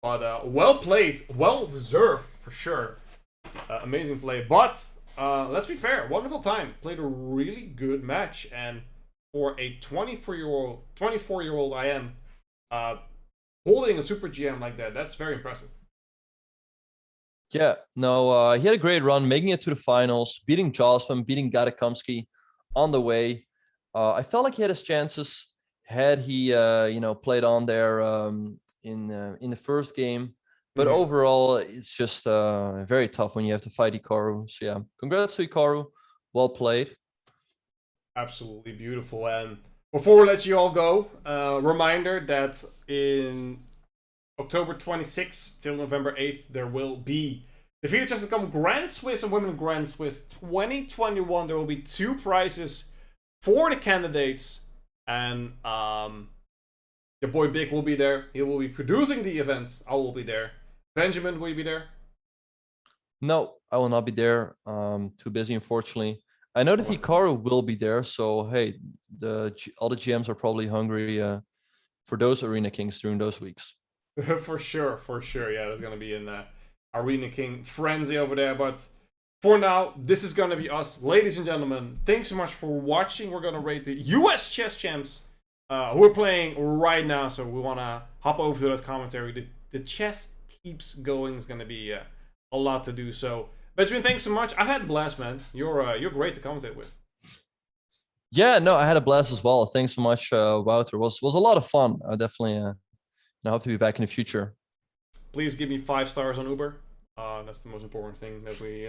But well played, well deserved for sure. Amazing play. But let's be fair. Wonderful Time played a really good match, and for a 24-year-old I am, holding a super GM like that, that's very impressive. Yeah, no, he had a great run, making it to the finals, beating Josman, beating Gadakomsky on the way. I felt like he had his chances had he, played on there in the first game. But overall, it's just very tough when you have to fight Hikaru. So yeah, congrats to Hikaru. Well played. Absolutely beautiful. And before we let you all go, reminder that in October 26th till November 8th, there will be the FIDE Chess.com Grand Swiss and Women Grand Swiss 2021. There will be 2 prizes for the candidates, and your boy Big will be there. He will be producing the event. I will be there. Benjamin, will you be there? No, I will not be there. Too busy, unfortunately. I know that Hikaru will be there, so hey, all the GMs are probably hungry for those Arena Kings during those weeks. For sure. Yeah, there's gonna be an Arena King frenzy over there. But for now, this is gonna be us, ladies and gentlemen. Thanks so much for watching. We're gonna rate the US chess champs who are playing right now. So we wanna hop over to that commentary. The chess keeps going. It's gonna be a lot to do. So Benjamin, thanks so much. I've had a blast, man. You're great to commentate with. Yeah, no, I had a blast as well. Thanks so much, Wouter. Was a lot of fun. I definitely I hope to be back in the future. Please give me 5 stars on Uber. That's the most important thing that we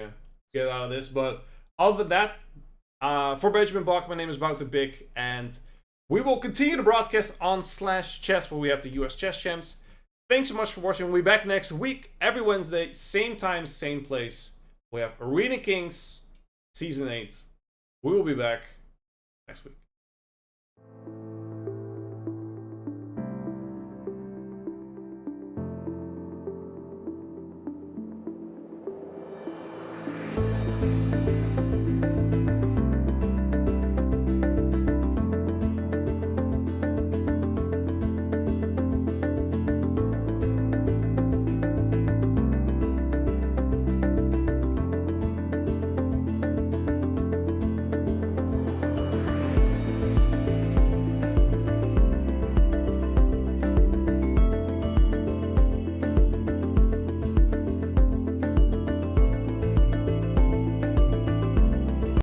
get out of this. But other than that, for Benjamin Bach, my name is Wouter Big, and we will continue the broadcast on /chess where we have the US Chess Champs. Thanks so much for watching. We'll be back next week, every Wednesday, same time, same place. We have Arena Kings Season 8. We will be back next week.